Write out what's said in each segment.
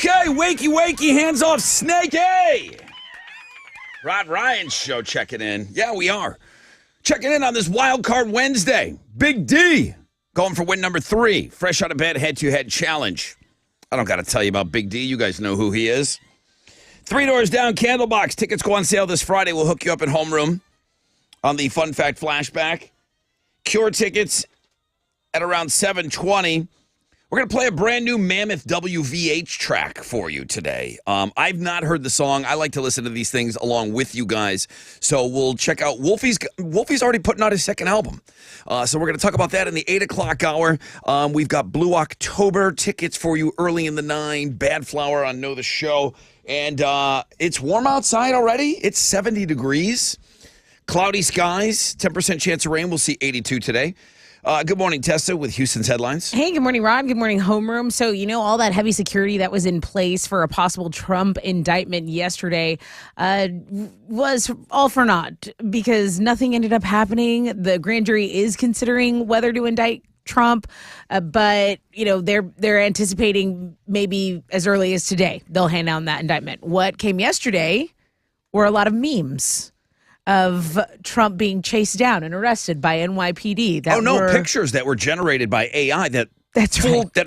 Okay, wakey, hands off, Snakey. Rod Ryan's show checking in. Yeah, we are. Checking in on this Wild Card Wednesday. Big D going for win number 3. Fresh out of bed, head-to-head challenge. I don't got to tell you about Big D. You guys know who he is. 3 Doors Down Candlebox. Tickets go on sale this Friday. We'll hook you up in homeroom on the Fun Fact Flashback. Cure tickets at around 7:20. We're going to play a brand new Mammoth WVH track for you today. I've not heard the song. I like to listen to these things along with you guys. So we'll check out Wolfie's already putting out his second album. So we're going to talk about that in the 8 o'clock hour. We've got Blue October tickets for you early in the 9. Bad Flower on Know the Show. And it's warm outside already. It's 70 degrees. Cloudy skies. 10% chance of rain. We'll see 82 today. Good morning, Tessa, with Houston's headlines. Hey, good morning, Rod. Good morning, homeroom. So, all that heavy security that was in place for a possible Trump indictment yesterday was all for naught because nothing ended up happening. The grand jury is considering whether to indict Trump, but, they're anticipating maybe as early as today they'll hand down that indictment. What came yesterday were a lot of memes of Trump being chased down and arrested by NYPD. Pictures that were generated by AI that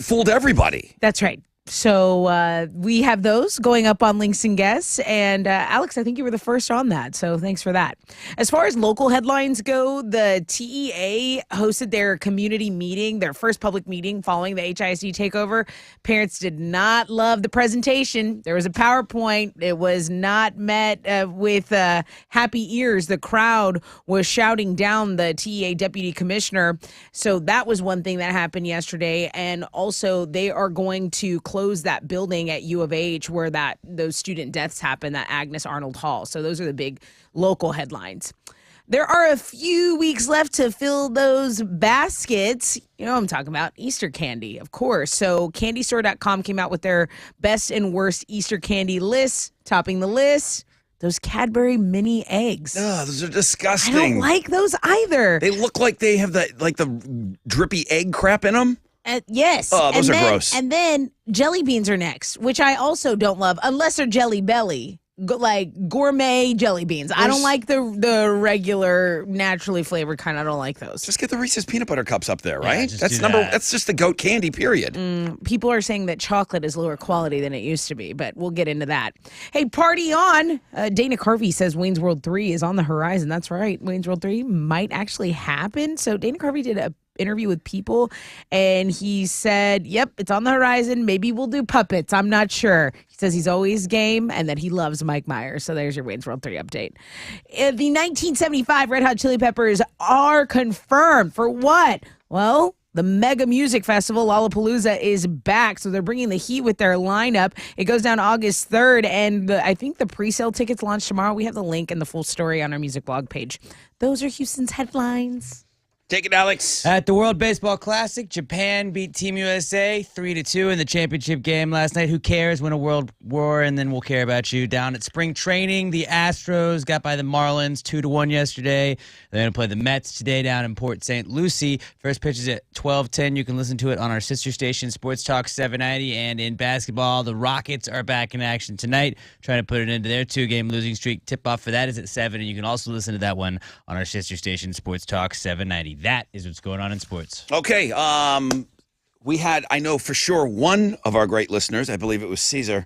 fooled everybody. That's right. So we have those going up on Links and Guests. And Alex, I think you were the first on that. So thanks for that. As far as local headlines go, the TEA hosted their community meeting, their first public meeting following the HISD takeover. Parents did not love the presentation. There was a PowerPoint. It was not met with happy ears. The crowd was shouting down the TEA deputy commissioner. So that was one thing that happened yesterday. And also they are going to close that building at U of H where those student deaths happened, that Agnes Arnold Hall. So those are the big local headlines. There are a few weeks left to fill those baskets. You know what I'm talking about, Easter candy, of course. So candystore.com came out with their best and worst Easter candy lists. Topping the list, those Cadbury mini eggs. Ugh, those are disgusting. I don't like those either. They look like they have the drippy egg crap in them. Yes. Oh, those are gross. And then jelly beans are next, which I also don't love, unless they're Jelly Belly, like gourmet jelly beans. I don't like the regular, naturally flavored kind. I don't like those. Just get the Reese's peanut butter cups up there, right? Yeah, That's just the goat candy, period. People are saying that chocolate is lower quality than it used to be, but we'll get into that. Hey, party on. Dana Carvey says Wayne's World 3 is on the horizon. That's right. Wayne's World 3 might actually happen. So Dana Carvey did a interview with People, and he said, yep, it's on the horizon. Maybe we'll do puppets. I'm not sure. He says he's always game and that he loves Mike Myers. So there's your Wayne's World 3 update. The 1975 Red Hot Chili Peppers are confirmed for what? Well, the Mega Music Festival, Lollapalooza, is back. So they're bringing the heat with their lineup. It goes down August 3rd, and I think the pre-sale tickets launch tomorrow. We have the link and the full story on our music blog page. Those are Houston's headlines. Take it, Alex. At the World Baseball Classic, Japan beat Team USA 3-2 in the championship game last night. Who cares? Win a world war, and then we'll care about you. Down at spring training, the Astros got by the Marlins 2-1 yesterday. They're going to play the Mets today down in Port St. Lucie. First pitch is at 12:10. You can listen to it on our sister station, Sports Talk 790. And in basketball, the Rockets are back in action tonight, trying to put it into their 2-game losing streak. Tip-off for that is at 7, and you can also listen to that one on our sister station, Sports Talk 790. That is what's going on in sports. Okay, we had, I know for sure, one of our great listeners, I believe it was Caesar,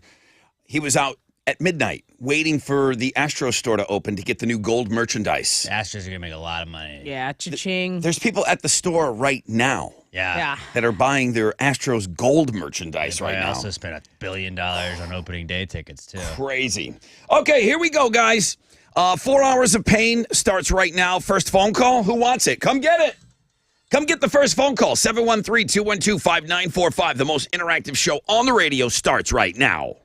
he was out at midnight waiting for the Astros store to open to get the new gold merchandise. The Astros are going to make a lot of money. Yeah, cha-ching. There's people at the store right now Yeah. that are buying their Astros gold merchandise right I now. also spent $1 billion on opening day tickets, too. Crazy. Okay, here we go, guys. 4 hours of pain starts right now. First phone call. Who wants it? Come get it. Come get the first phone call. 713-212-5945. The most interactive show on the radio starts right now.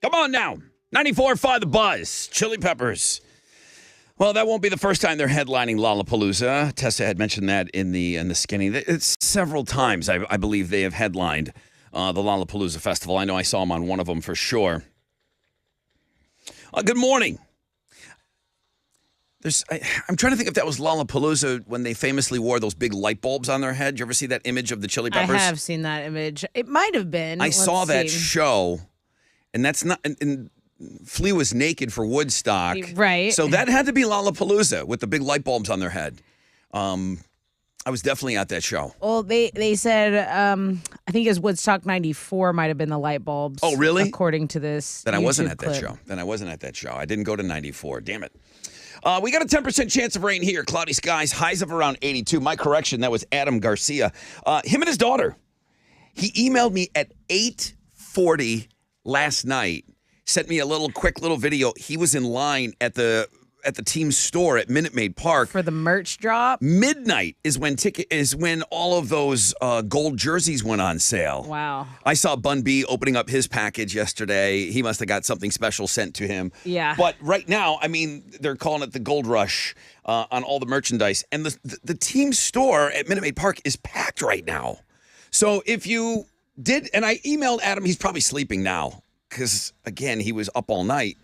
Come on now. 94.5 The Buzz. Chili Peppers. Well, that won't be the first time they're headlining Lollapalooza. Tessa had mentioned that in the skinny. It's several times, I believe, they have headlined the Lollapalooza Festival. I know I saw them on one of them for sure. Good morning. I'm trying to think if that was Lollapalooza when they famously wore those big light bulbs on their head. Did you ever see that image of the Chili Peppers? I have seen that image. It might have been. I saw that show, and that's not. And Flea was naked for Woodstock, right? So that had to be Lollapalooza with the big light bulbs on their head. I was definitely at that show. Well, they said I think it was Woodstock '94 might have been the light bulbs. Oh, really? According to this, Then I wasn't at that clip. show. I didn't go to '94. Damn it. We got a 10% chance of rain here. Cloudy skies, highs of around 82. My correction, that was Adam Garcia. Him and his daughter. He emailed me at 8:40 last night. Sent me a quick little video. He was in line at the team store at Minute Maid Park for the merch drop. Midnight is when all of those gold jerseys went on sale. Wow. I saw Bun B opening up his package yesterday. He must have got something special sent to him. Yeah. But right now, I mean, they're calling it the Gold Rush on all the merchandise, and the team store at Minute Maid Park is packed right now. So if you did, and I emailed Adam, he's probably sleeping now because again he was up all night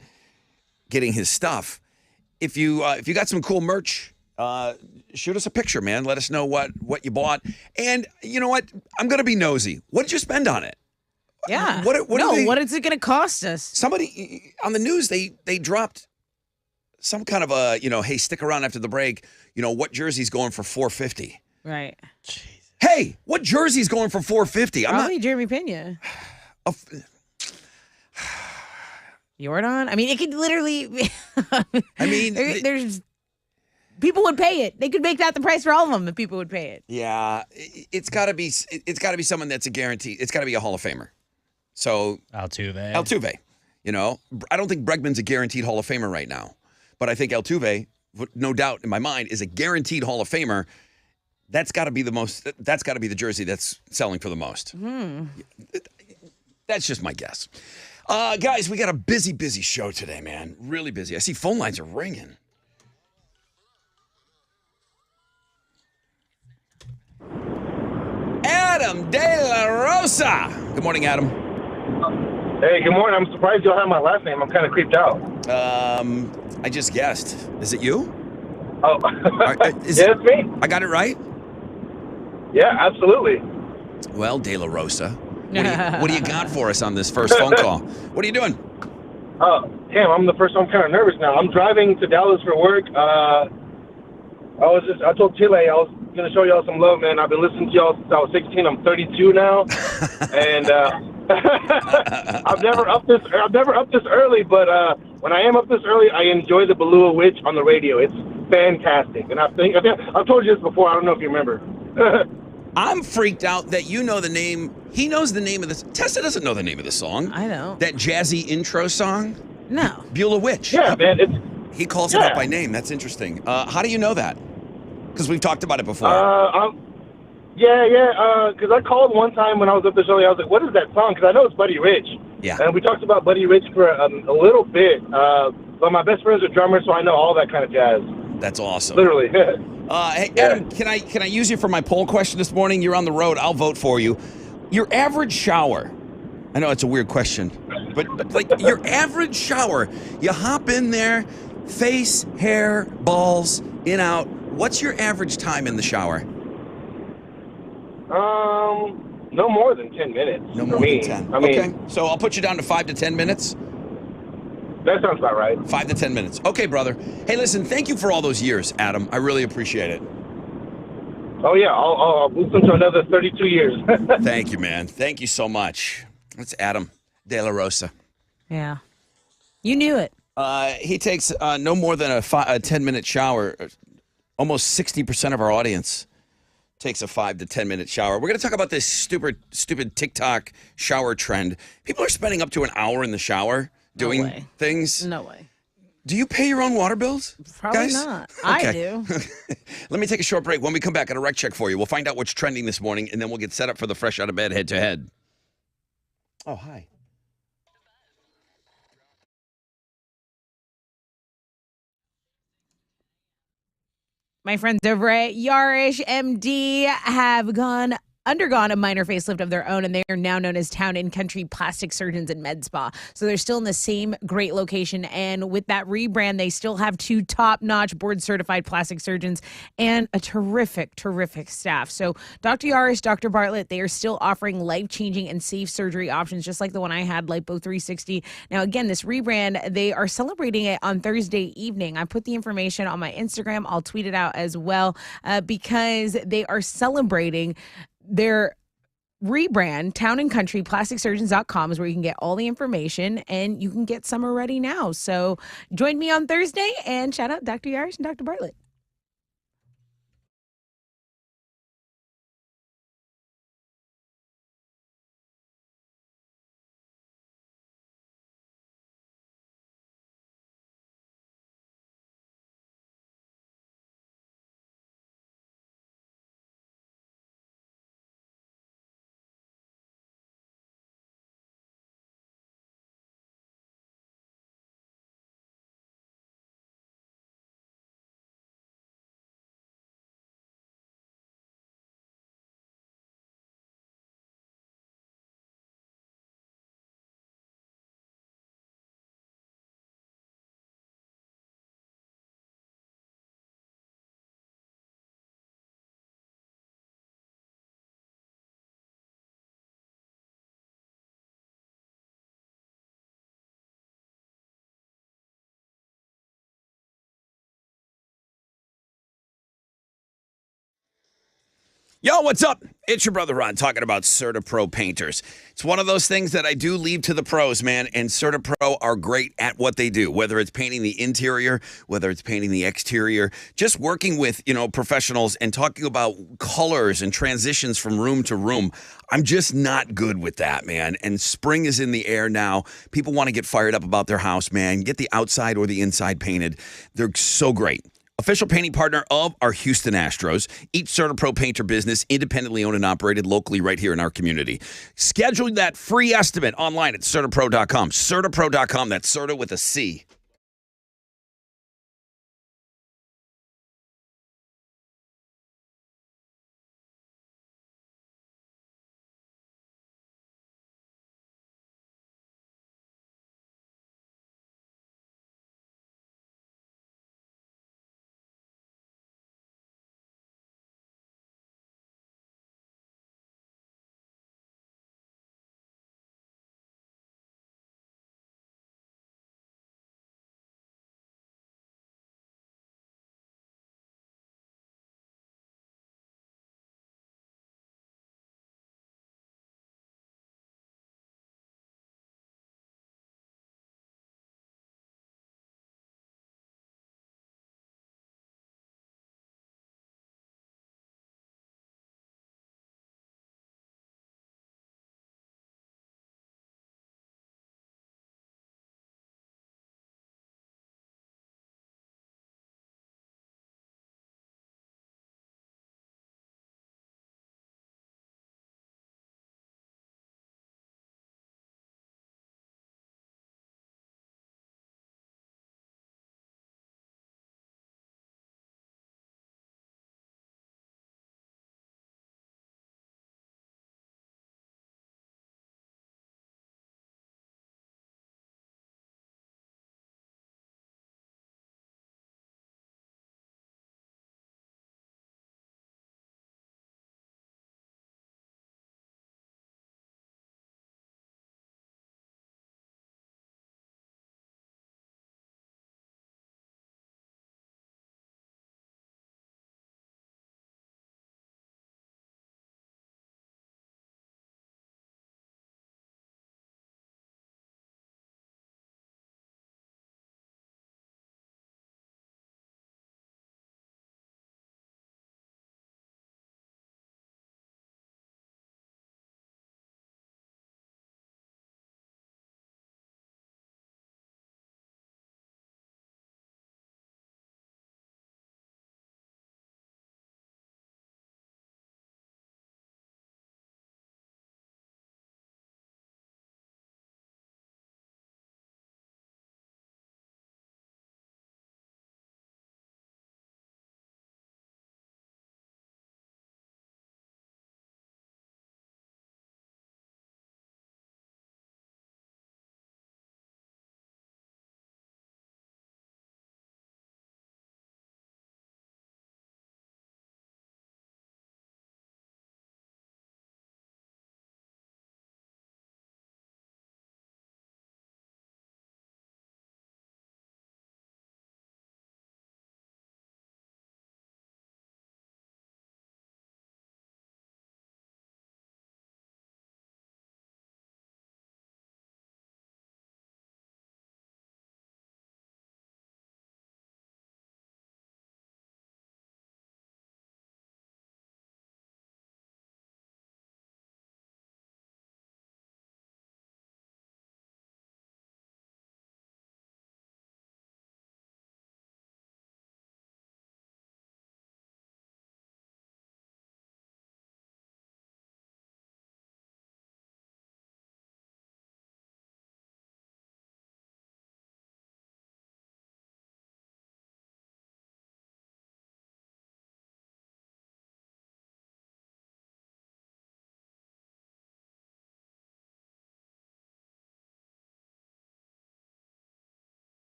getting his stuff. If you got some cool merch, shoot us a picture, man. Let us know what you bought. And you know what? I'm gonna be nosy. What did you spend on it? Yeah. What is it gonna cost us? Somebody on the news they dropped some kind of a hey, stick around after the break. What jersey's going for $450? Right. Jeez. Hey, what jersey's going for $450? Probably Jeremy Pena. Jordan? I mean, it could literally. I mean, there's people would pay it. They could make that the price for all of them if people would pay it. Yeah, it's got to be someone that's a guarantee. It's got to be a Hall of Famer. So Altuve. I don't think Bregman's a guaranteed Hall of Famer right now, but I think Altuve, no doubt in my mind, is a guaranteed Hall of Famer. That's got to be the most. That's got to be the jersey that's selling for the most. That's just my guess. Guys, we got a busy show today, man. Really busy. I see phone lines are ringing. Adam De La Rosa. Good morning, Adam. Hey, good morning. I'm surprised you don't have my last name. I'm kind of creeped out. I just guessed. Is it you? Oh, it's me. I got it right? Yeah, absolutely. Well, De La Rosa, what do you got for us on this first phone call? What are you doing? Damn, I'm the first one. I'm kind of nervous now. I'm driving to Dallas for work. I told Chile I was going to show y'all some love, man. I've been listening to y'all since I was 16. I'm 32 now. And I've never up this early, but when I am up this early, I enjoy the Balua Witch on the radio. It's fantastic. And I've told you this before. I don't know if you remember. I'm freaked out that you know the name. He knows the name of this. Tessa doesn't know the name of the song. I know. That jazzy intro song? No. Beulah Witch. Yeah, man. He calls it out by name. That's interesting. How do you know that? Because we've talked about it before. Because I called one time when I was up this early. I was like, what is that song? Because I know it's Buddy Rich. Yeah. And we talked about Buddy Rich for a little bit. But my best friend's a drummer, so I know all that kind of jazz. That's awesome. Literally. Hey, Adam, can I use you for my poll question this morning? You're on the road. I'll vote for you. Your average shower. I know it's a weird question, but like your average shower, you hop in there, face, hair, balls, in, out. What's your average time in the shower? No more than 10 minutes. No more than 10. Okay, so I'll put you down to 5 to 10 minutes. That sounds about right. 5 to 10 minutes. Okay, brother. Hey, listen, thank you for all those years, Adam. I really appreciate it. Oh, yeah. I'll listen to another 32 years. Thank you, man. Thank you so much. That's Adam De La Rosa. Yeah. You knew it. He takes no more than a 10-minute shower. Almost 60% of our audience takes a 5 to 10-minute shower. We're going to talk about this stupid TikTok shower trend. People are spending up to an hour in the shower doing things. No way. Do you pay your own water bills? Probably guys? not. Okay. I do. Let me take a short break. When we come back, got a rec check for you. We'll find out what's trending this morning, and then we'll get set up for the fresh out of bed head-to-head. Oh, hi. My friends over at Yarish MD have undergone a minor facelift of their own, and they are now known as Town and Country Plastic Surgeons and Med Spa. So they're still in the same great location, and with that rebrand, they still have 2 top-notch board-certified plastic surgeons and a terrific, terrific staff. So Dr. Yarish, Dr. Bartlett, they are still offering life-changing and safe surgery options, just like the one I had, Lipo 360. Now, again, this rebrand, they are celebrating it on Thursday evening. I put the information on my Instagram. I'll tweet it out as well because they are celebrating their rebrand. Town and Country PlasticSurgeons.com is where you can get all the information, and you can get some already now. So join me on Thursday, and shout out Dr. Yarish and Dr. Bartlett. Yo, what's up? It's your brother Ron talking about CertaPro Painters. It's one of those things that I do leave to the pros, man, and CertaPro are great at what they do, whether it's painting the interior, whether it's painting the exterior, just working with, professionals and talking about colors and transitions from room to room. I'm just not good with that, man, and spring is in the air now. People want to get fired up about their house, man, get the outside or the inside painted. They're so great. Official painting partner of our Houston Astros. Each CertaPro Painter business independently owned and operated locally right here in our community. Schedule that free estimate online at CertaPro.com. CertaPro.com. That's Certa with a C.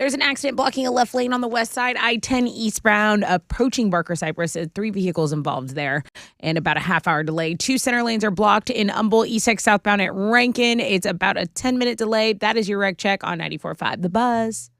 There's an accident blocking a left lane on the west side, I-10 eastbound, approaching Barker Cypress. 3 vehicles involved there, and about a half-hour delay. 2 center lanes are blocked in Humble, East southbound at Rankin. It's about a 10-minute delay. That is your wreck check on 94.5 The Buzz.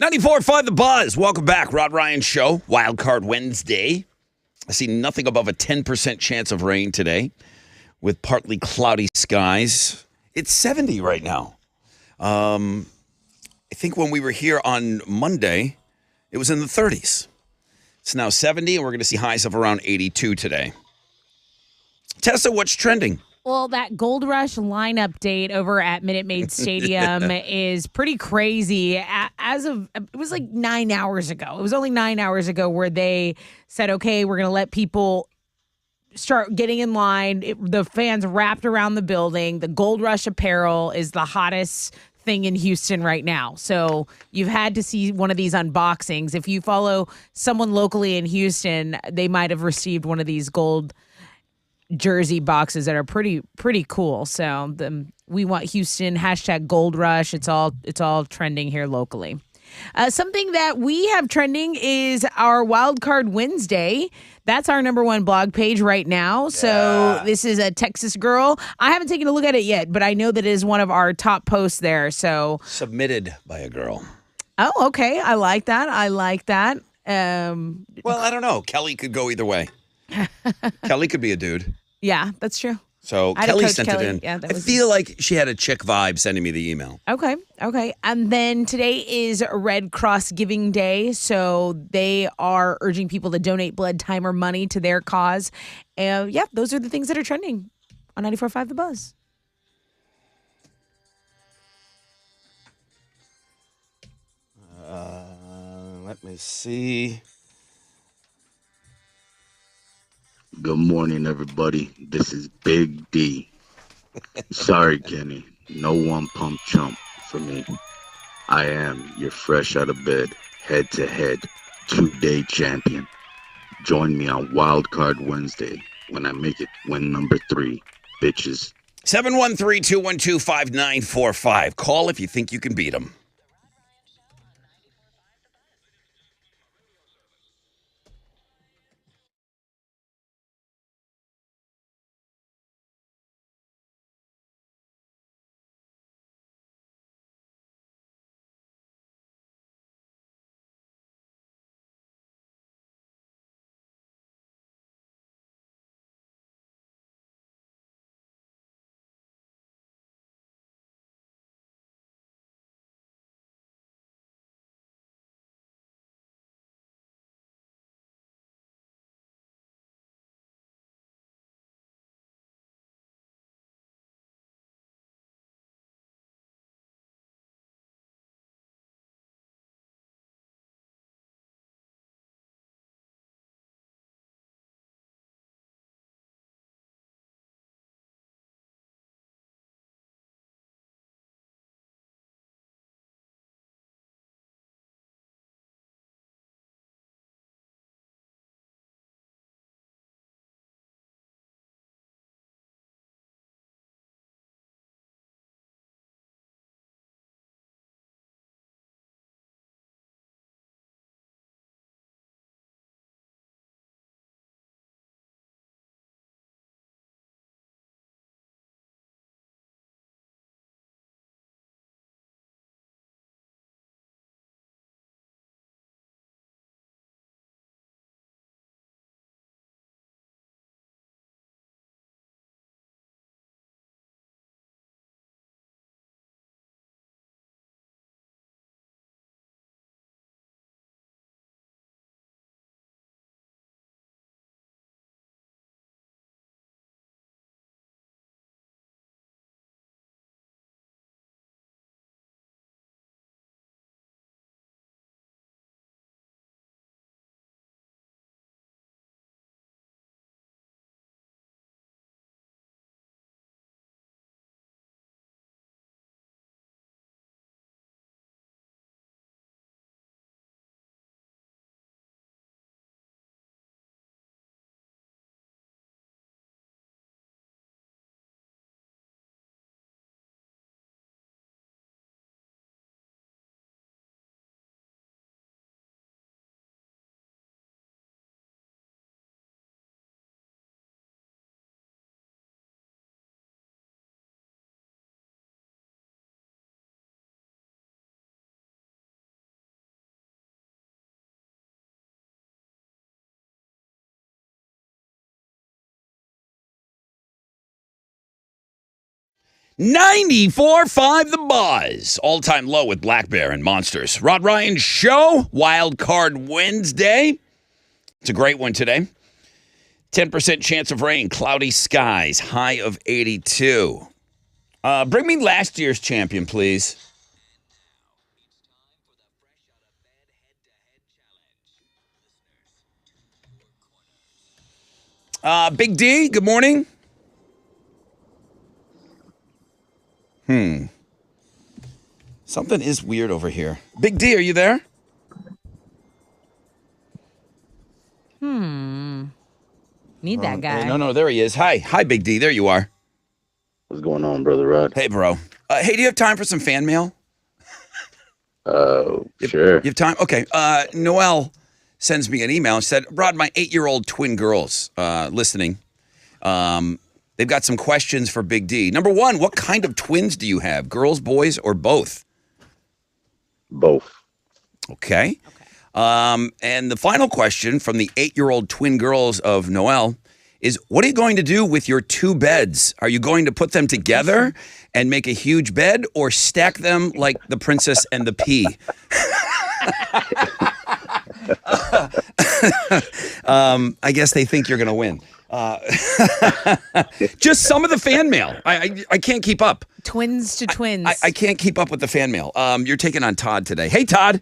.94.5 The Buzz. Welcome back. Rod Ryan Show. Wild Card Wednesday. I see nothing above a 10% chance of rain today with partly cloudy skies. It's 70 right now. I think when we were here on Monday, it was in the 30s. It's now 70, and we're going to see highs of around 82 today. Tessa, what's trending? Well, that Gold Rush line update over at Minute Maid Stadium is pretty crazy. It was like 9 hours ago. It was only 9 hours ago where they said, okay, we're going to let people start getting in line. The fans wrapped around the building. The Gold Rush apparel is the hottest thing in Houston right now. So you've had to see one of these unboxings. If you follow someone locally in Houston, they might have received one of these gold jersey boxes that are pretty cool. So we want Houston #Gold Rush. It's all trending here locally. Something that we have trending is our Wild Card Wednesday. That's our #1 blog page right now. So this is a Texas girl. I haven't taken a look at it yet, but I know that it is one of our top posts there. So Submitted by a girl. Oh, okay. I like that. Well, I don't know. Kelly could go either way. Kelly could be a dude. Yeah, that's true. So I had a Kelly Coach sent Kelly. it in. Yeah, I feel like she had a chick vibe sending me the email. Okay. And then today is Red Cross Giving Day. So they are urging people to donate blood, time, or money to their cause. And yeah, those are the things that are trending on 94.5 The Buzz. Let me see. Good morning, everybody. This is Big D. Sorry, Kenny. No one pump chump for me. I am your fresh out of bed, head-to-head, 2-day champion. Join me on Wild Card Wednesday when I make it win #3, bitches. 713-212-5945. Call if you think you can beat them. 94.5 The Buzz. All-time low with Black Bear and Monsters. Rod Ryan Show, Wild Card Wednesday. It's a great one today. 10% chance of rain, cloudy skies, high of 82. Bring me last year's champion, please. Big D, good morning. Something is weird over here. Big D, are you there? Need that guy. No, there he is. Hi, Big D. There you are. What's going on, Brother Rod? Hey, bro. Hey, do you have time for some fan mail? Sure. You have time? Okay. Noelle sends me an email and said, Rod, my 8-year-old twin girls listening. They've got some questions for Big D. Number one, what kind of twins do you have? Girls, boys, or both? Both. Okay. And the final question from the 8-year-old twin girls of Noelle is, what are you going to do with your 2 beds? Are you going to put them together and make a huge bed, or stack them like the Princess and the Pea? I guess they think you're going to win. Just some of the fan mail. I can't keep up. Twins to twins. I can't keep up with the fan mail. You're taking on Todd today. Hey, Todd.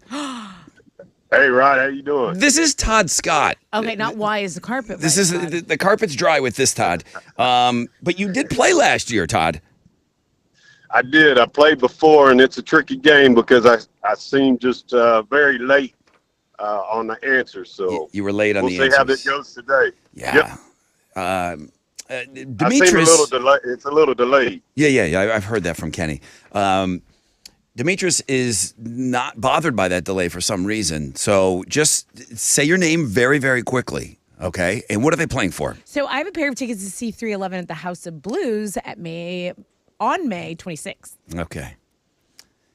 Hey, Rod, how you doing? This is Todd Scott. Okay, not why is the carpet This wet, is Todd? the carpet's dry with this Todd. But you did play last year, Todd. I did. I played before, and it's a tricky game because I seem just very late on the answers. So You were late on we'll the see answers. how this goes today. Yeah. Yep. I Demetrius. seem a little delay. It's a little delayed. Yeah. I've heard that from Kenny. Demetrius is not bothered by that delay for some reason. So just say your name very, very quickly, okay? And what are they playing for? So I have a pair of tickets to see 311 at the House of Blues on May 26th. Okay.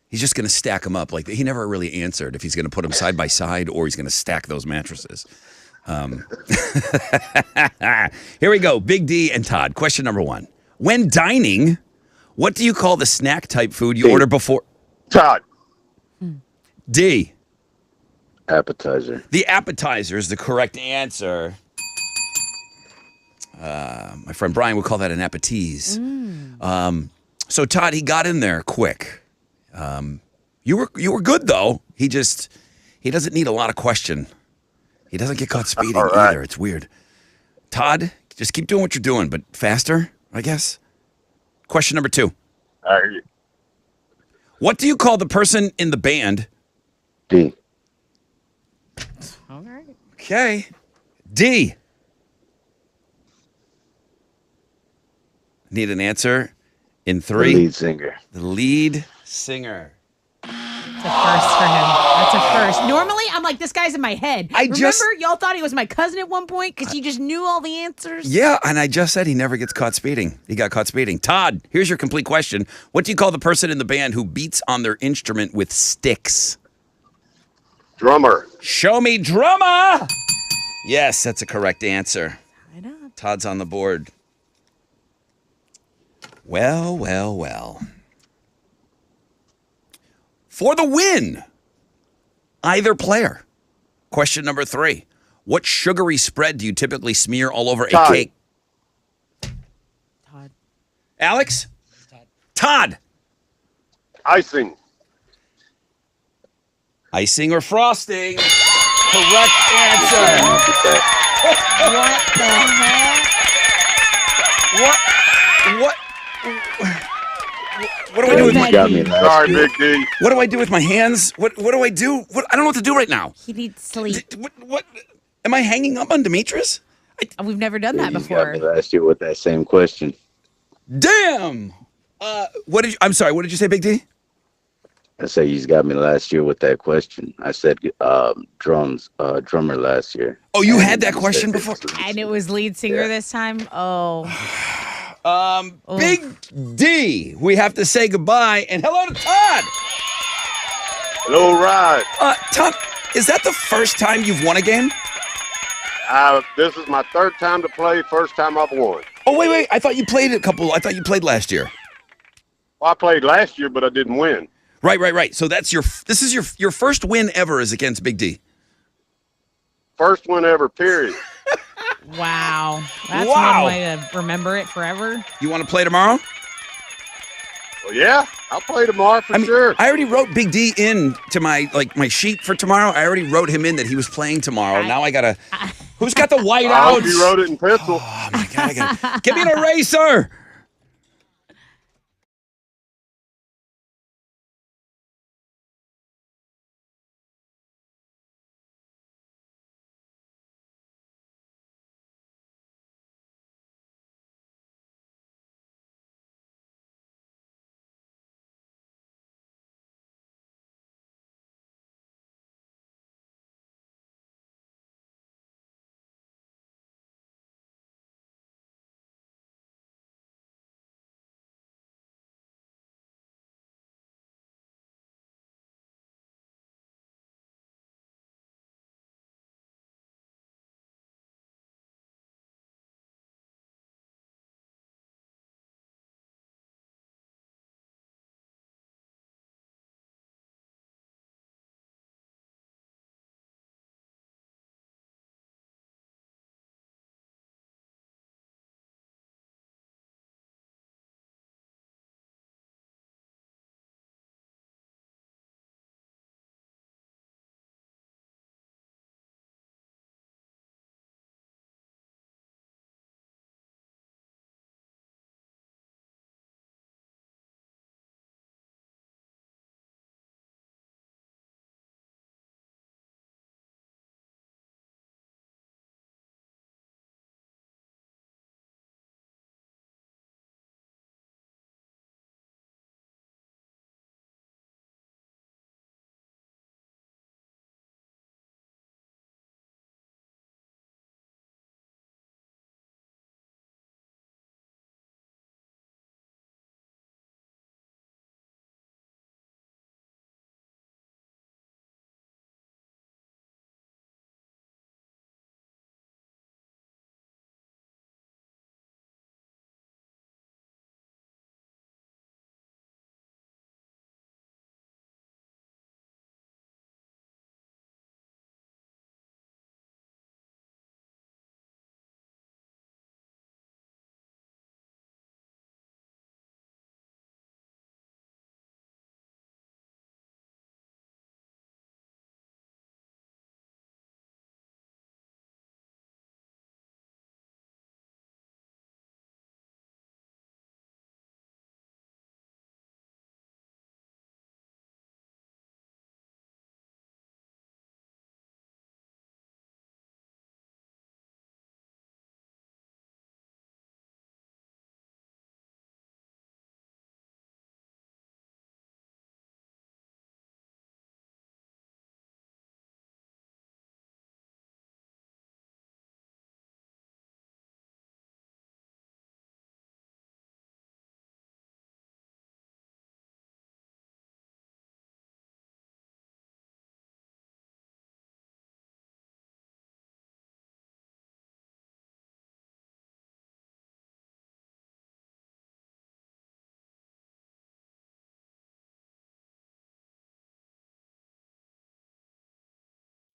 He's just going to stack them up. Like, he never really answered if he's going to put them side by side or he's going to stack those mattresses. Here we go. Big D and Todd. Question number 1. When dining, what do you call the snack type food you order before? Todd. D. Appetizer. The appetizer is the correct answer. My friend Brian would call that an appetize. So Todd, he got in there quick. You were good though. He doesn't need a lot of question. He doesn't get caught speeding either. It's weird. Todd, just keep doing what you're doing, but faster, I guess. Question number 2. I hear you. What do you call the person in the band? D. All right. Okay. D. Need an answer in 3. The lead singer. The lead singer. It's a first for him. That's a first. Normally, I'm like, this guy's in my head. Remember, y'all thought he was my cousin at one point because he just knew all the answers? Yeah, and I just said he never gets caught speeding. He got caught speeding. Todd, here's your complete question. What do you call the person in the band who beats on their instrument with sticks? Drummer. Show me drummer! Yes, that's a correct answer. I know. Todd's on the board. Well. For the win, either player. Question number 3. What sugary spread do you typically smear all over a Todd. cake? Todd. Alex? Todd. Icing. Icing or frosting? Correct answer. What the heck? What do I do with You my got me last Sorry, year. Big D. What do I do with my hands? What do I do? I don't know what to do right now. He needs sleep. What am I hanging up on Demetrius? We've never done that You got before. me last year with that same question. Damn. I'm sorry, what did you say, Big D? I say you got me last year with that question. I said drummer last year. Oh, you And had that you question said before? And it was lead singer Yeah. this time? Oh. Big D, we have to say goodbye. And hello to Todd. Hello, Rod. Todd, is that the first time you've won a game? This is my 3rd time to play. First time I've won. Oh, wait. I thought you played last year. Well, I played last year, but I didn't win. Right. So this is your first win ever is against Big D. First one ever, period. Wow. That's Wow. one way to remember it forever. You want to play tomorrow? Well, yeah, I'll play tomorrow for sure. I already wrote Big D in to my sheet for tomorrow. I already wrote him in that he was playing tomorrow. Now I gotta. Who's got the white I out? hope you wrote it in pencil. Oh my God! I gotta give me an eraser.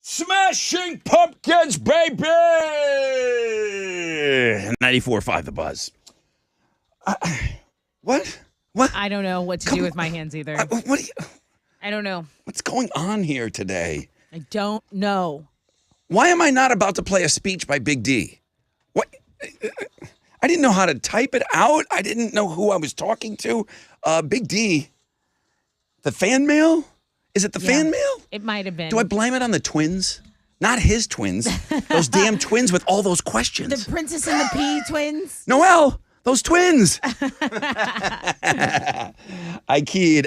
Smashing Pumpkins, baby! 94.5 The Buzz. What? I don't know what to do with my hands either. I don't know. What's going on here today? I don't know. Why am I not about to play a speech by Big D? What? I didn't know how to type it out. I didn't know who I was talking to. Big D, the fan mail? Is it the fan mail? It might have been. Do I blame it on the twins? Not his twins. Those damn twins with all those questions. The Princess and the Pea twins? Noelle, those twins. I kid.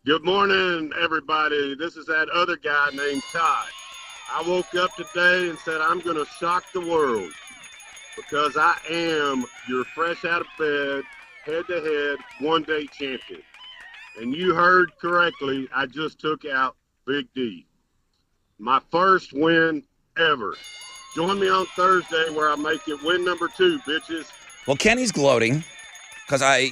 Good morning, everybody. This is that other guy named Todd. I woke up today and said I'm going to shock the world because I am your fresh out of bed, head-to-head, one-day champion. And you heard correctly, I just took out Big D. My first win ever. Join me on Thursday where I make it win number 2, bitches. Well, Kenny's gloating because I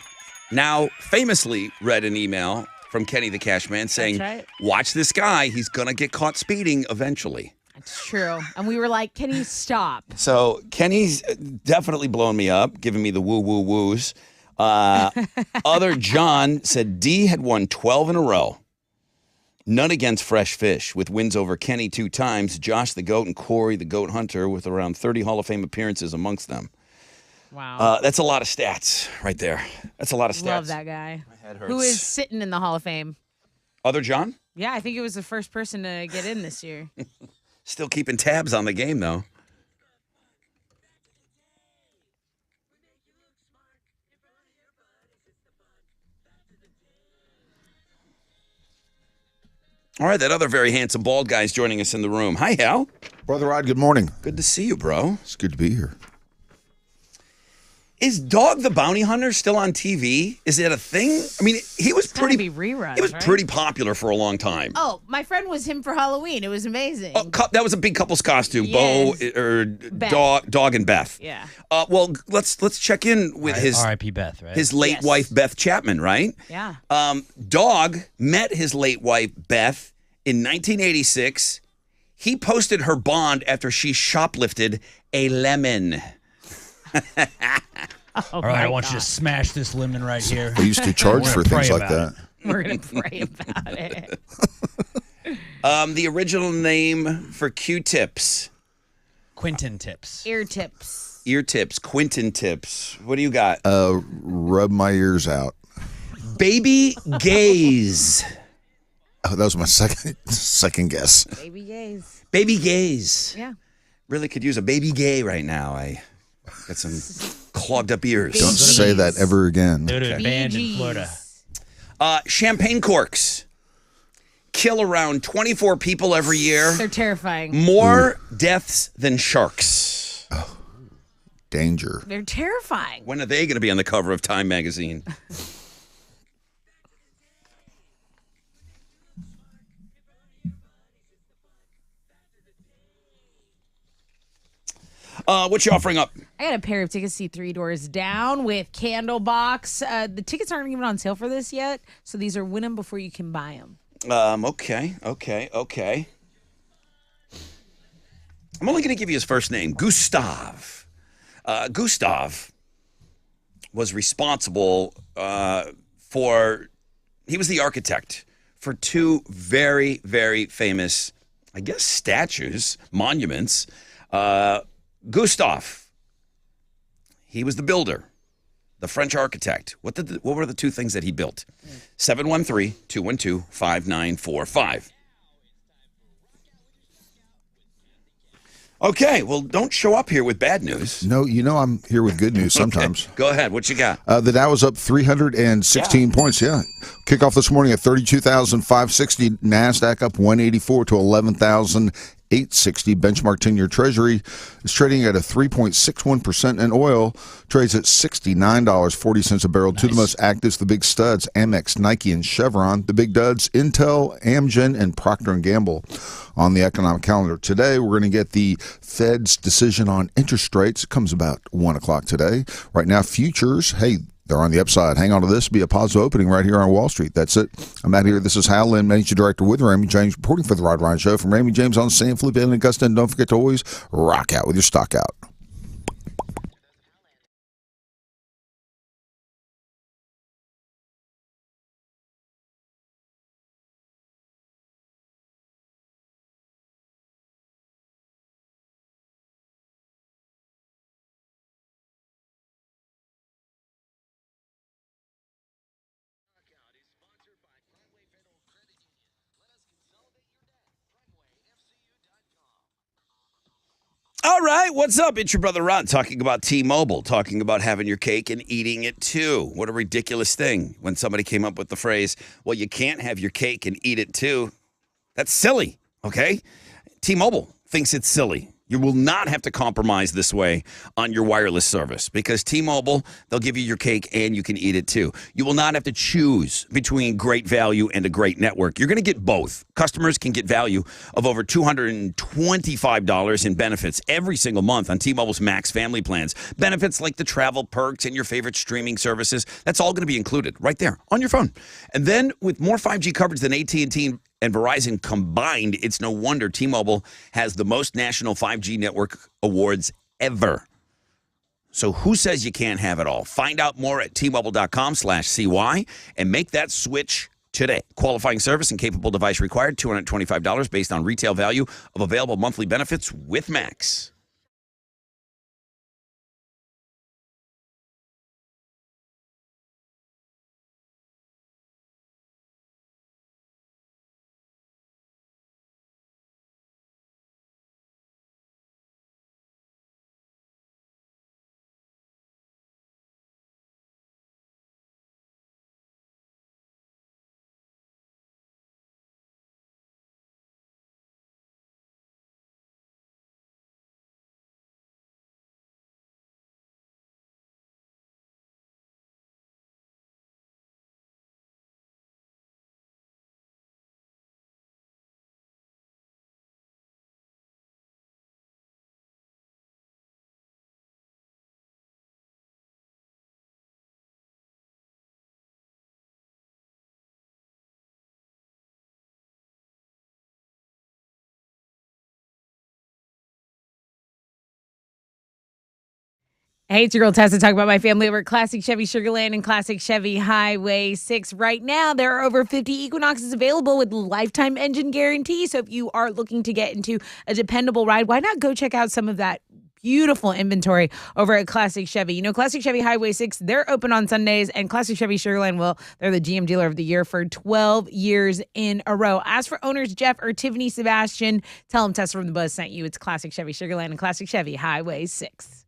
now famously read an email from Kenny the Cashman saying, right. watch this guy. He's going to get caught speeding eventually. It's true. And we were like, can you stop? So Kenny's definitely blowing me up, giving me the woo-woo-woos. Other John said D had won 12 in a row. None against Fresh Fish, with wins over Kenny 2 times, Josh the Goat and Corey the Goat Hunter, with around 30 Hall of Fame appearances amongst them. Wow. That's a lot of stats right there. That's a lot of stats. Love that guy. My head hurts. Who is sitting in the Hall of Fame? Other John? Yeah, I think it was the first person to get in this year. Still keeping tabs on the game, though. All right, that other very handsome bald guy is joining us in the room. Hi, Hal. Brother Rod, good morning. Good to see you, bro. It's good to be here. Is Dog the Bounty Hunter still on TV? Is it a thing? I mean, he was Gotta pretty be reruns, He was right? pretty popular for a long time. Oh, my friend was him for Halloween. It was amazing. Oh, that was a big couple's costume. Yes. Bo or Beth. Dog and Beth. Yeah. Well, let's check in with his R.I.P. Beth, right? his late Yes. wife Beth Chapman, right? Yeah. Dog met his late wife Beth in 1986. He posted her bond after she shoplifted a lemon. All right, I want you to smash this lemon right here. They used to charge We're for gonna things pray like about that. We're going to pray about it. The original name for Q-tips. Quinton tips. Ear tips. Ear tips, Quinton tips. What do you got? Rub my ears out. Baby gaze. Oh, that was my second guess. Baby gaze. Baby gaze. Yeah. Really could use a baby gay right now. I got some clogged up ears. Don't say that ever again. They would have banned in BGs. Florida. Champagne corks kill around 24 people every year. They're terrifying. More deaths than sharks. Danger. They're terrifying. When are they going to be on the cover of Time magazine? What you offering up? I got a pair of tickets to see Three Doors Down with Candlebox. The tickets aren't even on sale for this yet, so these are win them before you can buy them. Okay. I'm only going to give you his first name, Gustav. Gustav was responsible he was the architect for 2 very, very famous, I guess, statues, monuments. Gustav, he was the builder, the French architect. What were the 2 things that he built? 713-212-5945. Okay, well, don't show up here with bad news. No, I'm here with good news sometimes. Okay, go ahead. What you got? The Dow was up 316 points. Yeah. Kickoff this morning at 32,560. NASDAQ up 184 to 11,860. Benchmark 10-year Treasury is trading at a 3.61%, and oil trades at $69.40 a barrel. Nice. 2 of the most active, the big studs, Amex, Nike, and Chevron. The big duds, Intel, Amgen, and Procter & Gamble. On the economic calendar today, we're going to get the Fed's decision on interest rates. It comes about 1 o'clock today. Right now, futures, hey, they're on the upside. Hang on to this. Be a positive opening right here on Wall Street. That's it. I'm out here. This is Hal Lynn, Managing Director with Raymond James, reporting for the Rod Ryan Show. From Raymond James on San Felipe and Augusta. And don't forget to always rock out with your stock out. All right, what's up? It's your brother Ron talking about T-Mobile, talking about having your cake and eating it too. What a ridiculous thing when somebody came up with the phrase, well, you can't have your cake and eat it too. That's silly, okay? T-Mobile thinks it's silly. You will not have to compromise this way on your wireless service because T-Mobile, they'll give you your cake and you can eat it too. You will not have to choose between great value and a great network. You're going to get both. Customers can get value of over $225 in benefits every single month on T-Mobile's Max family plans. Benefits like the travel perks and your favorite streaming services, that's all going to be included right there on your phone. And then with more 5G coverage than AT&T and Verizon combined, it's no wonder T-Mobile has the most national 5G network awards ever. So who says you can't have it all? Find out more at T-Mobile.com/CY and make that switch today. Qualifying service and capable device required, $225 based on retail value of available monthly benefits with Max. Hey, it's your girl Tessa talking about my family over at Classic Chevy Sugarland and Classic Chevy Highway 6. Right now, there are over 50 Equinoxes available with lifetime engine guarantee. So if you are looking to get into a dependable ride, why not go check out some of that beautiful inventory over at Classic Chevy. You know, Classic Chevy Highway 6, they're open on Sundays, and Classic Chevy Sugarland, well, they're the GM Dealer of the Year for 12 years in a row. As for owners Jeff or Tiffany Sebastian, tell them Tessa from the Buzz sent you. It's Classic Chevy Sugarland and Classic Chevy Highway 6.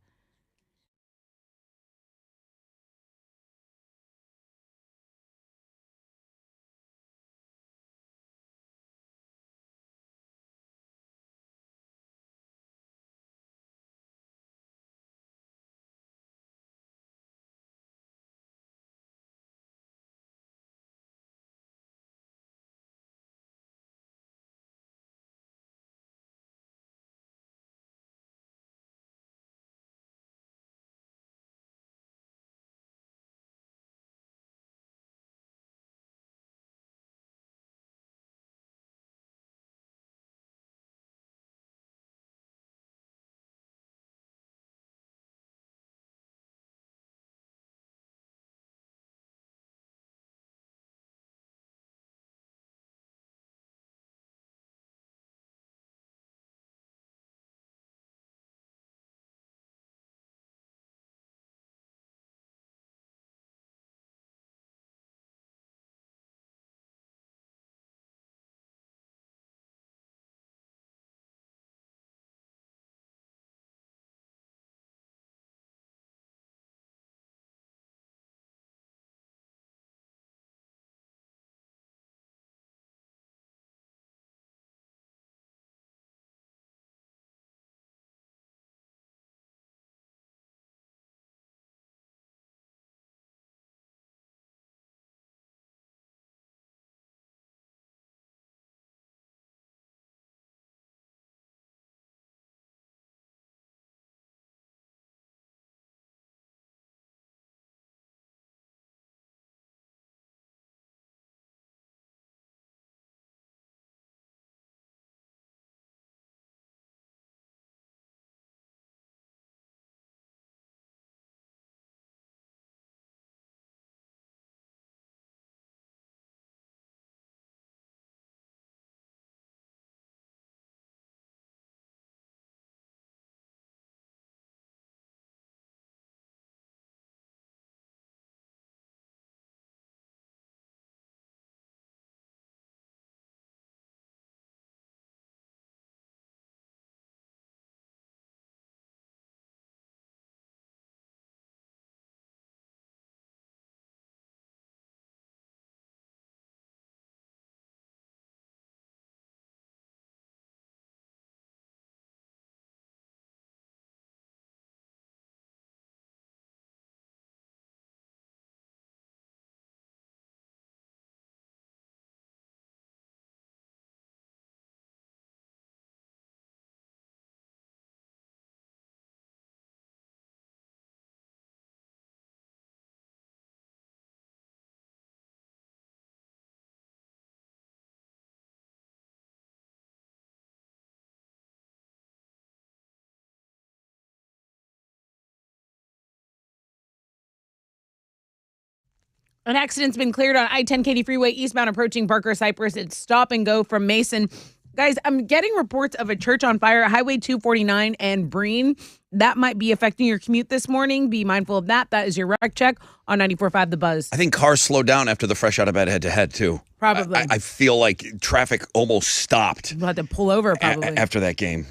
An accident's been cleared on I-10 Katy Freeway eastbound approaching Barker Cypress. It's stop and go from Mason. Guys, I'm getting reports of a church on fire at Highway 249 and Breen. That might be affecting your commute this morning. Be mindful of that. That is your wreck check on 94.5 The Buzz. I think cars slowed down after the fresh out of bed head-to-head, too. Probably. I feel like traffic almost stopped We'll have to pull over probably. after that game. This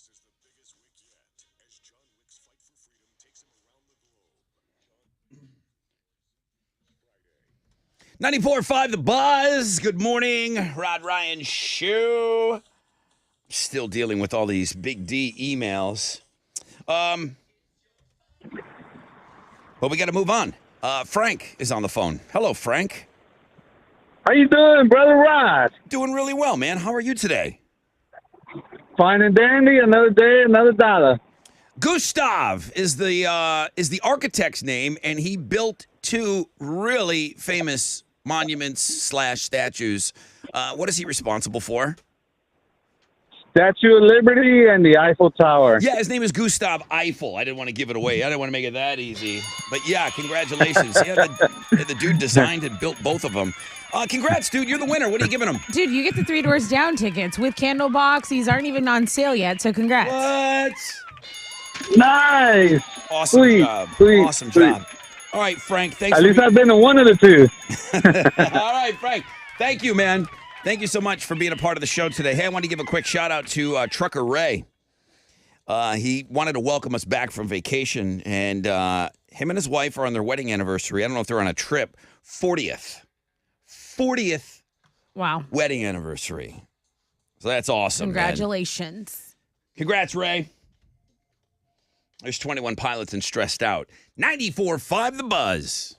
is the biggest week yet as John Wick's fight for freedom takes him around the globe. 94.5 The Buzz. Good morning. Rod Ryan Show. Still dealing with all these Big D emails. But we got to move on. Frank is on the phone. Hello, Frank. How you doing, Brother Rod? Doing really well, man. How are you today? Fine and dandy. Another day, another dollar. Gustav is the architect's name, and he built two really famous monuments / statues. What is he responsible for? Statue of Liberty and the Eiffel Tower. Yeah, his name is Gustav Eiffel. I didn't want to give it away. I didn't want to make it that easy. But yeah, congratulations. Yeah, the dude designed and built both of them. Congrats, dude. You're the winner. What are you giving him? Dude, you get the 3 Doors Down tickets with Candlebox. These aren't even on sale yet, so congrats. What? Nice. Awesome Sweet, job. sweet, Awesome sweet. job. All right, Frank. Thanks. At least I've been to one of the two. All right, Frank. Thank you, man. Thank you so much for being a part of the show today. Hey, I want to give a quick shout out to Trucker Ray. He wanted to welcome us back from vacation, and him and his wife are on their wedding anniversary. I don't know if they're on a trip. 40th Wow. wedding anniversary. So that's awesome. Congratulations. Man. Congrats, Ray. There's 21 Pilots and Stressed Out. 94.5 The Buzz.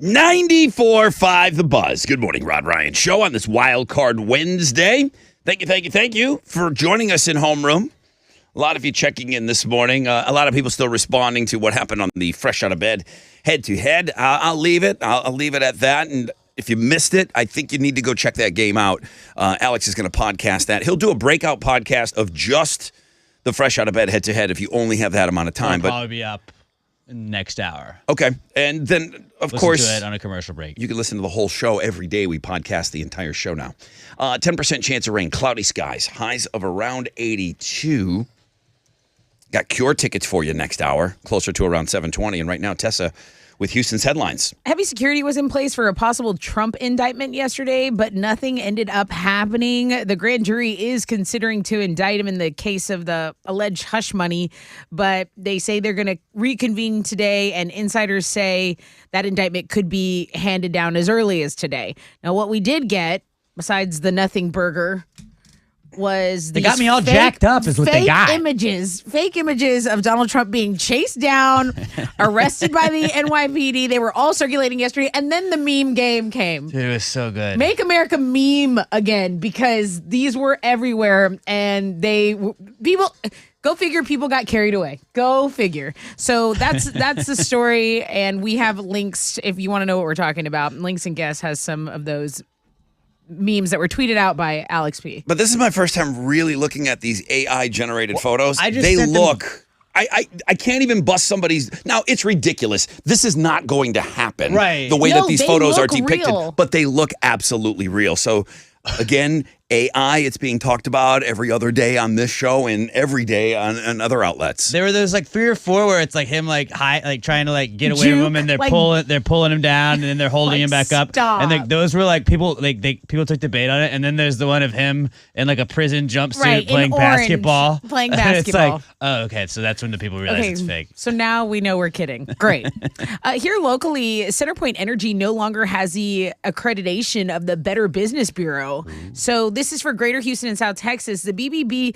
94.5 The Buzz. Good morning, Rod Ryan Show on this Wild Card Wednesday. Thank you for joining us in homeroom. A lot of you checking in this morning. A lot of people still responding to what happened on the Fresh Out of Bed head-to-head. I'll leave it. I'll leave it at that. And if you missed it, I think you need to go check that game out. Alex is going to podcast that. He'll do a breakout podcast of just the Fresh Out of Bed head-to-head if you only have that amount of time. It'll probably be up next hour. Okay. And then, of Listen course, to it on a commercial break. you can listen to the whole show every day. We podcast the entire show now. 10% chance of rain, cloudy skies, highs of around 82. Got Cure tickets for you next hour, closer to around 7:20. And right now, Tessa with Houston's headlines. Heavy security was in place for a possible Trump indictment yesterday, but nothing ended up happening. The grand jury is considering to indict him in the case of the alleged hush money, but they say they're going to reconvene today, and insiders say that indictment could be handed down as early as today. Now, what we did get, besides the nothing burger, was They got me all jacked up is what they got. Fake images of Donald Trump being chased down, arrested by the NYPD. They were all circulating yesterday, and then the meme game came. Dude, it was so good. Make America meme again, because these were everywhere, and people. Go figure, people got carried away. Go figure. So that's the story, and we have links if you want to know what we're talking about. Links and Guess has some of those memes that were tweeted out by Alex P. But this is my first time really looking at these AI-generated photos. I just They sent them- look... I can't even bust somebody's... Now, it's ridiculous. This is not going to happen. Right. The way No, that these they photos are look depicted. real. But they look absolutely real. So, again, AI, it's being talked about every other day on this show and every day on other outlets. There were those like 3 or 4 where it's like him like trying to like get away Juke, from him, and they're like- pulling him down, and then they're holding Like, him back up. stop. And those were like people people took the bait on it. And then there's the one of him in like a prison jumpsuit Right, in playing orange, basketball. playing And it's basketball. like, oh, okay, so that's when the people realize it's fake. So now we know we're kidding. Great. Here locally, CenterPoint Energy no longer has the accreditation of the Better Business Bureau. So this is for Greater Houston and South Texas. The BBB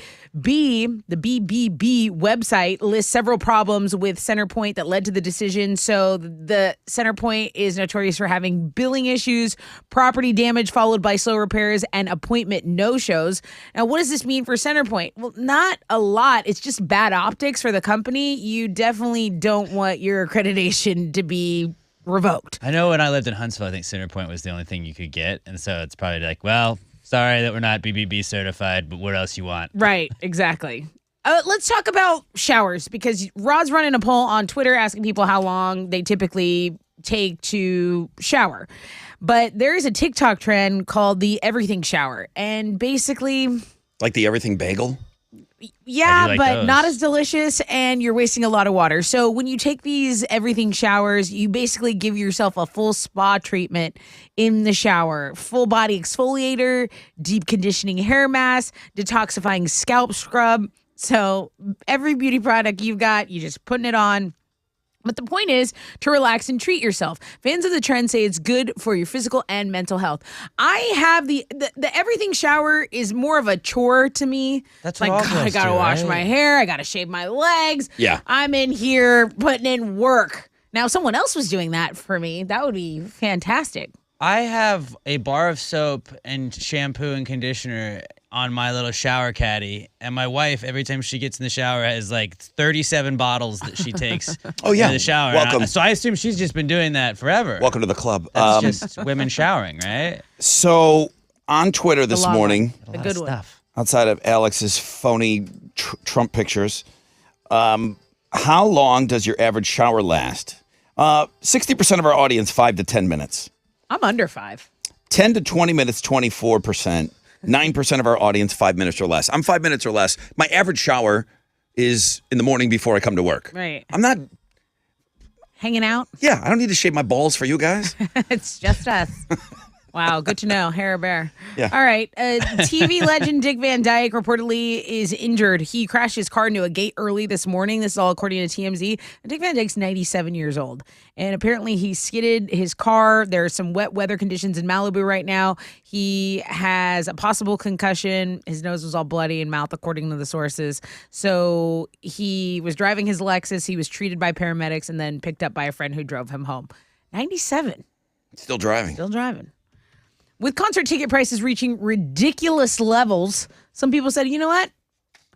website lists several problems with CenterPoint that led to the decision. So the CenterPoint is notorious for having billing issues, property damage followed by slow repairs, and appointment no-shows. Now, what does this mean for CenterPoint? Well, not a lot. It's just bad optics for the company. You definitely don't want your accreditation to be revoked. I know when I lived in Huntsville, I think CenterPoint was the only thing you could get. And so it's probably like, well, sorry that we're not BBB certified, but what else you want? Right, exactly. Let's talk about showers, because Rod's running a poll on Twitter asking people how long they typically take to shower. But there is a TikTok trend called the everything shower. And basically, Like the everything bagel? yeah, like but those. not as delicious, and you're wasting a lot of water. So when you take these everything showers, you basically give yourself a full spa treatment in the shower. Full body exfoliator, deep conditioning hair mask, detoxifying scalp scrub. So every beauty product you've got, you're just putting it on. But the point is to relax and treat yourself. Fans of the trend say it's good for your physical and mental health. I have the everything shower is more of a chore to me. That's like, what all God, I girls gotta do, wash right? my hair. I gotta shave my legs. Yeah. I'm in here putting in work. Now, if someone else was doing that for me, that would be fantastic. I have a bar of soap and shampoo and conditioner on my little shower caddy, and my wife, every time she gets in the shower, has like 37 bottles that she takes Oh, yeah. in the shower. Welcome. So I assume she's just been doing that forever. Welcome to the club. That's just women showering, right? So on Twitter this long morning, The good one. Stuff. outside of Alex's phony Trump pictures, how long does your average shower last? 60% of our audience, 5 to 10 minutes. I'm under 5. 10 to 20 minutes, 24%. 9% of our audience, 5 minutes or less. I'm 5 minutes or less. My average shower is in the morning before I come to work. Right. I'm not, Hanging out. I don't need to shave my balls for you guys. It's just us. Wow, good to know. Hair bear. Yeah. All right. TV legend Dick Van Dyke reportedly is injured. He crashed his car into a gate early this morning. This is all according to TMZ. Dick Van Dyke's 97 years old. And apparently he skidded his car. There are some wet weather conditions in Malibu right now. He has a possible concussion. His nose was all bloody and mouth, according to the sources. So he was driving his Lexus. He was treated by paramedics and then picked up by a friend who drove him home. 97. Still driving. Still driving. With concert ticket prices reaching ridiculous levels, some people said, you know what?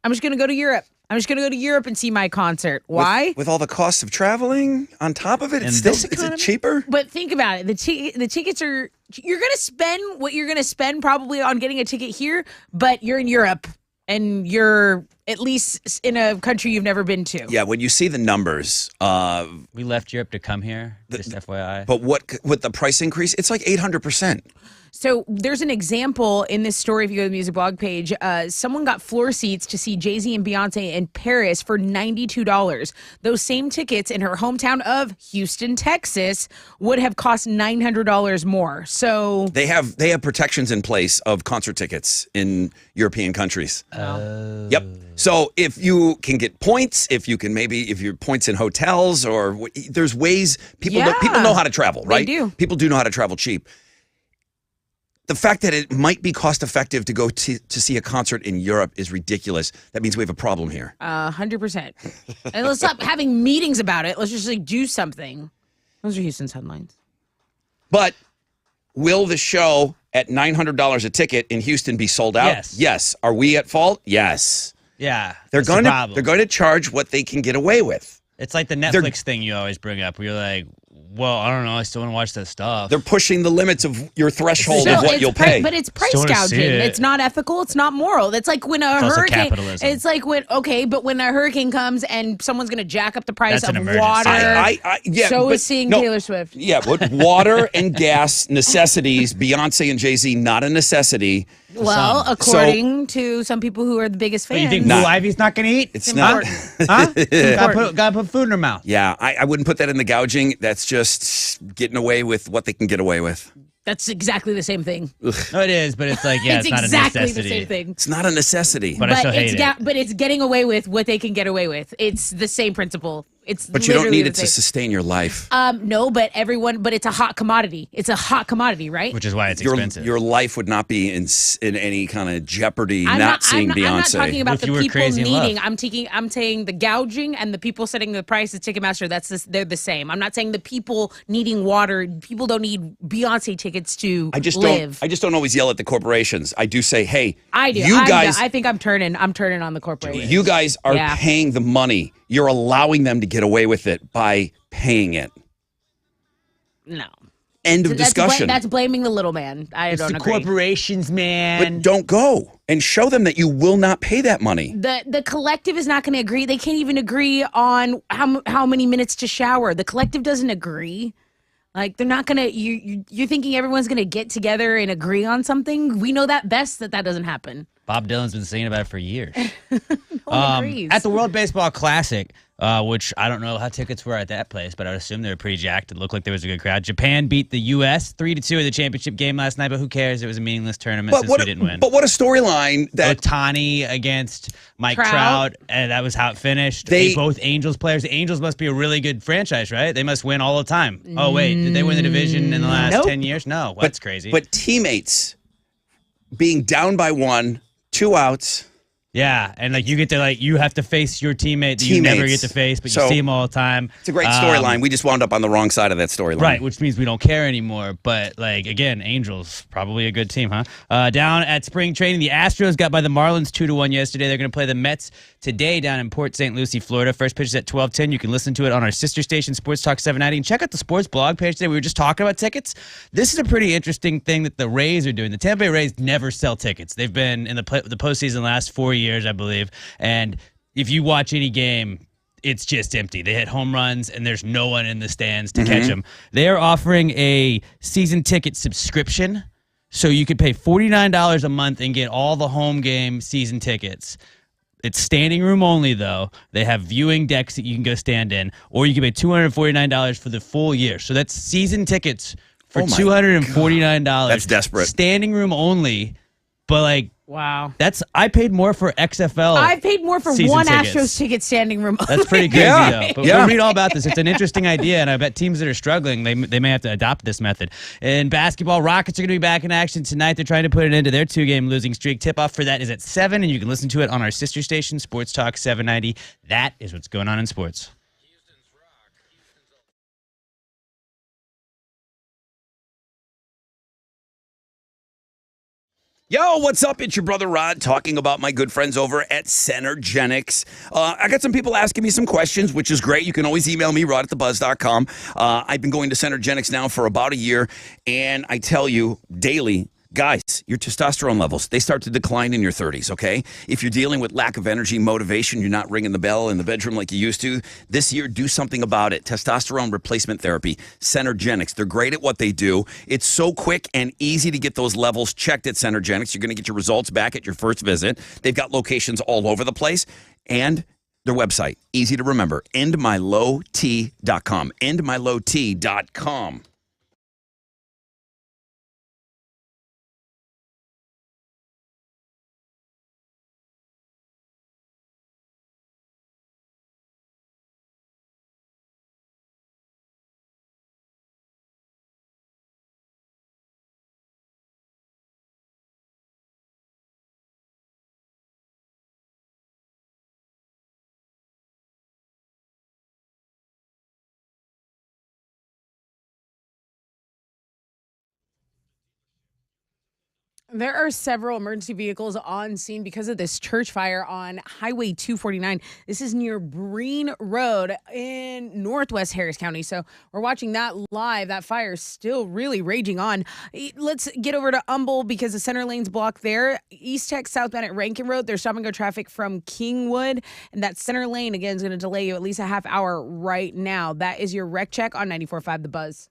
I'm just going to go to Europe. I'm just going to go to Europe and see my concert. Why? With all the costs of traveling on top of it, it's still, is it cheaper? But think about it. The tickets are, you're going to spend what you're going to spend probably on getting a ticket here, but you're in Europe and you're at least in a country you've never been to. Yeah, when you see the numbers. We left Europe to come here, just FYI. But with the price increase, it's like 800%. So there's an example in this story. If you go to the music blog page, someone got floor seats to see Jay-Z and Beyonce in Paris for $92. Those same tickets in her hometown of Houston, Texas, would have cost $900 more. So they have protections in place of concert tickets in European countries. Yep. So if you can get points, if you're points in hotels, or there's ways people know how to travel, right? They do. People do know how to travel cheap. The fact that it might be cost effective to go to see a concert in Europe is ridiculous. That means we have a problem here. 100%. And let's stop having meetings about it. Let's just do something. Those are Houston's headlines. But will the show at $900 a ticket in Houston be sold out? Yes. Yes. Are we at fault? Yes. Yeah. They're going to charge what they can get away with. It's like the Netflix thing you always bring up, where you're like, well, I don't know, I still want to watch that stuff. They're pushing the limits of your threshold of what you'll pay. But it's price gouging. It's not ethical. It's not moral. It's like when a hurricane. Capitalism. It's like when but when a hurricane comes and someone's going to jack up the price That's of an water. emergency. Is seeing Taylor Swift. Yeah, but water and gas necessities. Beyonce and Jay-Z not a necessity. Well, according to some people who are the biggest fans. You think Blue Ivy's not going to eat? It's not. Huh? Gotta put food in her mouth. Yeah, I wouldn't put that in the gouging. That's just getting away with what they can get away with. That's exactly the same thing. No, it is, but it's like, it's not exactly a necessity. the same thing. It's not a necessity. But I still hate it. But it's getting away with what they can get away with. It's the same principle. But you don't need it to sustain your life. No, but it's a hot commodity. It's a hot commodity, right? Which is why it's expensive. Your life would not be in any kind of jeopardy not seeing Beyonce. I'm not talking about the people needing. Love? I'm saying the gouging and the people setting the price at Ticketmaster. They're the same. I'm not saying the people needing water. People don't need Beyonce tickets to live. I just don't always yell at the corporations. I do say, hey, I do. I think I'm turning on the corporations. You guys are paying the money. You're allowing them to get away with it by paying it. No. End of discussion. That's blaming the little man. I don't agree. Corporations, man. But don't go and show them that you will not pay that money. The collective is not going to agree. They can't even agree on how many minutes to shower. The collective doesn't agree. Like, they're not going to, you're thinking everyone's going to get together and agree on something? We know that best that doesn't happen. Bob Dylan's been singing about it for years. Agrees. At the World Baseball Classic, which I don't know how tickets were at that place, but I would assume they were pretty jacked. It looked like there was a good crowd. Japan beat the U.S. 3-2 in the championship game last night, but who cares? It was a meaningless tournament since we didn't win. But what a storyline that Ohtani against Mike Trout, and that was how it finished. They both Angels players. The Angels must be a really good franchise, right? They must win all the time. Oh, wait, did they win the division in the last 10 years? No, that's crazy. But teammates being down by 1, 2 outs. Yeah, and like you have to face your teammate that you never get to face, but you see him all the time. It's a great storyline. We just wound up on the wrong side of that storyline. Right, which means we don't care anymore. But like again, Angels, probably a good team, huh? Down at spring training, the Astros got by the Marlins 2-1 yesterday. They're going to play the Mets today down in Port St. Lucie, Florida. First pitch is at 12:10. You can listen to it on our sister station, Sports Talk 790. And check out the sports blog page today. We were just talking about tickets. This is a pretty interesting thing that the Rays are doing. The Tampa Bay Rays never sell tickets. They've been in the postseason the last 4 years, I believe. And if you watch any game, it's just empty. They hit home runs, and there's no one in the stands to catch them. They are offering a season ticket subscription, so you could pay $49 a month and get all the home game season tickets. It's standing room only, though. They have viewing decks that you can go stand in, or you can pay $249 for the full year. So that's season tickets for $249. That's desperate. Standing room only, but like, wow. I paid more for XFL. I paid more for season one tickets. Astros ticket standing room. That's pretty crazy, though. But we'll read all about this. It's an interesting idea, and I bet teams that are struggling, they may have to adopt this method. In basketball, Rockets are going to be back in action tonight. They're trying to put an end to their 2-game losing streak. Tip-off for that is at 7, and you can listen to it on our sister station, Sports Talk 790. That is what's going on in sports. Yo, what's up? It's your brother Rod talking about my good friends over at Centergenics. I got some people asking me some questions, which is great. You can always email me, rod@thebuzz.com. I've been going to Centergenics now for about a year, and I tell you daily, guys, your testosterone levels, they start to decline in your 30s, okay? If you're dealing with lack of energy, motivation, you're not ringing the bell in the bedroom like you used to, this year, do something about it. Testosterone replacement therapy, Centergenics. They're great at what they do. It's so quick and easy to get those levels checked at Centergenics. You're going to get your results back at your first visit. They've got locations all over the place. And their website, easy to remember, endmylowt.com. Endmylowt.com. There are several emergency vehicles on scene because of this church fire on Highway 249. This is near Breen Road in Northwest Harris County. So we're watching that live. That fire is still really raging on. Let's get over to Humble because the center lane's blocked there. East Tech southbound at Rankin Road, there's stop and go traffic from Kingwood. And that center lane, again, is going to delay you at least a half hour right now. That is your wreck check on 94.5 The Buzz.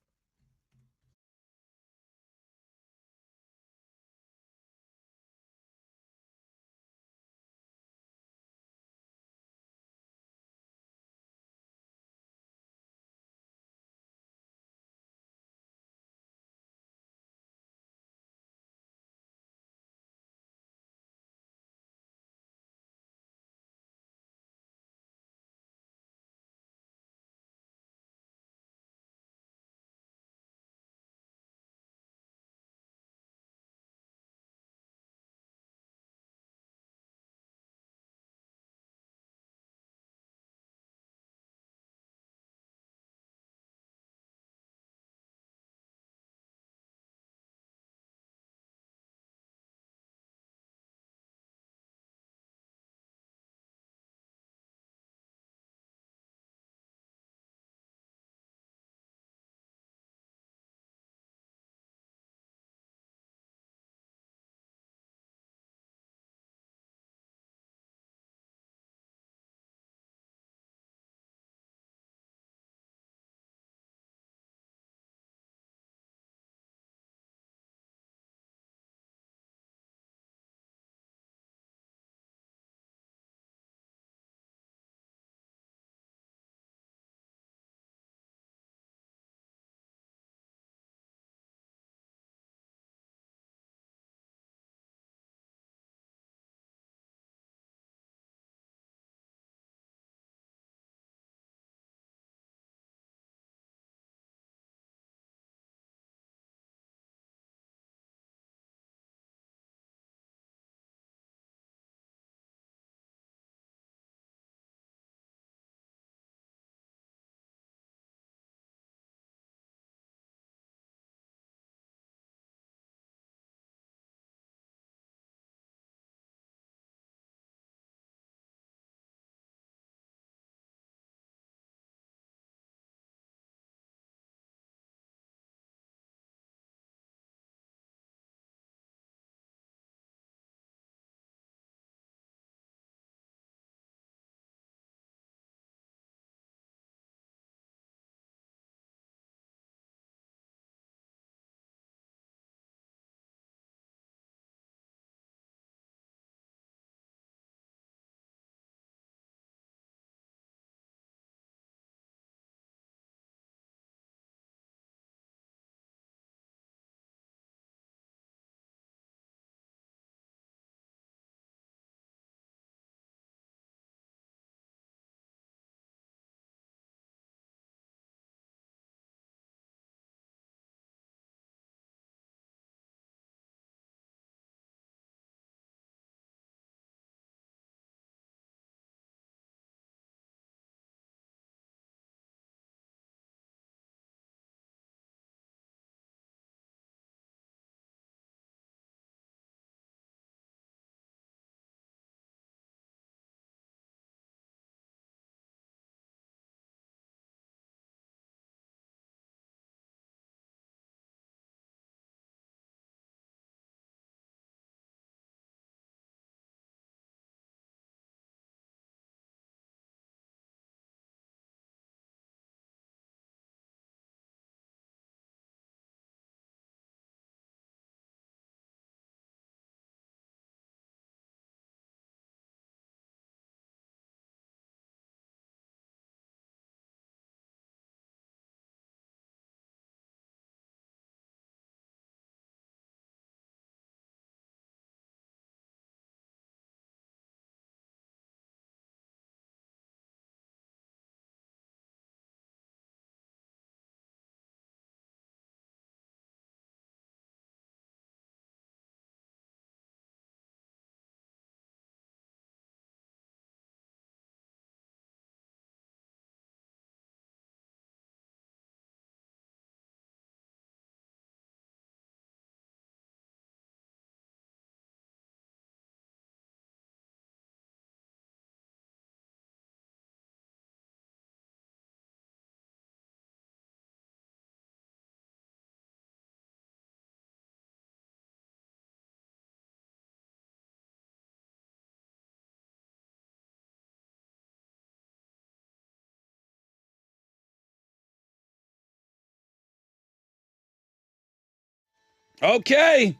Okay.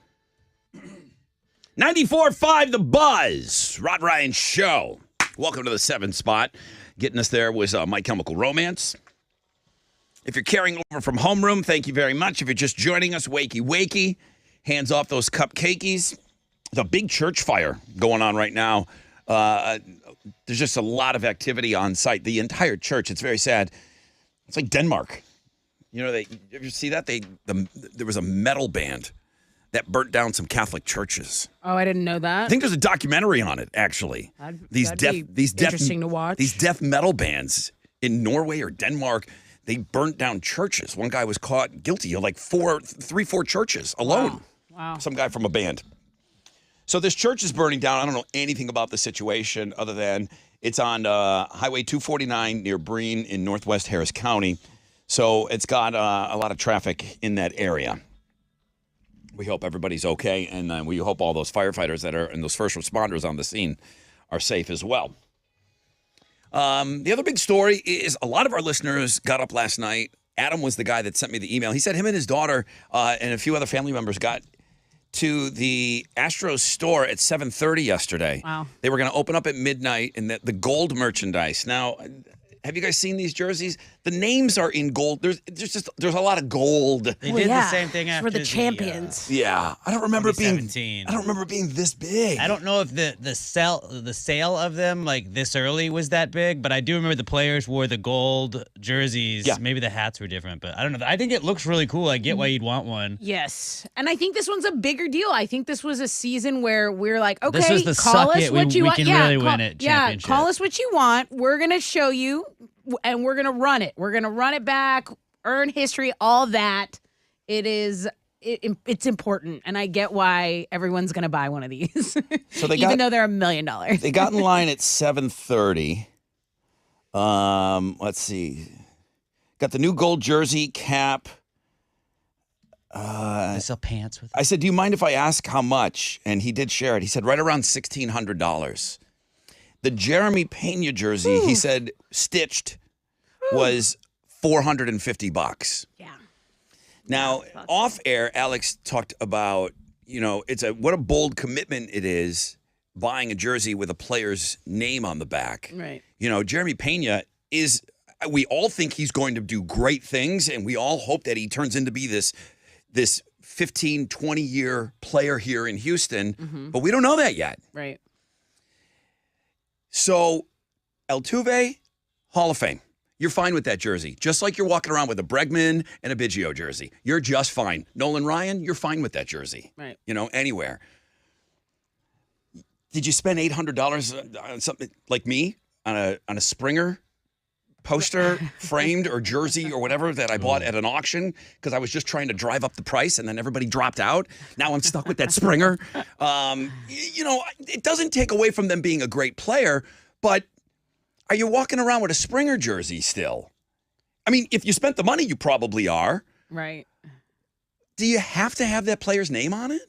94.5 The Buzz. Rod Ryan Show. Welcome to the 7th spot. Getting us there was My Chemical Romance. If you're carrying over from homeroom, thank you very much. If you're just joining us, wakey. Hands off those cupcakies. The big church fire going on right now. There's just a lot of activity on site. The entire church, it's very sad. It's like Denmark. You know, did you see that? There was a metal band that burnt down some Catholic churches. Oh, I didn't know I that. think there's a documentary on it, actually. That'd be interesting to watch. These death metal bands in Norway or Denmark, they burnt down churches. One guy was caught guilty of like 4 churches alone. Wow. Some guy from a band. So this church is burning down. I don't know anything about the situation other than it's on Highway 249 near Breen in northwest Harris County. So it's got a lot of traffic in that area. We hope everybody's okay, and we hope all those firefighters that are and those first responders on the scene are safe as well. The other big story is a lot of our listeners got up last night. Adam was the guy that sent me the email. He said him and his daughter and a few other family members got to the Astros store at 7:30 yesterday. Wow. They were going to open up at midnight, and the gold merchandise. Now, have you guys seen these jerseys? The names are in gold. There's a lot of gold. They did the same thing after for the champions. Yeah, I don't remember it being. 2017. I don't remember it being this big. I don't know if the sale of them like this early was that big, but I do remember the players wore the gold jerseys. Yeah. Maybe the hats were different, but I don't know. I think it looks really cool. I get why you'd want one. Yes. And I think this one's a bigger deal. I think this was a season where we're like, okay, This was the call suck us it. what you We want. can really win it championship. Call us what you want. We're going to show you, and we're going to run it. We're going to run it back, earn history, all that. It's important, and I get why everyone's going to buy one of these. So they even though they're $1 million. They got in line at 7:30. Let's see. Got the new gold jersey, cap. They sell pants with it. I said, do you mind if I ask how much? And he did share it. He said right around $1,600. The Jeremy Pena jersey, he said, stitched, was $450. Yeah. Now, off air, Alex talked about, what a bold commitment it is buying a jersey with a player's name on the back. Right. Jeremy Pena we all think he's going to do great things, and we all hope that he turns into be this 15, 20-year player here in Houston, but we don't know that yet. Right. So, Altuve, Hall of Fame. You're fine with that jersey. Just like you're walking around with a Bregman and a Biggio jersey. You're just fine. Nolan Ryan, you're fine with that jersey. Right. Anywhere. Did you spend $800 on something like me on a Springer poster, framed or jersey or whatever that I bought at an auction because I was just trying to drive up the price and then everybody dropped out? Now I'm stuck with that Springer. It doesn't take away from them being a great player, but are you walking around with a Springer jersey still? I mean, if you spent the money, you probably are. Right. Do you have to have that player's name on it?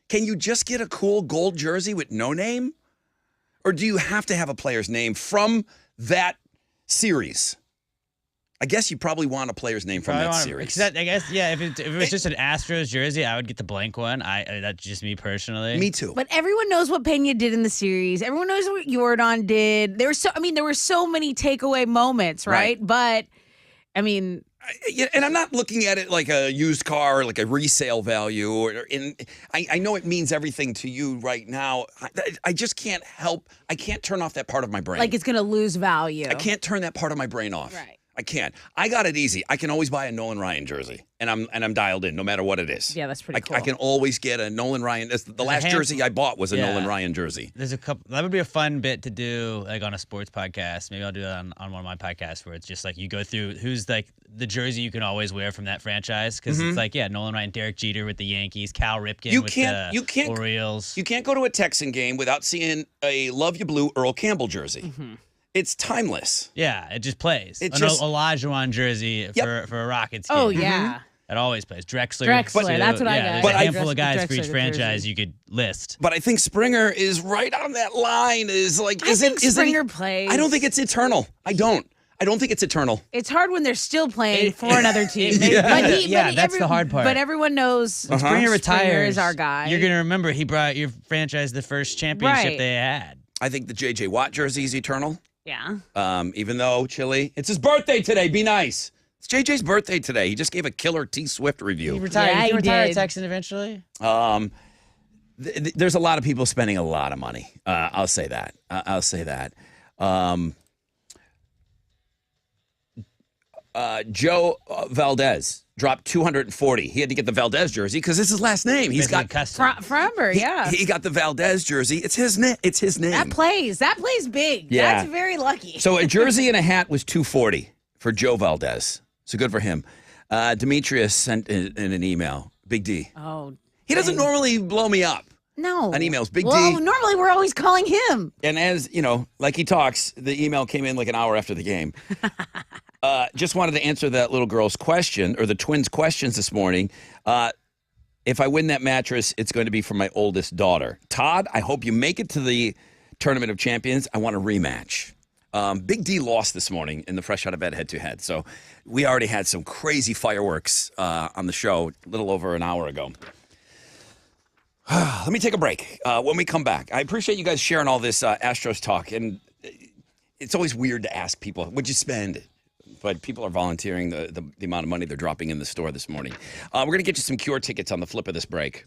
Can you just get a cool gold jersey with no name? Or do you have to have a player's name from that series? I guess you probably want a player's name from that series. Except, I guess, yeah, if it was just an Astros jersey, I would get the blank one. That's just me personally. Me too. But everyone knows what Pena did in the series. Everyone knows what Jordan did. There were so many takeaway moments, right? But I mean, and I'm not looking at it like a used car, or like a resale value. I know it means everything to you right now. I just can't help. I can't turn off that part of my brain. like it's going to lose value. I can't turn that part of my brain off. Right. I can't. I got it easy. I can always buy a Nolan Ryan jersey, and I'm dialed in no matter what it is. Yeah, that's pretty cool. I can always get a Nolan Ryan. The last jersey I bought was a Nolan Ryan jersey. There's a couple. That would be a fun bit to do, like on a sports podcast. Maybe I'll do that on one of my podcasts where it's just like you go through who's like the jersey you can always wear from that franchise because it's like Nolan Ryan, Derek Jeter with the Yankees, Cal Ripken with the Orioles. You can't go to a Texan game without seeing a Love You Blue Earl Campbell jersey. It's timeless. Yeah, it just plays. An Olajuwon jersey for a Rockets game. Oh, yeah. It always plays. Drexler, that's what I got. There's But a handful I of guys for Drexler each the franchise jersey. you could list. But I think Springer is right on that line. Is Springer plays. I don't think it's eternal. I don't. I don't think it's eternal. It's hard when they're still playing for another team. That's the hard part. But everyone knows When Springer retires, is our guy. You're going to remember he brought your franchise the first championship they had. I think the J.J. Watt jersey is eternal. Yeah. Even though, Chili, it's his birthday today. Be nice. It's JJ's birthday today. He just gave a killer T Swift review. He retired. Yeah, he he retire did. Texan eventually? There's a lot of people spending a lot of money. I'll say that. Joe Valdez dropped $240. He had to get the Valdez jersey because it's his last name. He's got custom. Forever, yeah. He got the Valdez jersey. It's his name. It's his name. That plays big. Yeah. That's very lucky. So a jersey and a hat was $240 for Joe Valdez. So good for him. Demetrius sent in an email. Big D. Oh, He doesn't normally blow me up no. on emails. Big well, D. normally we're always calling him. And as you know, like he talks, the email came in like an hour after the game. Just wanted to answer that little girl's question, or the twins' questions this morning. If I win that mattress, it's going to be for my oldest daughter. Todd, I hope you make it to the Tournament of Champions. I want a rematch. Big D lost this morning in the Fresh Out of Bed head-to-head. So we already had some crazy fireworks on the show a little over an hour ago. Let me take a break. When we come back, I appreciate you guys sharing all this Astros talk. And it's always weird to ask people, what'd you spend? But people are volunteering the amount of money they're dropping in the store this morning. We're going to get you some Cure tickets on the flip of this break.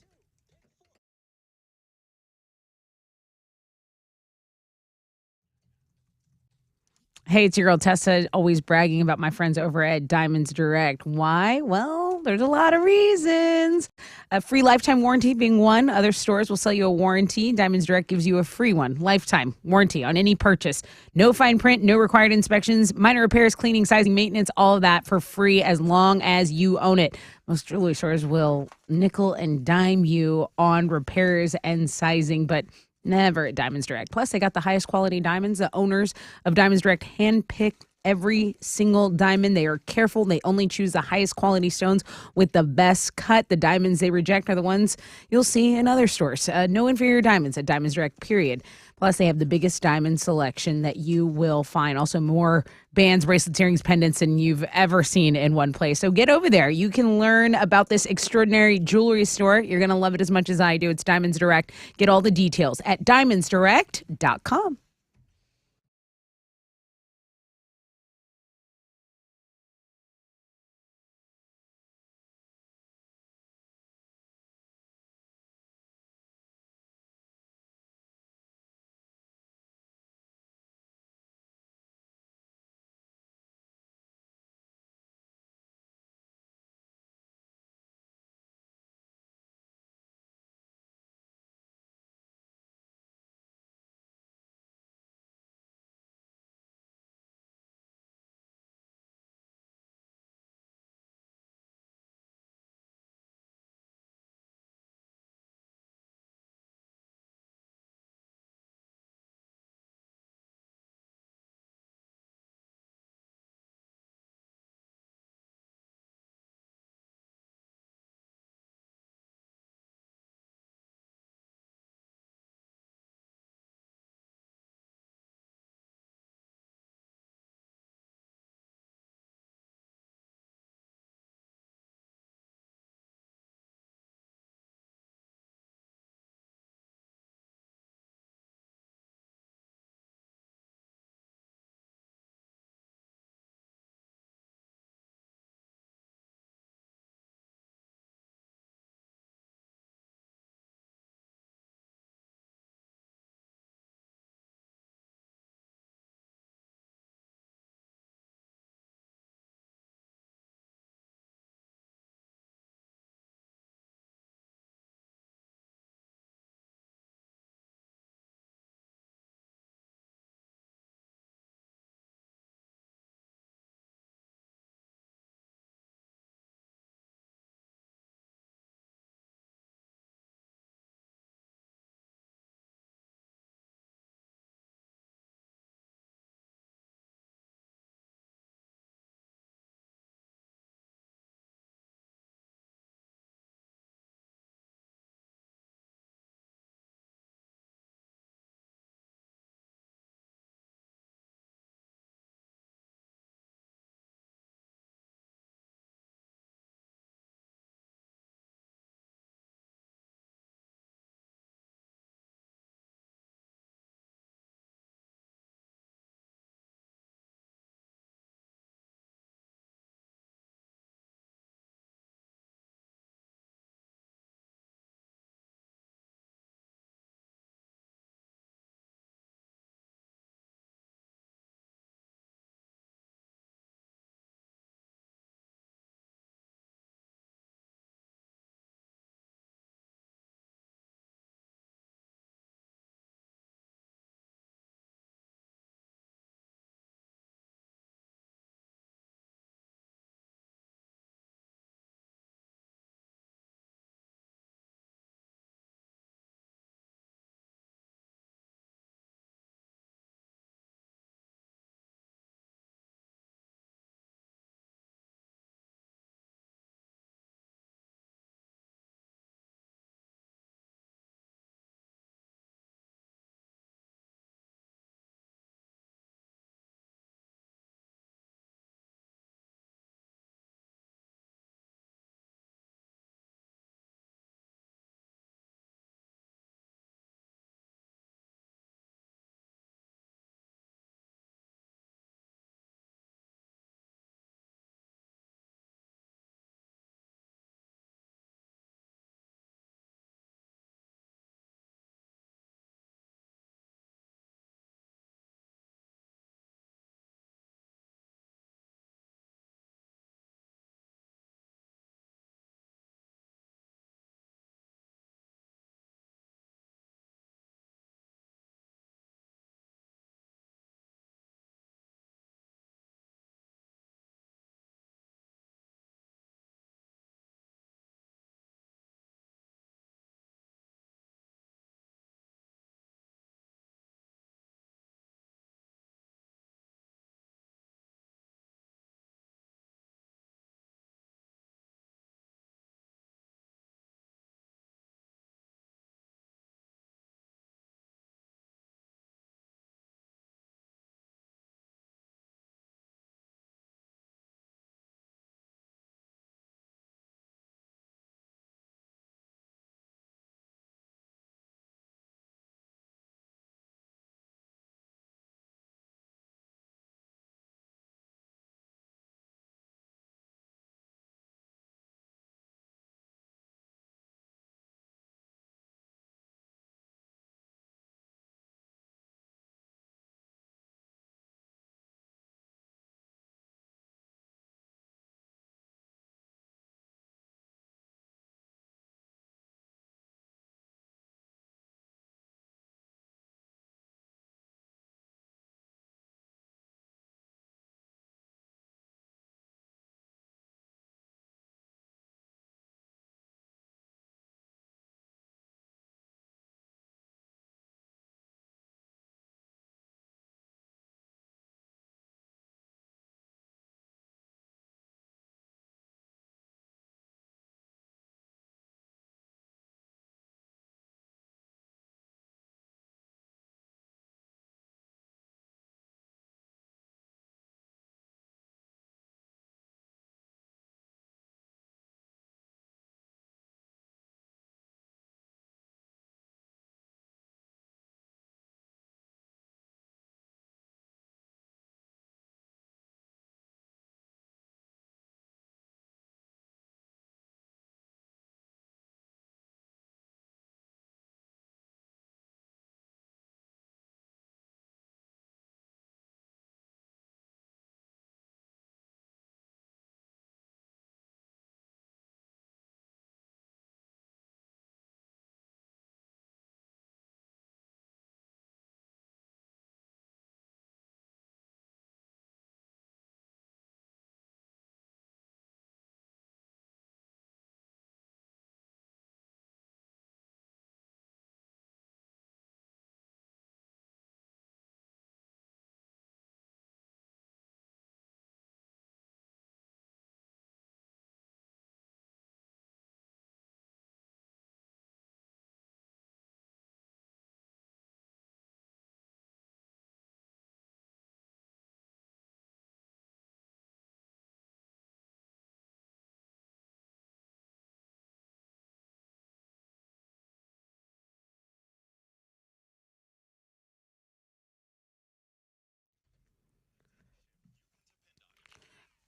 Hey, it's your girl Tessa, always bragging about my friends over at Diamonds Direct. Why? Well, there's a lot of reasons. A free lifetime warranty being one. Other stores will sell you a warranty. Diamonds Direct gives you a free one. Lifetime warranty on any purchase. No fine print, no required inspections, minor repairs, cleaning, sizing, maintenance, all of that for free as long as you own it. Most jewelry stores will nickel and dime you on repairs and sizing, but never at Diamonds Direct. Plus, they got the highest quality diamonds. The owners of Diamonds Direct handpick every single diamond. They are careful. They only choose the highest quality stones with the best cut. The diamonds they reject are the ones you'll see in other stores. No inferior diamonds at Diamonds Direct, period. Plus, they have the biggest diamond selection that you will find. Also, more bands, bracelets, earrings, pendants than you've ever seen in one place. So get over there. You can learn about this extraordinary jewelry store. You're going to love it as much as I do. It's Diamonds Direct. Get all the details at diamondsdirect.com.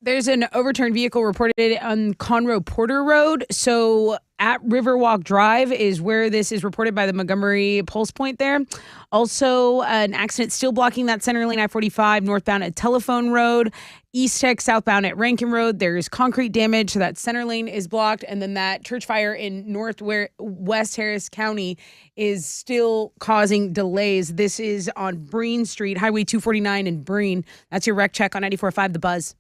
There's an overturned vehicle reported on Conroe Porter Road. So at Riverwalk Drive is where this is reported by the Montgomery Pulse Point there. Also, an accident still blocking that center lane I-45 northbound at Telephone Road. East Tech southbound at Rankin Road. There's concrete damage, so that center lane is blocked. And then that church fire in West Harris County is still causing delays. This is on Breen Street, Highway 249 in Breen. That's your wreck check on 94.5 The Buzz.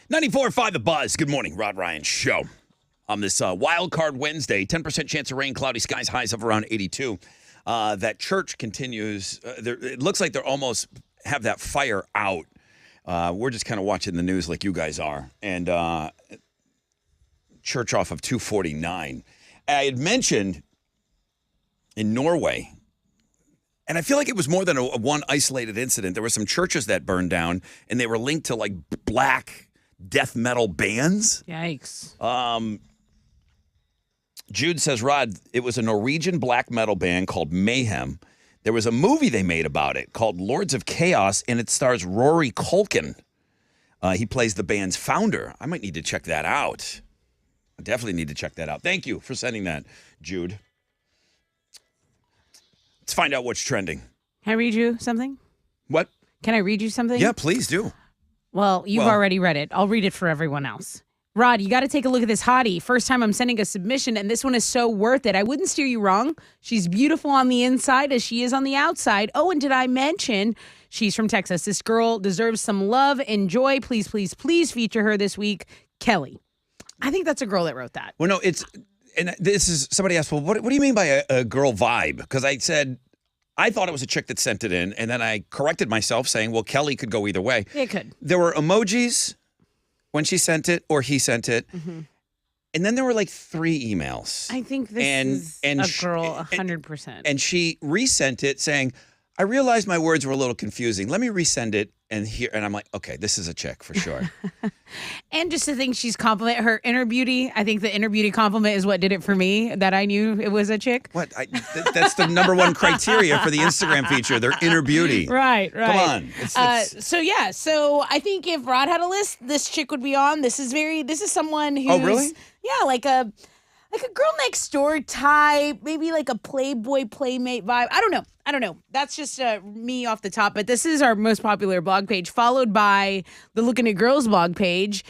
.94.5 The Buzz. Good morning, Rod Ryan Show. On this Wild Card Wednesday, 10% chance of rain, cloudy skies, highs of around 82. That church continues. It looks like they're almost have that fire out. We're just kind of watching the news like you guys are. And church off of 249. I had mentioned in Norway, and I feel like it was more than one isolated incident. There were some churches that burned down, and they were linked to like black death metal bands. Yikes. Jude says, Rod, it was a Norwegian black metal band called Mayhem. There was a movie they made about it called Lords of Chaos, and it stars Rory Culkin. He plays the band's founder. I might need to check that out. I definitely need to check that out. Thank you for sending that, Jude. Let's find out what's trending. Can I read you something? What? Can I read you something? Yeah, please do. Well, you've already read it. I'll read it for everyone else. Rod, you got to take a look at this hottie. First time I'm sending a submission, and this one is so worth it. I wouldn't steer you wrong. She's beautiful on the inside as she is on the outside. Oh, and did I mention she's from Texas? This girl deserves some love and joy. Please, please, please feature her this week. Kelly. I think that's a girl that wrote that. Well, no, and this is, somebody asked, well, what do you mean by a girl vibe? Because I said, I thought it was a chick that sent it in, and then I corrected myself saying, well, Kelly could go either way. It could. There were emojis when she sent it or he sent it. Mm-hmm. And then there were like 3 emails. I think this is a girl 100%. And she resent it saying, I realized my words were a little confusing. Let me resend it. And I'm like, okay, this is a chick for sure. And just to think she's compliment her inner beauty. I think the inner beauty compliment is what did it for me, that I knew it was a chick. What? That's the number one criteria for the Instagram feature, their inner beauty. Right. Come on. So I think if Rod had a list, this chick would be on. This is someone who's, oh, really? Yeah, like a girl next door type, maybe like a Playboy Playmate vibe. I don't know. That's just me off the top. But this is our most popular blog page, followed by the Looking at Girls blog page.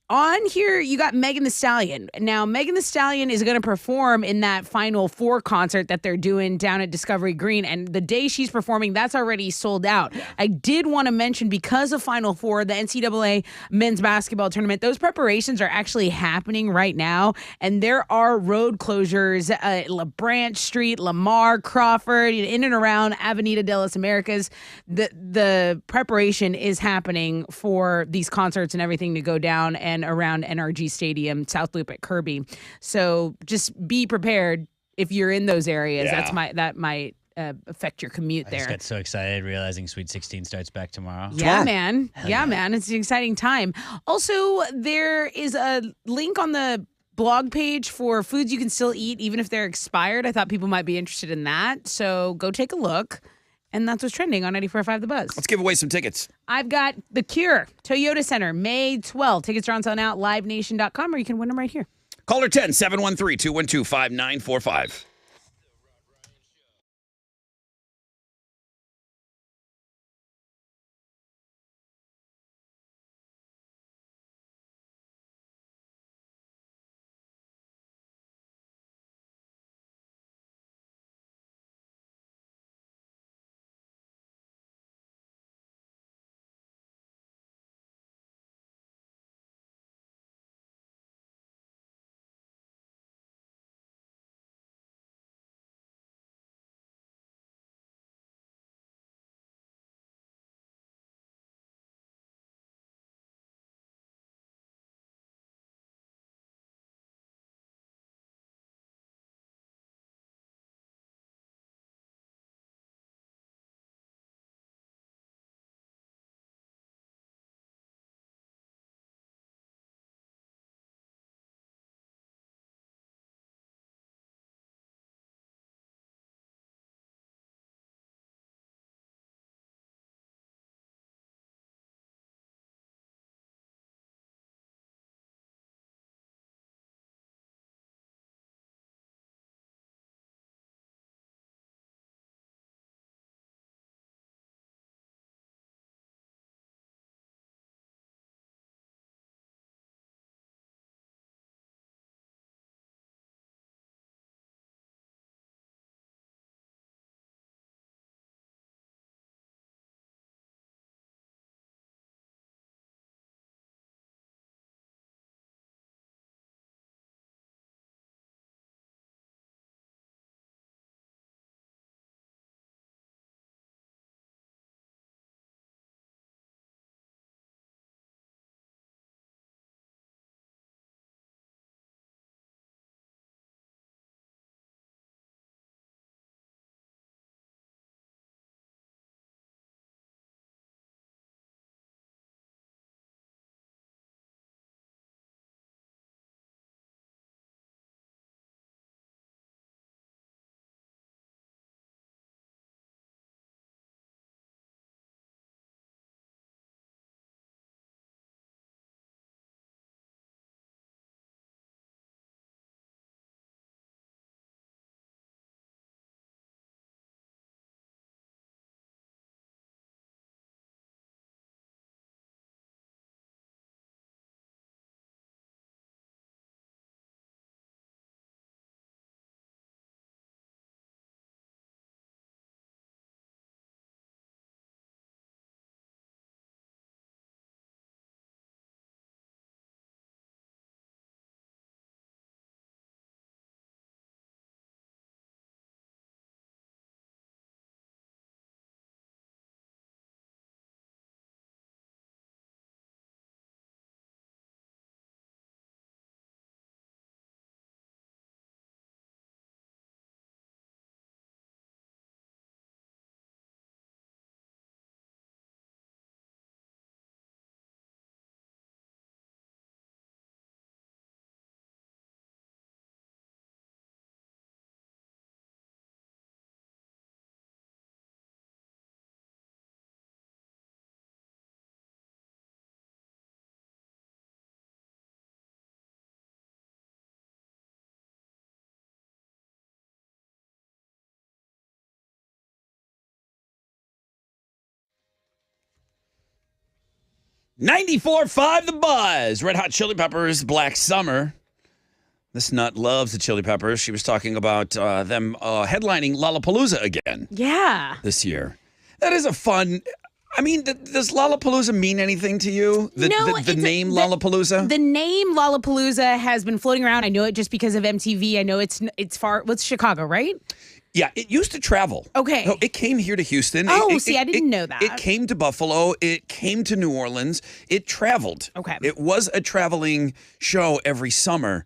On here, you got Megan Thee Stallion. Now, Megan Thee Stallion is going to perform in that Final Four concert that they're doing down at Discovery Green. And the day she's performing, that's already sold out. I did want to mention, because of Final Four, the NCAA men's basketball tournament, those preparations are actually happening right now. And there are road closures at LaBranch Street, Lamar, Crawford, in and around Avenida de las Americas. The preparation is happening for these concerts and everything to go down and around NRG Stadium, South Loop at Kirby. So just be prepared if you're in those areas. Yeah. That might affect your commute there. I just got so excited realizing Sweet 16 starts back tomorrow. Yeah, man. Man. It's an exciting time. Also, there is a link on the blog page for foods you can still eat even if they're expired. I thought people might be interested in that. So go take a look. And that's what's trending on 94.5 The Buzz. Let's give away some tickets. I've got The Cure, Toyota Center, May 12th. Tickets are on sale now at livenation.com, or you can win them right here. Caller 10, 713-212-5945. 94.5 The Buzz. Red Hot Chili Peppers, Black Summer. This nut loves the Chili Peppers. She was talking about them headlining Lollapalooza again Yeah. this year. That is a fun... I mean, does Lollapalooza mean anything to you? The name Lollapalooza? The name Lollapalooza has been floating around. I know it just because of MTV. I know it's far. What's Chicago, right? Yeah, it used to travel. Okay. No, it came here to Houston. Oh, I didn't know that. It came to Buffalo. It came to New Orleans. It traveled. Okay. It was a traveling show every summer.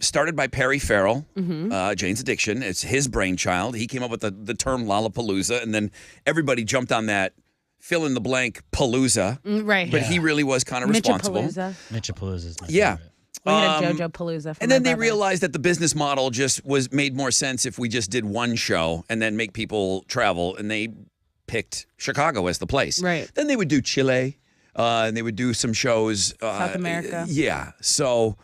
Started by Perry Farrell, Jane's Addiction. It's his brainchild. He came up with the term Lollapalooza, and then everybody jumped on that fill in the blank palooza. Right. But he really was kind of responsible. Mitchapalooza's my Yeah. favorite. We had a JoJo Palooza. And then they realized that the business model just made more sense if we just did one show and then make people travel, and they picked Chicago as the place. Right. Then they would do Chile, and they would do some shows. South America. Yeah. So,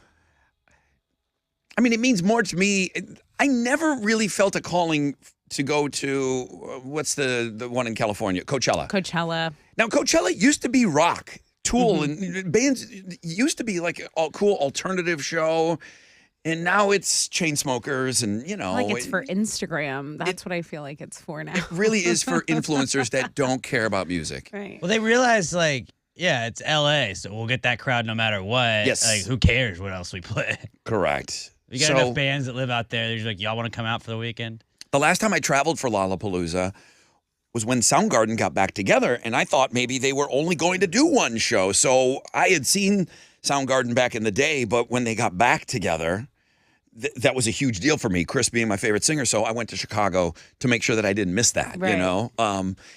I mean, it means more to me. I never really felt a calling to go to, what's the one in California? Coachella. Now, Coachella used to be rock. Tool and bands used to be like a cool alternative show, and now it's chain smokers and like it's for Instagram. That's what I feel like it's for now. It really is for influencers that don't care about music. Right. Well, they realized it's LA, so we'll get that crowd no matter what. Yes. Like, who cares what else we play? Correct. We got enough bands that live out there. They're just like, y'all want to come out for the weekend? The last time I traveled for Lollapalooza was when Soundgarden got back together, and I thought maybe they were only going to do one show. So I had seen Soundgarden back in the day, but when they got back together, that was a huge deal for me, Chris being my favorite singer. So I went to Chicago to make sure that I didn't miss that, Right.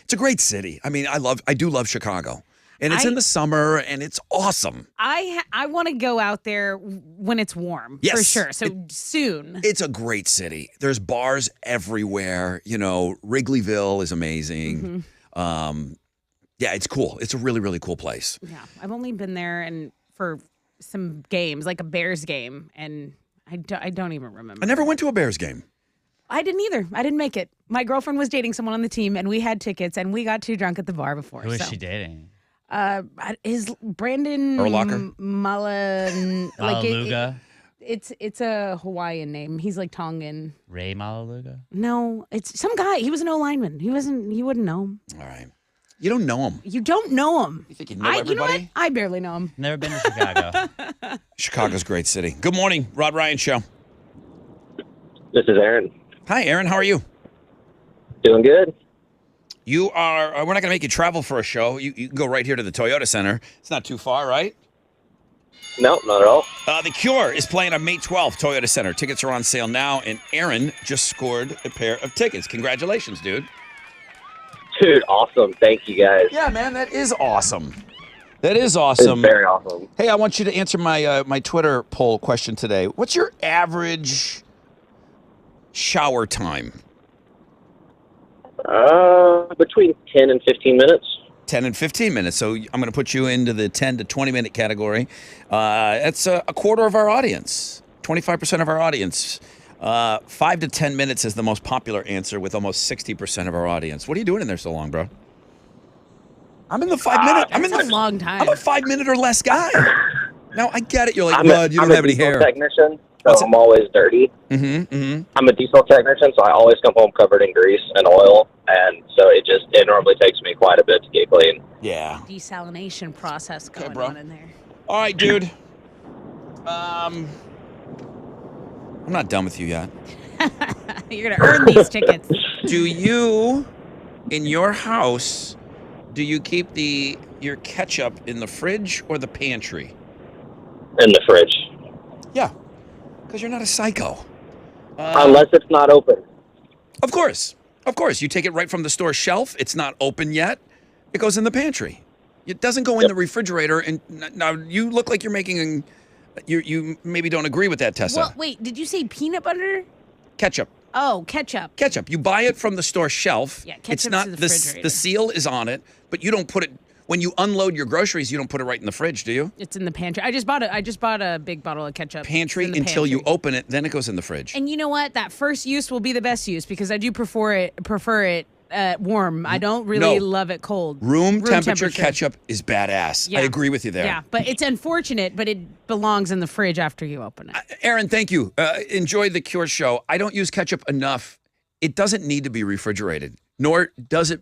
It's a great city. I mean, I do love Chicago. And it's in the summer, and it's awesome. I want to go out there when it's warm, Yes. for sure. So soon. It's a great city. There's bars everywhere. Wrigleyville is amazing. Yeah, it's cool. It's a really, really cool place. Yeah, I've only been there and for some games, like a Bears game, and I don't even remember. I never went to a Bears game. I didn't either. I didn't make it. My girlfriend was dating someone on the team, and we had tickets, and we got too drunk at the bar before. Who is she dating? His Brandon Urlacher? Malaluga? It's a Hawaiian name. He's like Tongan. Ray Malaluga? No, it's some guy. He was an O-lineman. You wouldn't know him. All right. You don't know him. You don't know him. You think you know You know everybody? what? I barely know him. Never been to Chicago. Chicago's a great city. Good morning, Rod Ryan Show. This is Aaron. Hi, Aaron. How are you? Doing good. You are. We're not going to make you travel for a show. You can go right here to the Toyota Center. It's not too far, right? No, not at all. The Cure is playing on May 12th, Toyota Center. Tickets are on sale now, and Aaron just scored a pair of tickets. Congratulations, dude. Dude, awesome. Thank you, guys. Yeah, man, that is awesome. That is awesome. It's very awesome. Hey, I want you to answer my my Twitter poll question today. What's your average shower time? Between 10 and 15 minutes. 10 and 15 minutes. So I'm going to put you into the 10 to 20 minute category. That's a quarter of our audience, 25% of our audience. 5 to 10 minutes is the most popular answer with almost 60% of our audience. What are you doing in there so long, bro? I'm in the 5 minute. That's a long time. I'm a 5 minute or less guy. Now I get it. You're like, I'm Bud, you don't have any hair. I'm a diesel technician, so I'm always dirty. I'm a diesel technician, so I always come home covered in grease and oil, and so it normally takes me quite a bit to get clean. Yeah. Desalination process going bro. on in there. All right, dude. I'm not done with you yet. You're gonna earn these tickets. Do you, in your house, do you keep your ketchup in the fridge or the pantry? In the fridge. Yeah, because you're not a psycho. Unless it's not open. Of course. You take it right from the store shelf. It's not open yet. It goes in the pantry. It doesn't go in the refrigerator. And now you look like you're making. You maybe don't agree with that, Tessa. Well, wait, did you say peanut butter? Ketchup. Oh, ketchup. Ketchup. You buy it from the store shelf. Yeah, It's ketchup's not in the the refrigerator. seal is on it, but you don't put it when you unload your groceries. You don't put it right in the fridge, do you? It's in the pantry. I just bought a big bottle of ketchup. Pantry It's in the until you pantry. open it, then it goes in the fridge. And you know what? That first use will be the best use because I do prefer it warm. I don't really love it cold. Room temperature ketchup is badass. Yeah. I agree with you there. Yeah, but it's unfortunate, but it belongs in the fridge after you open it. Aaron, thank you. Enjoy the Cure Show. I don't use ketchup enough. It doesn't need to be refrigerated, nor does it.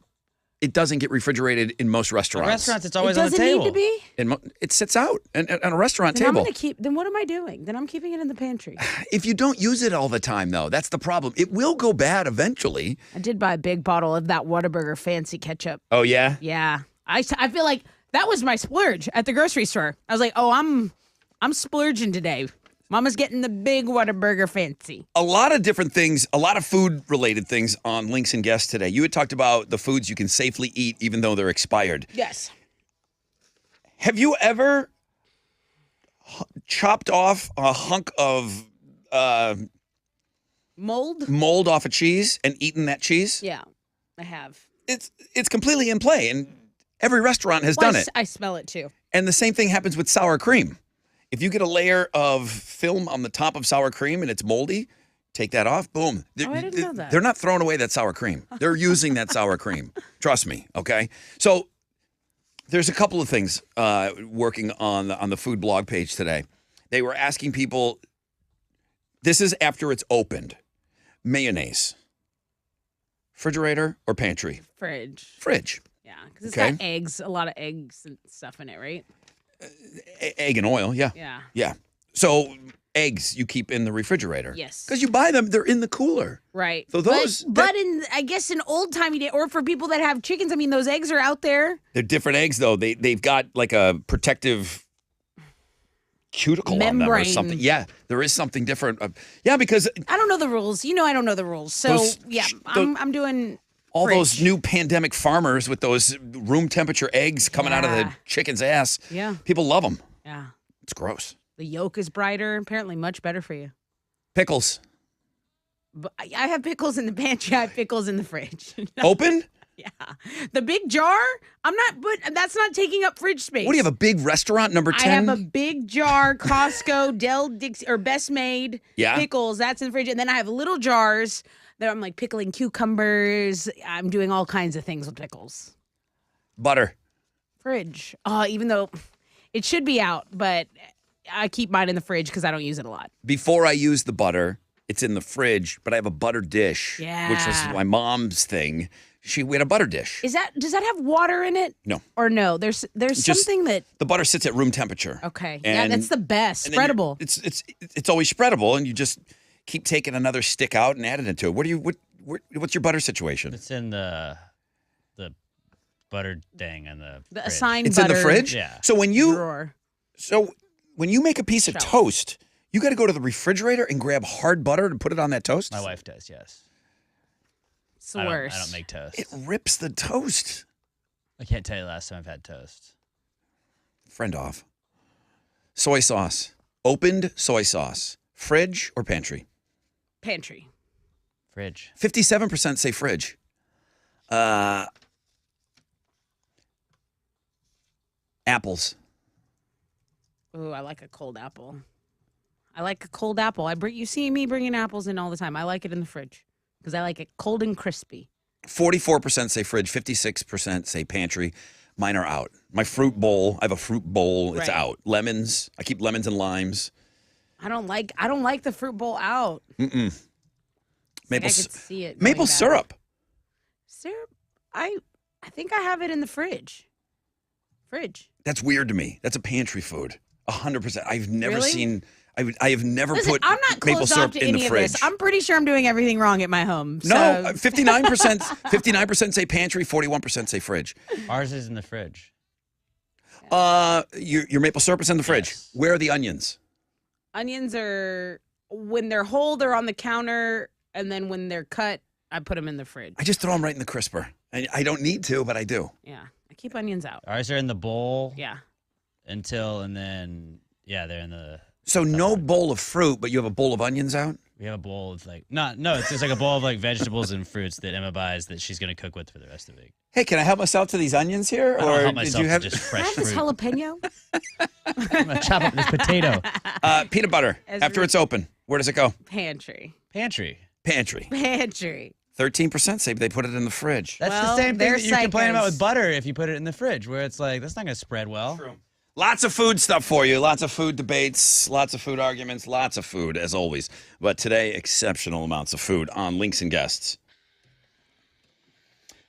It doesn't get refrigerated in most restaurants. At restaurants, it's always It on the doesn't table. need to be. It sits out on a restaurant Then I'm table. gonna keep. Then what am I doing? Then I'm keeping it in the pantry. If you don't use it all the time, though, that's the problem. It will go bad eventually. I did buy a big bottle of that Whataburger fancy ketchup. Oh, yeah? Yeah, I feel like that was my splurge at the grocery store. I was like, oh, I'm splurging today. Mama's getting the big Whataburger fancy. A lot of different things, a lot of food-related things on Links and Guests today. You had talked about the foods you can safely eat even though they're expired. Yes. Have you ever chopped off a hunk of mold off a cheese and eaten that cheese? Yeah, I have. It's completely in play, and every restaurant has done it. I smell it too. And the same thing happens with sour cream. If you get a layer of film on the top of sour cream and it's moldy, take that off, boom. I didn't know that. They're not throwing away that sour cream. They're using that sour cream. Trust me, okay? So there's a couple of things working on the food blog page today. They were asking people, this is after it's opened, mayonnaise, refrigerator or pantry? Fridge. Yeah, because it's got eggs, a lot of eggs and stuff in it, right? Egg and oil, yeah. Yeah. So eggs you keep in the refrigerator. Yes. Because you buy them, they're in the cooler. Right. So those... But in, I guess, in old-timey day, or for people that have chickens, I mean, those eggs are out there. They're different eggs, though. They've got like a protective cuticle on them or Membrane. something. Yeah, there is something different. Yeah, because... I don't know the rules. You know I don't know the rules. So, I'm doing... All fridge. those new pandemic farmers with those room temperature eggs coming out of the chicken's ass. Yeah. People love them. Yeah. It's gross. The yolk is brighter. Apparently much better for you. Pickles. But I have pickles in the pantry. I have pickles in the fridge. Open? Yeah. The big jar, but that's not taking up fridge space. What do you have, a big restaurant, number 10? I have a big jar, Costco, Del Dixie, or Best Made pickles. That's in the fridge. And then I have little jars that I'm like pickling cucumbers. I'm doing all kinds of things with pickles. Butter. Fridge. Even though it should be out, but I keep mine in the fridge because I don't use it a lot. Before I use the butter, it's in the fridge, but I have a butter dish, which was my mom's thing. We had a butter dish. Does that have water in it? No. Or no? There's something that the butter sits at room temperature. Okay. And, that's the best. Spreadable. It's always spreadable, and you just keep taking another stick out and adding it to it. What's your butter situation? It's in the butter thing and the fridge. Assigned it's butter. in the fridge? Yeah. So when you drawer. when you make a piece of toast, you got to go to the refrigerator and grab hard butter and put it on that toast? My wife does, yes. It's the worst. I don't make toast. It rips the toast. I can't tell you the last time I've had toast. Friend off. Soy sauce. Opened soy sauce. Fridge or pantry? Pantry. Fridge. 57% say fridge. Apples. Ooh, I like a cold apple. You see me bringing apples in all the time. I like it in the fridge because I like it cold and crispy. 44% say fridge. 56% say pantry. Mine are out. My fruit bowl. I have a fruit bowl. It's out. Lemons. I keep lemons and limes. I don't like the fruit bowl out. Mm-mm. Maple, I could see it. Maple syrup. Syrup? I think I have it in the fridge. That's weird to me. That's a pantry food. 100%. I've never Really? seen. I have never Listen, put I'm not maple closed off syrup to in any the of fridge. this. I'm pretty sure I'm doing everything wrong at my home. No, so. 59%. 59% say pantry. 41% say fridge. Ours is in the fridge. Your maple syrup is in the fridge. Yes. Where are the onions? Onions are, when they're whole, they're on the counter, and then when they're cut, I put them in the fridge. I just throw them right in the crisper. I don't need to, but I do. Yeah, I keep onions out. Ours are in the bowl. Yeah. They're in the. So no bowl of fruit, but you have a bowl of onions out? We have a bowl of it's just like a bowl of like vegetables and fruits that Emma buys that she's gonna cook with for the rest of the week. Hey, can I help myself to these onions here? I don't Or help myself did you have to just fresh Have this fruit. jalapeno. I'm gonna chop up this potato. peanut butter? After it's open, where does it go? Pantry. Pantry. Pantry. 13% say they put it in the fridge. That's Well, the same thing they're that you complain about psychos. with butter if you put it in the fridge, where it's like, that's not going to spread well. True. Lots of food stuff for you. Lots of food debates, lots of food arguments, lots of food, as always. But today, exceptional amounts of food on Links and Guests.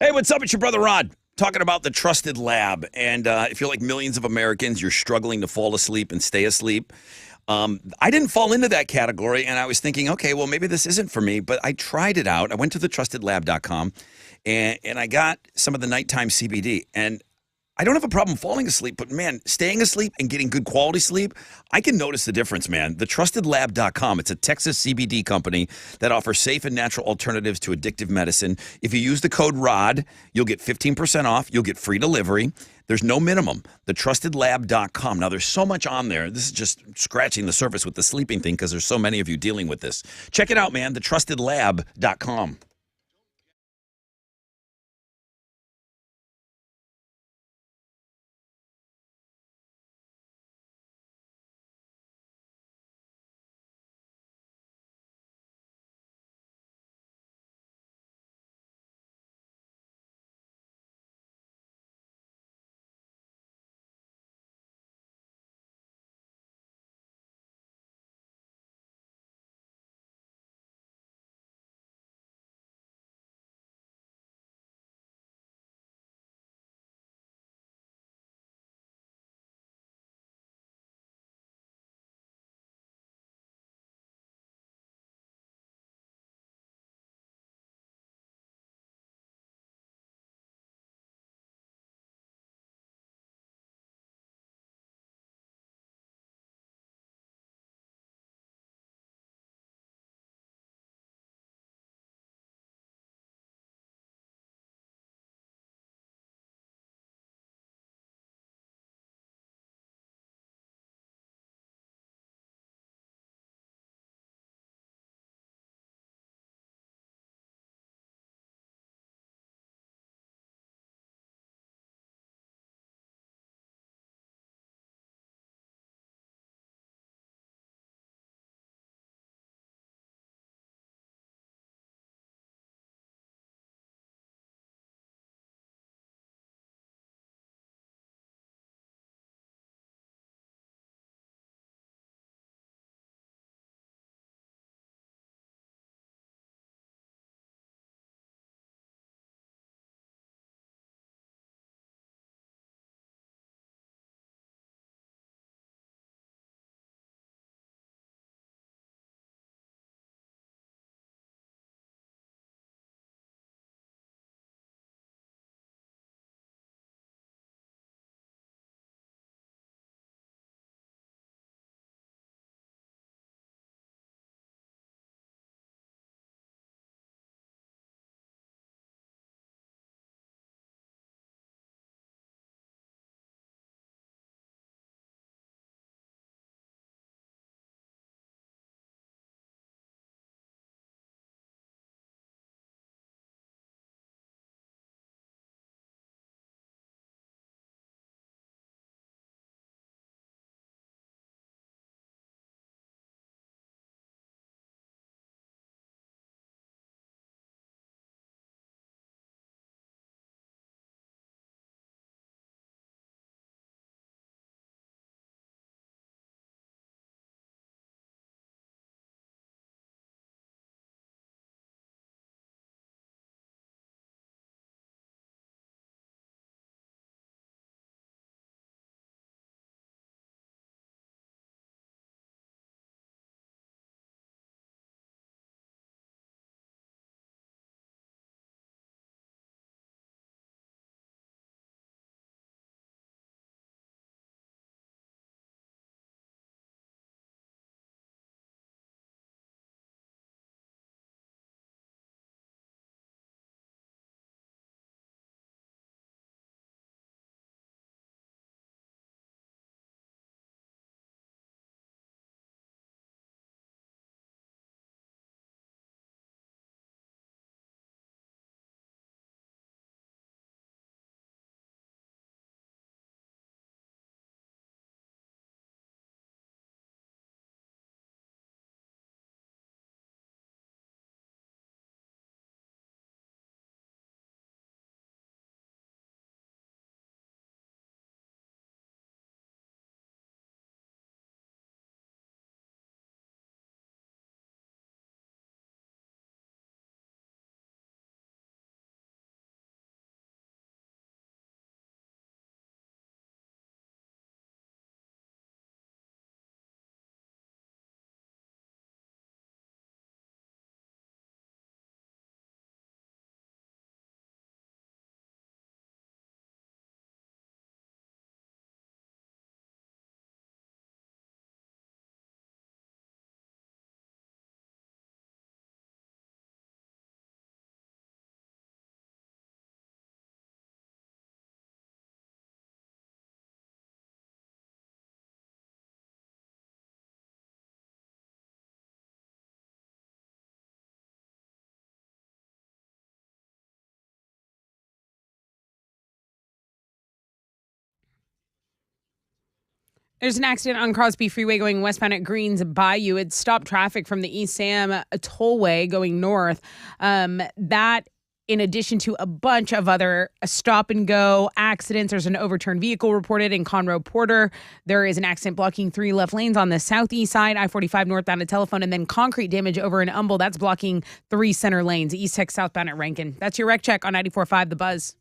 Hey, what's up? It's your brother Rod talking about the Trusted Lab. And if you're like millions of Americans, you're struggling to fall asleep and stay asleep. I didn't fall into that category, and I was thinking, okay, well, maybe this isn't for me, but I tried it out. I went to thetrustedlab.com, and I got some of the nighttime CBD, and I don't have a problem falling asleep, but man, staying asleep and getting good quality sleep, I can notice the difference, man. TheTrustedLab.com, it's a Texas CBD company that offers safe and natural alternatives to addictive medicine. If you use the code ROD, you'll get 15% off. You'll get free delivery. There's no minimum. TheTrustedLab.com. Now, there's so much on there. This is just scratching the surface with the sleeping thing because there's so many of you dealing with this. Check it out, man. TheTrustedLab.com. There's an accident on Crosby Freeway going westbound at Greens Bayou. It stopped traffic from the East Sam tollway going north. That, in addition to a bunch of other stop-and-go accidents. There's an overturned vehicle reported in Conroe Porter. There is an accident blocking 3 left lanes on the southeast side, I-45 northbound at Telephone, and then concrete damage over in Humble. That's blocking 3 center lanes, East Tech southbound at Rankin. That's your wreck check on 94.5 The Buzz.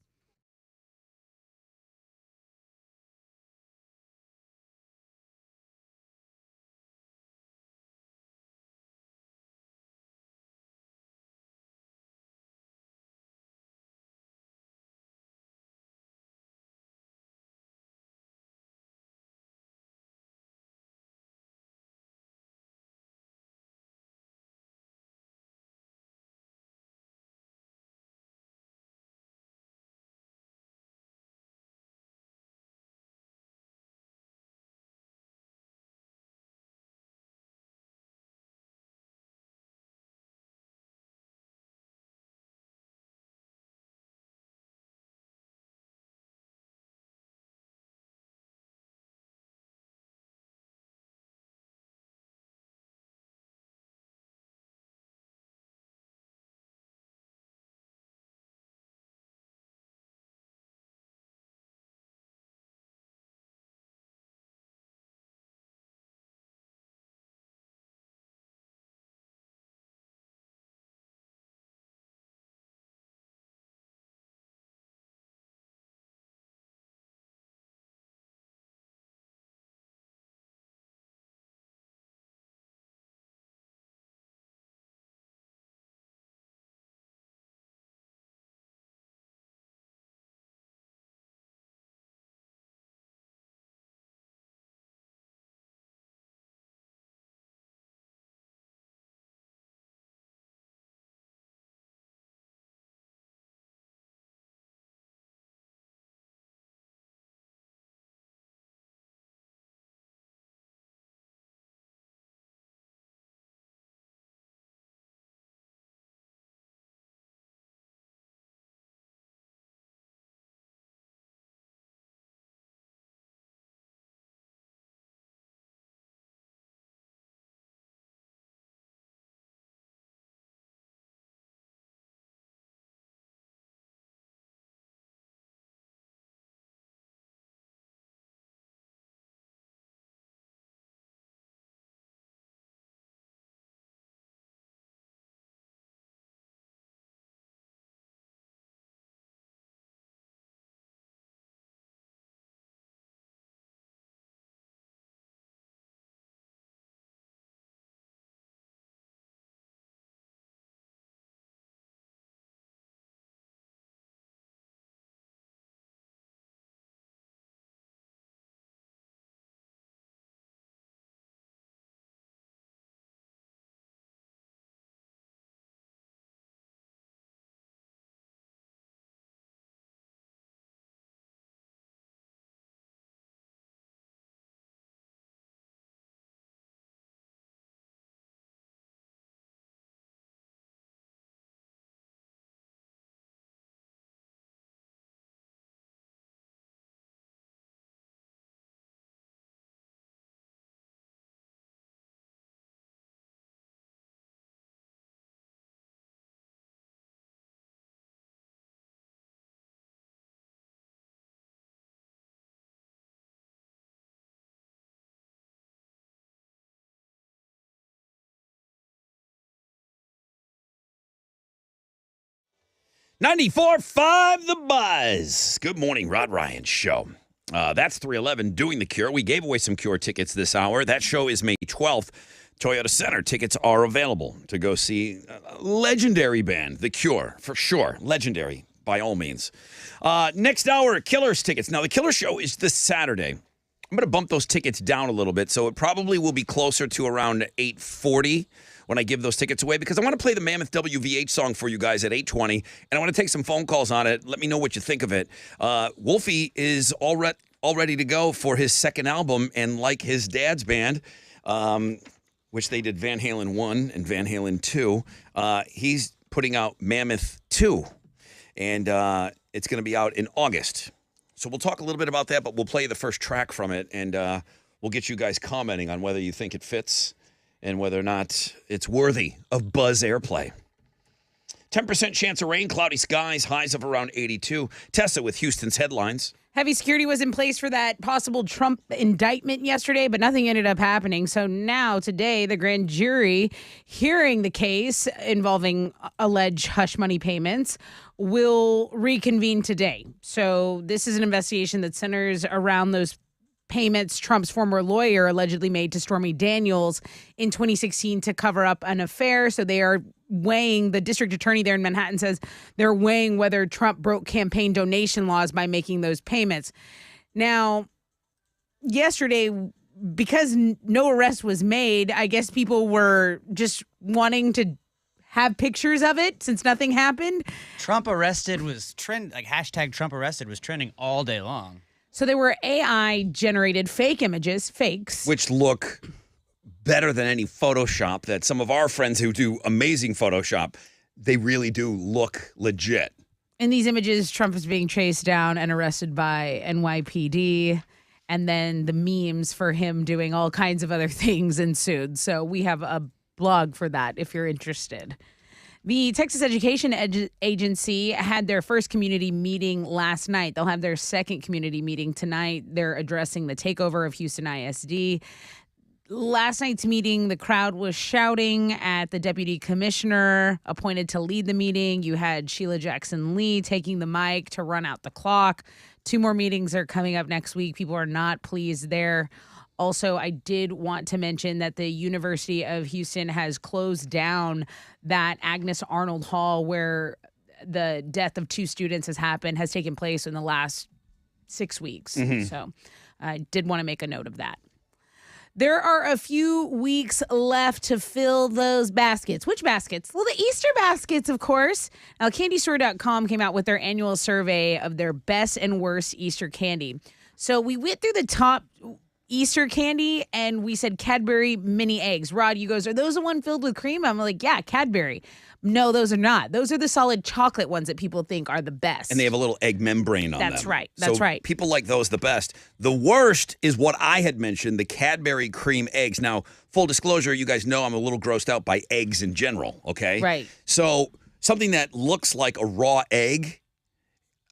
.94.5 The Buzz. Good morning, Rod Ryan Show. That's 311 doing the Cure. We gave away some Cure tickets this hour. That show is May 12th. Toyota Center tickets are available to go see a legendary band, The Cure, for sure. Legendary, by all means. Next hour, Killers tickets. Now, the Killers show is this Saturday. I'm going to bump those tickets down a little bit, so it probably will be closer to around 8:40 when I give those tickets away, because I want to play the Mammoth WVH song for you guys at 8:20, and I want to take some phone calls on it. Let me know what you think of it. Wolfie is all ready to go for his second album, and like his dad's band, which they did Van Halen 1 and Van Halen 2, he's putting out Mammoth 2, and it's going to be out in August. So we'll talk a little bit about that, but we'll play the first track from it, and We'll get you guys commenting on whether you think it fits and whether or not it's worthy of buzz airplay. 10% chance of rain, cloudy skies, highs of around 82. Tessa with Houston's headlines. Heavy security was in place for that possible Trump indictment yesterday, but nothing ended up happening. So now, today, the grand jury hearing the case involving alleged hush money payments will reconvene today. So this is an investigation that centers around those payments Trump's former lawyer allegedly made to Stormy Daniels in 2016 to cover up an affair. So they are weighing, the district attorney there in Manhattan says they're weighing whether Trump broke campaign donation laws by making those payments. Now, yesterday, because no arrest was made, I guess people were just wanting to have pictures of it since nothing happened. Trump arrested was hashtag Trump arrested was trending all day long. So there were AI-generated fake images, fakes. Which look better than any Photoshop that some of our friends who do amazing Photoshop, they really do look legit. In these images, Trump is being chased down and arrested by NYPD. And then the memes for him doing all kinds of other things ensued. So we have a blog for that if you're interested. The Texas Education Agency had their first community meeting last night. They'll have their second community meeting tonight. They're addressing the takeover of Houston ISD. Last night's meeting, the crowd was shouting at the deputy commissioner appointed to lead the meeting. You had Sheila Jackson Lee taking the mic to run out the clock. 2 more meetings are coming up next week. People are not pleased there. Also, I did want to mention that the University of Houston has closed down that Agnes Arnold Hall where the death of 2 students has taken place in the last 6 weeks. Mm-hmm. So I did want to make a note of that. There are a few weeks left to fill those baskets. Which baskets? Well, the Easter baskets, of course. Now, CandyStore.com came out with their annual survey of their best and worst Easter candy. So we went through the top Easter candy, and we said Cadbury mini eggs. Rod, you goes, are those the one filled with cream? I'm like, yeah, Cadbury. No, those are not. Those are the solid chocolate ones that people think are the best. And they have a little egg membrane on them. That's right. That's right. People like those the best. The worst is what I had mentioned, the Cadbury cream eggs. Now, full disclosure, you guys know I'm a little grossed out by eggs in general, okay? Right. So something that looks like a raw egg,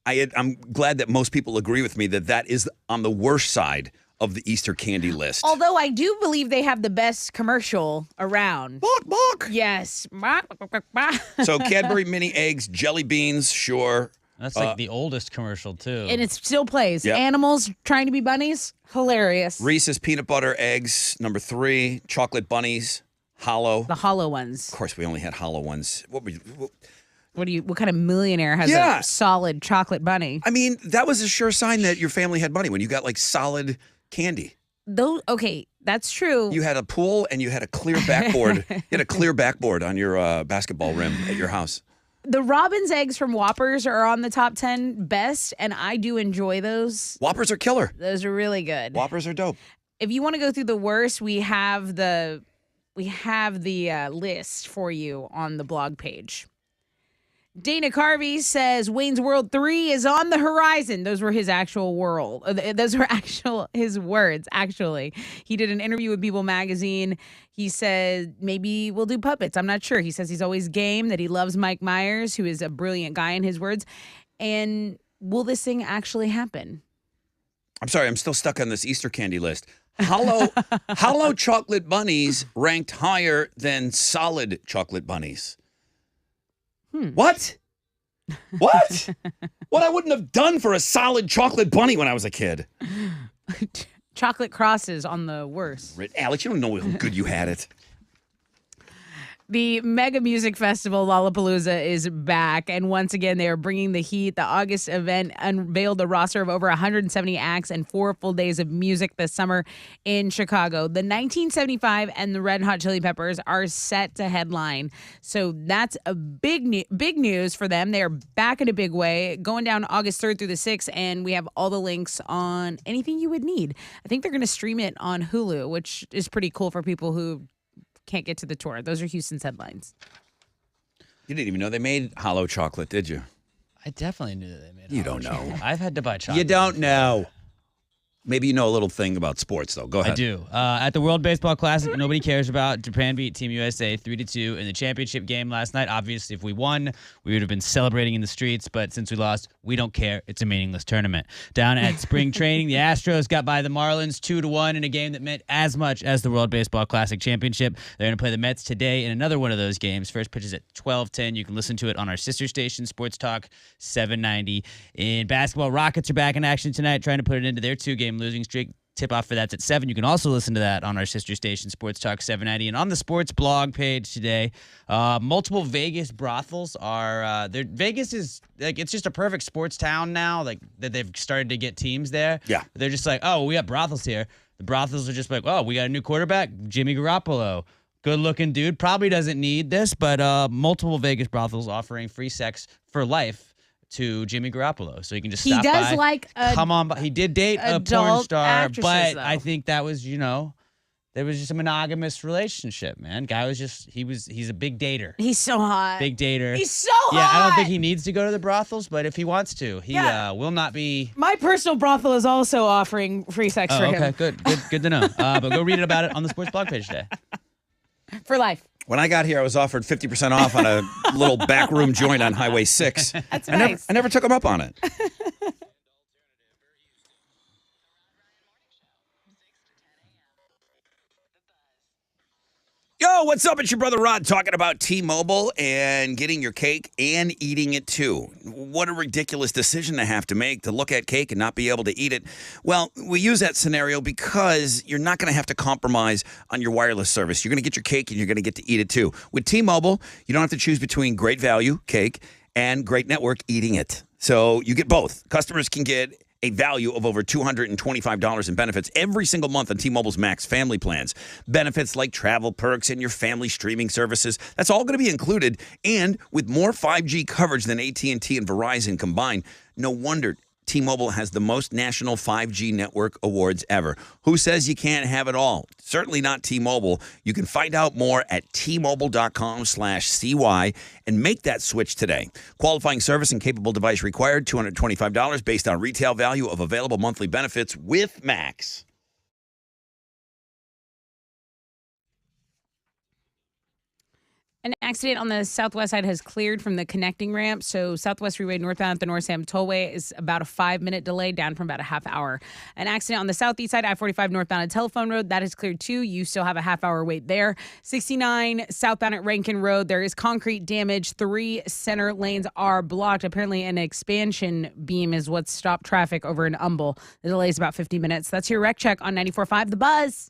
I'm glad that most people agree with me that is on the worst side of the Easter candy list. Although I do believe they have the best commercial around. Bok, bok. Yes. So Cadbury mini eggs, jelly beans, sure. That's like the oldest commercial, too. And it still plays. Yep. Animals trying to be bunnies, hilarious. Reese's peanut butter eggs, number 3. Chocolate bunnies, hollow. The hollow ones. Of course, we only had hollow ones. What What kind of millionaire has a solid chocolate bunny? I mean, that was a sure sign that your family had money when you got like solid candy. Okay, that's true. You had a pool and you had a clear backboard. You had a clear backboard on your basketball rim at your house. The Robin's eggs from Whoppers are on the top 10 best, and I do enjoy those. Whoppers are killer. Those are really good. Whoppers are dope. If you want to go through the worst, we have the list for you on the blog page. Dana Carvey says Wayne's World 3 is on the horizon. Those were his actual his words, actually. He did an interview with People Magazine. He said maybe we'll do puppets. I'm not sure. He says he's always game, that he loves Mike Myers, who is a brilliant guy in his words. And will this thing actually happen? I'm sorry, I'm still stuck on this Easter candy list. Hollow chocolate bunnies ranked higher than solid chocolate bunnies. What? What? What I wouldn't have done for a solid chocolate bunny when I was a kid. Chocolate crosses on the worst. Alex, you don't know how good you had it. The Mega Music Festival Lollapalooza is back, and once again, they are bringing the heat. The August event unveiled a roster of over 170 acts and 4 full days of music this summer in Chicago. The 1975 and the Red Hot Chili Peppers are set to headline, so that's a big news for them. They are back in a big way, going down August 3rd through the 6th, and we have all the links on anything you would need. I think they're going to stream it on Hulu, which is pretty cool for people who can't get to the tour. Those are Houston's headlines. You didn't even know they made hollow chocolate, did you? I definitely knew that they made You hollow don't know. chocolate. I've had to buy chocolate. You don't know. Maybe you know a little thing about sports, though. Go ahead. I do. At the World Baseball Classic, nobody cares about. Japan beat Team USA 3-2 in the championship game last night. Obviously, if we won, we would have been celebrating in the streets. But since we lost, we don't care. It's a meaningless tournament. Down at spring training, the Astros got by the Marlins 2-1 in a game that meant as much as the World Baseball Classic championship. They're going to play the Mets today in another one of those games. First pitch is at 12:10. You can listen to it on our sister station, Sports Talk 790. In basketball, Rockets are back in action tonight, trying to put it into their 2-game losing streak. Tip-off for that's at 7. You can also listen to that on our sister station, Sports Talk 790. And on the sports blog page today, multiple Vegas brothels are Vegas is like, it's just a perfect sports town now, like that they've started to get teams there. Yeah. They're just like, oh, we got brothels here. The brothels are just like, oh, we got a new quarterback, Jimmy Garoppolo. Good-looking dude. Probably doesn't need this, but multiple Vegas brothels offering free sex for life to Jimmy Garoppolo, so he can just stop by. He does like come on, he did date a porn adult star, actresses, but though. I think that was, there was just a monogamous relationship, man. Guy was just, he's a big dater. He's so hot. Big dater. He's so Yeah, I don't hot. think he needs to go to the brothels, but if he wants to, he will not be. My personal brothel is also offering free sex for Okay, him. good to know. But go read about it on the sports blog page today. For life. When I got here, I was offered 50% off on a little backroom joint on Highway 6. That's nice. I never took them up on it. Yo, what's up? It's your brother Rod talking about T-Mobile and getting your cake and eating it too. What a ridiculous decision to have to make, to look at cake and not be able to eat it. Well, we use that scenario because you're not going to have to compromise on your wireless service. You're going to get your cake and you're going to get to eat it too. With T-Mobile, you don't have to choose between great value, cake, and great network, eating it. So you get both. Customers can get a value of over $225 in benefits every single month on T-Mobile's Max family plans. Benefits like travel perks and your family streaming services, that's all going to be included. And with more 5G coverage than AT&T and Verizon combined, no wonder T-Mobile has the most national 5G network awards ever. Who says you can't have it all? Certainly not T-Mobile. You can find out more at T-Mobile.com/CY and make that switch today. Qualifying service and capable device required, $225 based on retail value of available monthly benefits with Max. An accident on the southwest side has cleared from the connecting ramp. So Southwest Freeway northbound at the North Sam Tollway is about a 5-minute delay, down from about a half hour. An accident on the southeast side, I-45 northbound at Telephone Road, that is cleared too. You still have a half-hour wait there. 69 southbound at Rankin Road, there is concrete damage. 3 center lanes are blocked. Apparently an expansion beam is what stopped traffic over in Humble. The delay is about 50 minutes. That's your Rec Check on 94.5 The Buzz.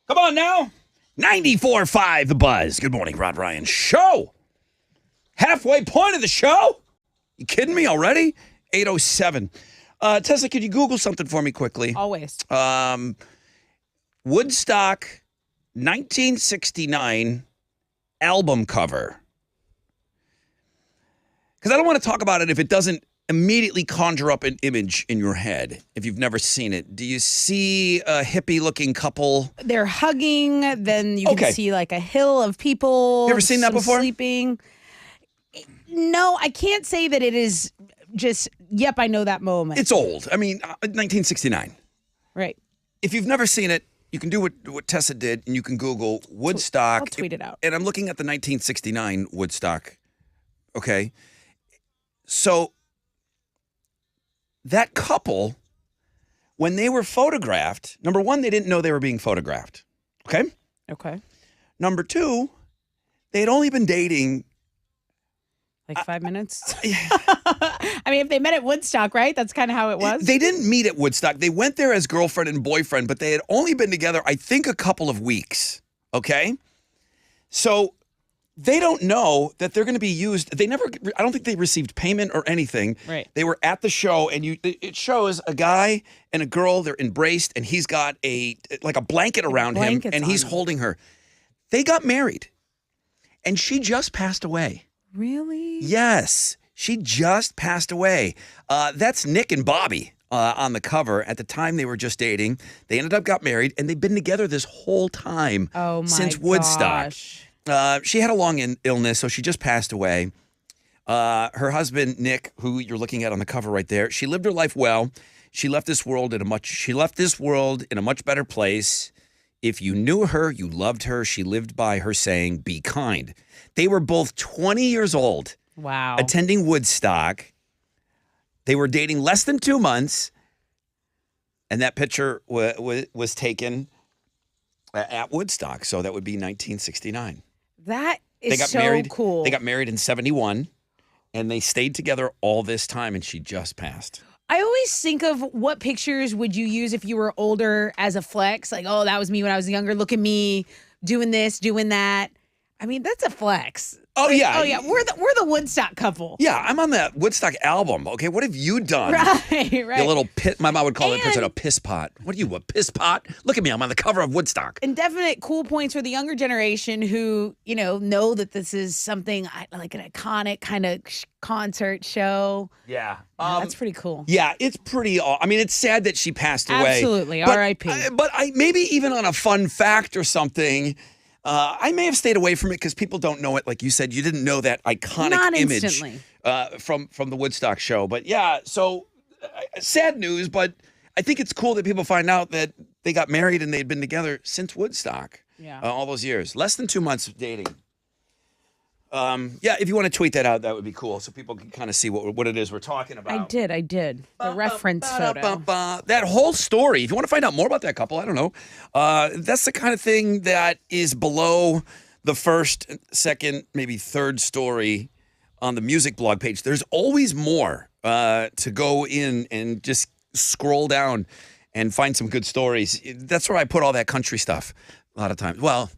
Come on now. 94.5 The Buzz. Good morning, Rod Ryan Show. Halfway point of the show? You kidding me already? 8:07. Tessa, could you Google something for me quickly? Always. Woodstock 1969 album cover. Because I don't want to talk about it if it doesn't immediately conjure up an image in your head if you've never seen it. Do you see a hippie-looking couple? They're hugging. Then you can see like a hill of people. You ever seen that before? Sleeping. No, I can't say that it is just, yep, I know that moment. It's old. I mean, 1969. Right. If you've never seen it, you can do what Tessa did, and you can Google Woodstock. I'll tweet it out. And I'm looking at the 1969 Woodstock. Okay. So that couple, when they were photographed, number one, they didn't know they were being photographed. Okay? Okay. Number two, they had only been dating. Like 5 minutes? I mean, if they met at Woodstock, right? That's kind of how it was. They didn't meet at Woodstock. They went there as girlfriend and boyfriend, but they had only been together, I think, a couple of weeks. Okay? So they don't know that they're going to be used. I don't think they received payment or anything. Right. They were at the show, and it shows a guy and a girl. They're embraced, and he's got a blanket around him, and he's holding her. They got married, and she just passed away. Really? Yes, she just passed away. That's Nick and Bobby on the cover. At the time, they were just dating. They ended up got married, and they've been together this whole time since Woodstock. She had a long illness, so she just passed away. Her husband, Nick, who you're looking at on the cover right there, she lived her life well. She left this world in a much better place. If you knew her, you loved her. She lived by her saying, "Be kind." They were both 20 years old. Wow. Attending Woodstock. They were dating less than 2 months. And that picture was taken at Woodstock. So that would be 1969. That is married, cool. They got married in 71. And they stayed together all this time. And she just passed. I always think of what pictures would you use if you were older as a flex? Like, oh, that was me when I was younger. Look at me doing this, doing that. I mean, that's a flex. Oh, yeah. Oh, yeah. We're the Woodstock couple. Yeah, I'm on that Woodstock album. Okay, what have you done? Right. The little pit. My mom would call it a piss pot. What are you, a piss pot? Look at me. I'm on the cover of Woodstock. And definite cool points for the younger generation who, know that this is something like an iconic kind of concert show. Yeah. That's pretty cool. Yeah, it's pretty. I mean, it's sad that she passed away. Absolutely. R.I.P. But maybe even on a fun fact or something. I may have stayed away from it because people don't know it. Like you said, you didn't know that iconic image from the Woodstock show. But yeah, so sad news. But I think it's cool that people find out that they got married and they'd been together since Woodstock. Yeah, all those years, less than 2 months of dating. Yeah, if you want to tweet that out, that would be cool, so people can kind of see what it is we're talking about. I did. The reference photo. That whole story, if you want to find out more about that couple, I don't know. That's the kind of thing that is below the first, second, maybe third story on the music blog page. There's always more to go in and just scroll down and find some good stories. That's where I put all that country stuff a lot of times. Well,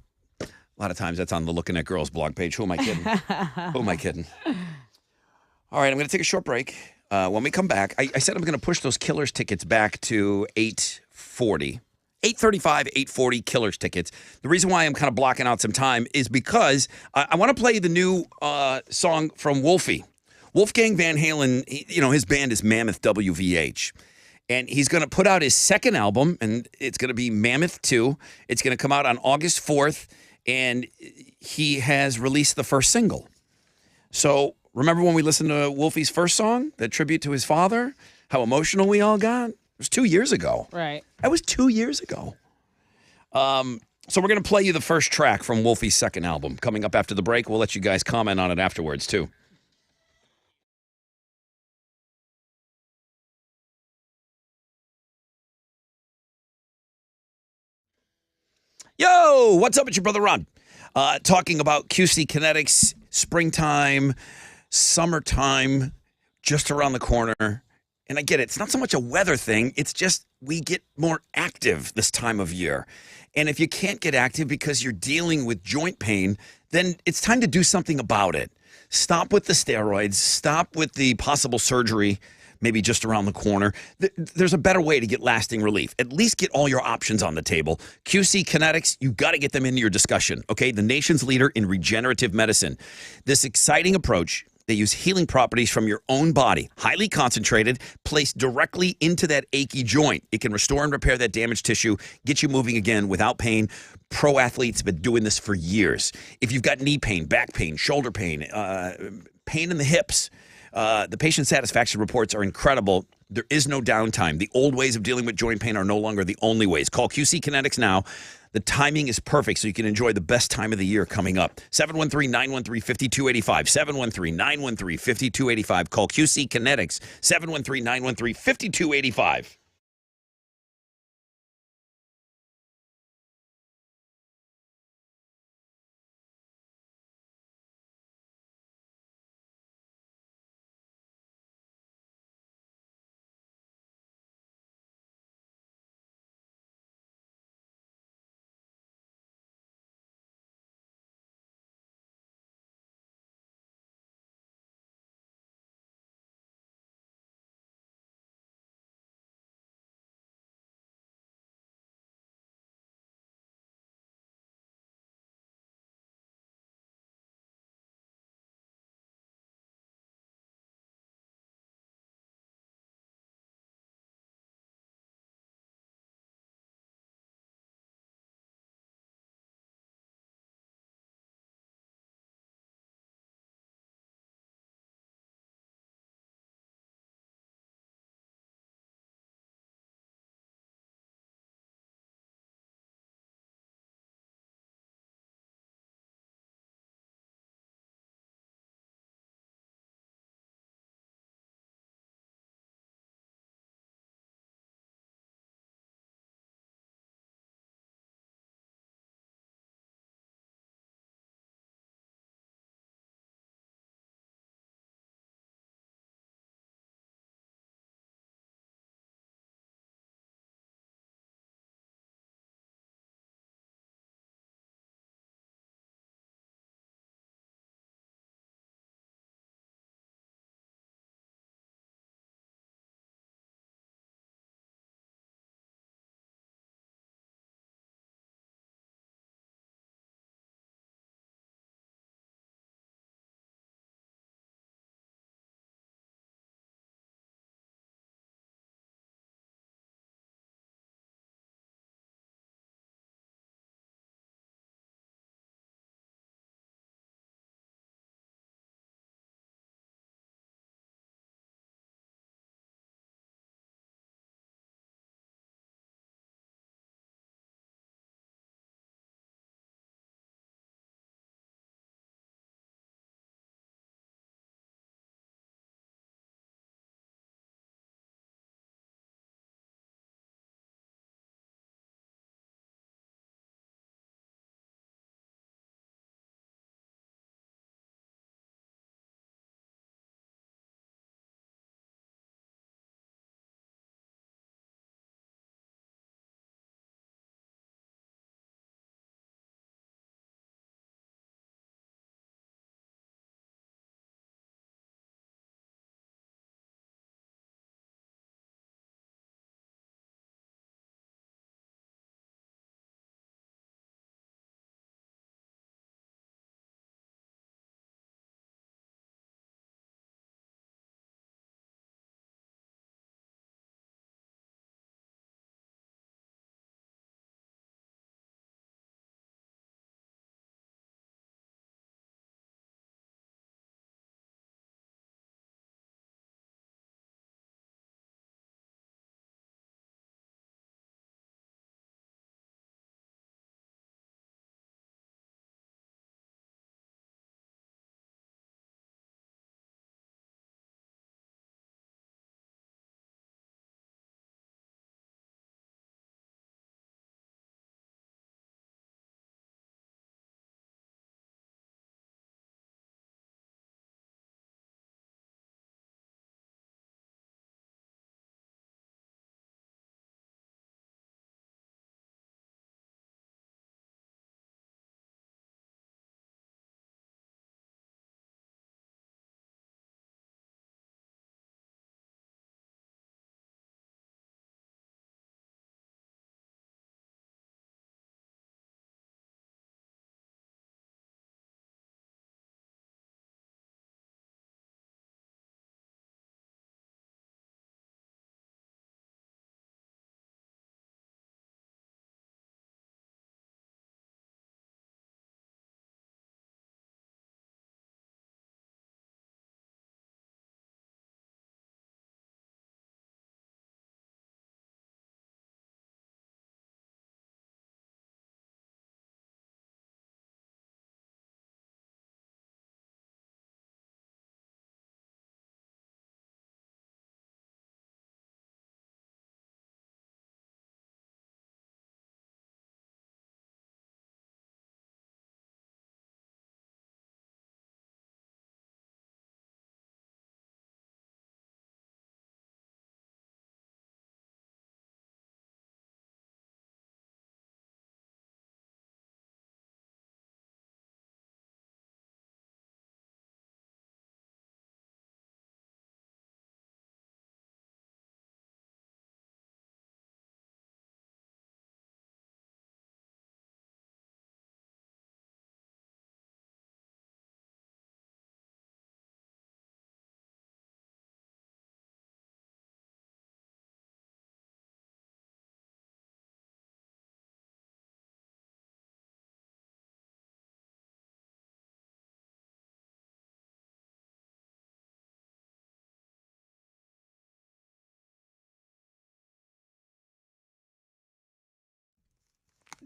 a lot of times that's on the Looking at Girls blog page. Who am I kidding? Who am I kidding? All right, I'm going to take a short break. When we come back, I said I'm going to push those Killers tickets back to 8:40. 8:35, 8:40 Killers tickets. The reason why I'm kind of blocking out some time is because I want to play the new song from Wolfie. Wolfgang Van Halen, his band is Mammoth WVH. And he's going to put out his second album, and it's going to be Mammoth 2. It's going to come out on August 4th. And he has released the first single. So remember when we listened to Wolfie's first song, that tribute to his father, how emotional we all got? It was 2 years ago. Right. That was 2 years ago. So we're going to play you the first track from Wolfie's second album. Coming up after the break, we'll let you guys comment on it afterwards, too. Yo, what's up? It's your brother Ron. Talking about QC Kinetics, springtime, summertime, just around the corner. And I get it. It's not so much a weather thing. It's just we get more active this time of year. And if you can't get active because you're dealing with joint pain, then it's time to do something about it. Stop with the steroids. Stop with the possible surgery, maybe just around the corner. There's a better way to get lasting relief. At least get all your options on the table. QC Kinetics, you got to get them into your discussion, okay? The nation's leader in regenerative medicine. This exciting approach, they use healing properties from your own body, highly concentrated, placed directly into that achy joint. It can restore and repair that damaged tissue, get you moving again without pain. Pro athletes have been doing this for years. If you've got knee pain, back pain, shoulder pain, pain in the hips, the patient satisfaction reports are incredible. There is no downtime. The old ways of dealing with joint pain are no longer the only ways. Call QC Kinetics now. The timing is perfect so you can enjoy the best time of the year coming up. 713-913-5285. 713-913-5285. Call QC Kinetics. 713-913-5285.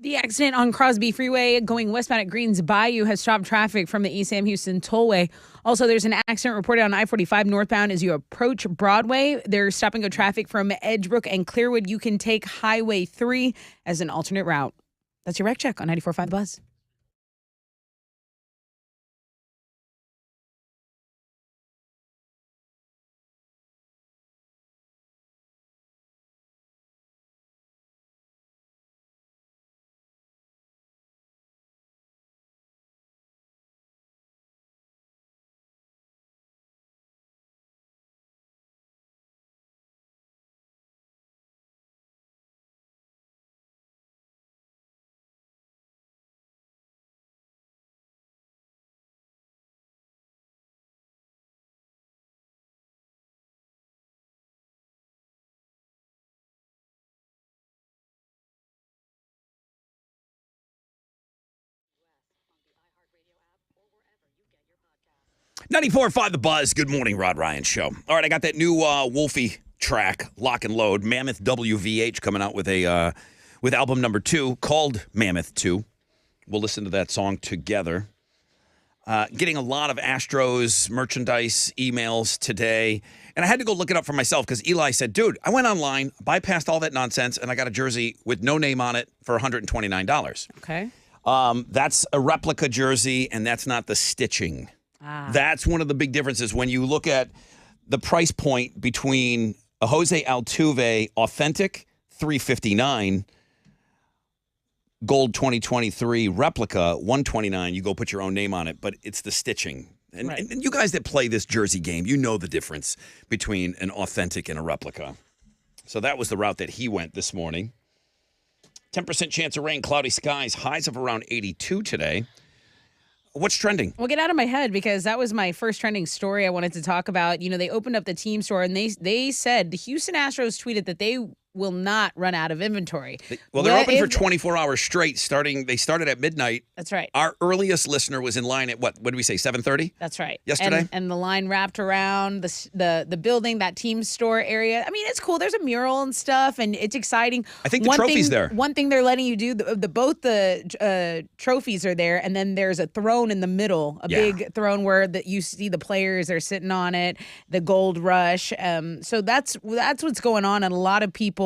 The accident on Crosby Freeway going westbound at Greens Bayou has stopped traffic from the East Sam Houston Tollway. Also, there's an accident reported on I-45 northbound as you approach Broadway. There's stop and go traffic from Edgebrook and Clearwood. You can take Highway 3 as an alternate route. That's your wreck check on 94.5 The Buzz. Ninety-four point five The Buzz. Good morning, Rod Ryan Show. All right, I got that new Wolfie track, Lock and Load, Mammoth WVH, coming out with a with album number 2 called Mammoth 2. We'll listen to that song together. Getting a lot of Astros merchandise emails today, and I had to go look it up for myself because Eli said, dude, I went online, bypassed all that nonsense, and I got a jersey with no name on it for $129. Okay. That's a replica jersey, and that's not the stitching. That's one of the big differences when you look at the price point between a Jose Altuve authentic $359, gold 2023 replica $129. You go put your own name on it, but it's the stitching. And, Right. and you guys that play this jersey game, you know the difference between an authentic and a replica. So that was the route that he went this morning. 10% chance of rain, cloudy skies, highs of around 82 today. What's trending? Well, get out of my head because that was my first trending story I wanted to talk about. You know, they opened up the team store and they said the Houston Astros tweeted that they will not run out of inventory. Well, they're open for 24 hours straight. They started at midnight. That's right. Our earliest listener was in line at what did we say, 7:30? That's right. Yesterday? And the line wrapped around the building, that team store area. I mean, it's cool. There's a mural and stuff, and it's exciting. I think the trophy's there. One thing they're letting you do, both the trophies are there, and then there's a throne in the middle, a big throne where you see the players are sitting on it, the gold rush. So that's what's going on, and a lot of people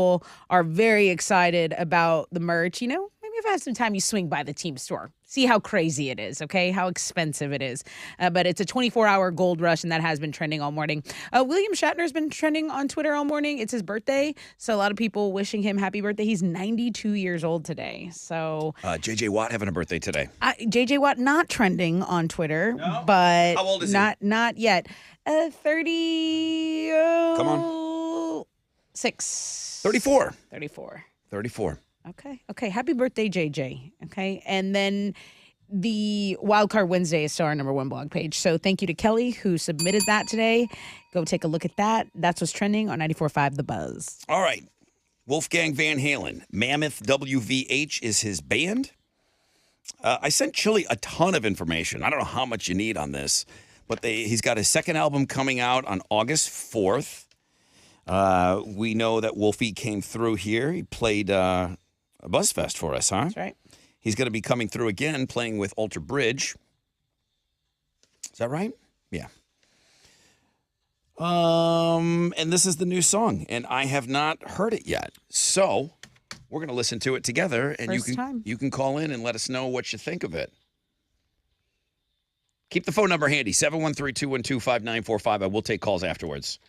are very excited about the merch. You know, maybe if I have some time, you swing by the team store. See how crazy it is, okay? How expensive it is. But it's a 24-hour gold rush, and that has been trending all morning. William Shatner's been trending on Twitter all morning. It's his birthday, so a lot of people wishing him happy birthday. He's 92 years old today. So J.J. Watt having a birthday today. J.J. Watt not trending on Twitter, but How old is he? Not yet. 30. Come on. 6. 34. 34. 34. Okay. Happy birthday, JJ. Okay. And then the Wildcard Wednesday is still our number 1 blog page. So thank you to Kelly who submitted that today. Go take a look at that. That's what's trending on 94.5 The Buzz. All right. Wolfgang Van Halen. Mammoth WVH is his band. I sent Chili a ton of information. I don't know how much you need on this, but he's got his second album coming out on August 4th. We know that Wolfie came through here. He played a BuzzFest for us, huh? That's right. He's going to be coming through again, playing with Alter Bridge. Is that right? Yeah. And this is the new song, and I have not heard it yet. So we're going to listen to it together, and you can call in and let us know what you think of it. Keep the phone number handy, 713-212-5945. I will take calls afterwards.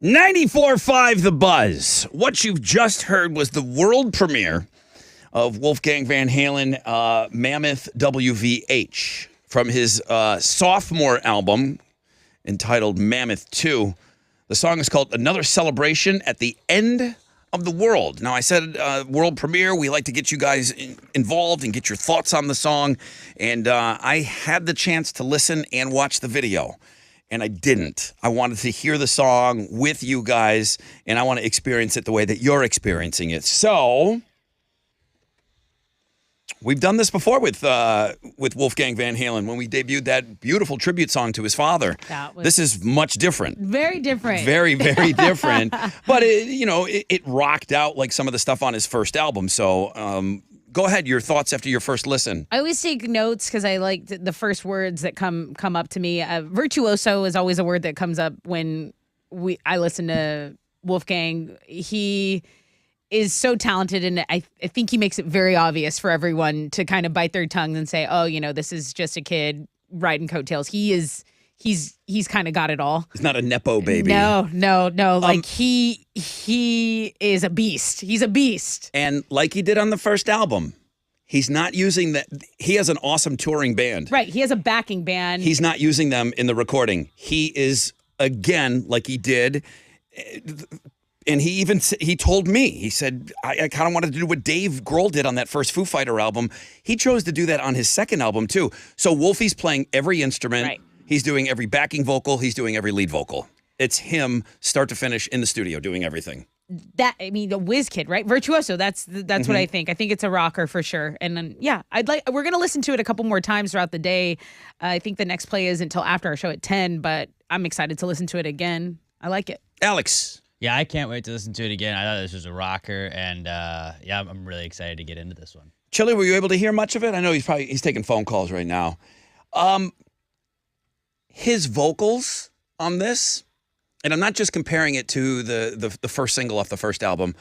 94.5 The Buzz. What you've just heard was the world premiere of Wolfgang Van Halen, Mammoth WVH, from his sophomore album entitled Mammoth 2. The song is called Another Celebration at the End of the World. Now, I said world premiere. We like to get you guys involved and get your thoughts on the song. And I had the chance to listen and watch the video. And I didn't. I wanted to hear the song with you guys, and I want to experience it the way that you're experiencing it. So, we've done this before with Wolfgang Van Halen when we debuted that beautiful tribute song to his father. This is much different. Very different. Very, very different. But, it rocked out like some of the stuff on his first album. So, go ahead, your thoughts after your first listen. I always take notes because I like the first words that come up to me. Virtuoso is always a word that comes up when I listen to Wolfgang. He is so talented, and I think he makes it very obvious for everyone to kind of bite their tongues and say, "Oh, this is just a kid riding coattails." He's kind of got it all. He's not a nepo baby. No. Like he is a beast. He's a beast. And like he did on the first album, he's not using that. He has an awesome touring band. Right. He has a backing band. He's not using them in the recording. He is, again, like he did. And he told me, he said, I kind of wanted to do what Dave Grohl did on that first Foo Fighter album. He chose to do that on his second album, too. So Wolfie's playing every instrument. Right. He's doing every backing vocal. He's doing every lead vocal. It's him, start to finish, in the studio, doing everything. The whiz kid, right? Virtuoso. That's what I think. I think it's a rocker for sure. And then, we're going to listen to it a couple more times throughout the day. I think the next play isn't until after our show at 10, but I'm excited to listen to it again. I like it. Alex. Yeah, I can't wait to listen to it again. I thought this was a rocker, and I'm really excited to get into this one. Chili, were you able to hear much of it? I know he's taking phone calls right now. His vocals on this, and I'm not just comparing it to the first single off the first album.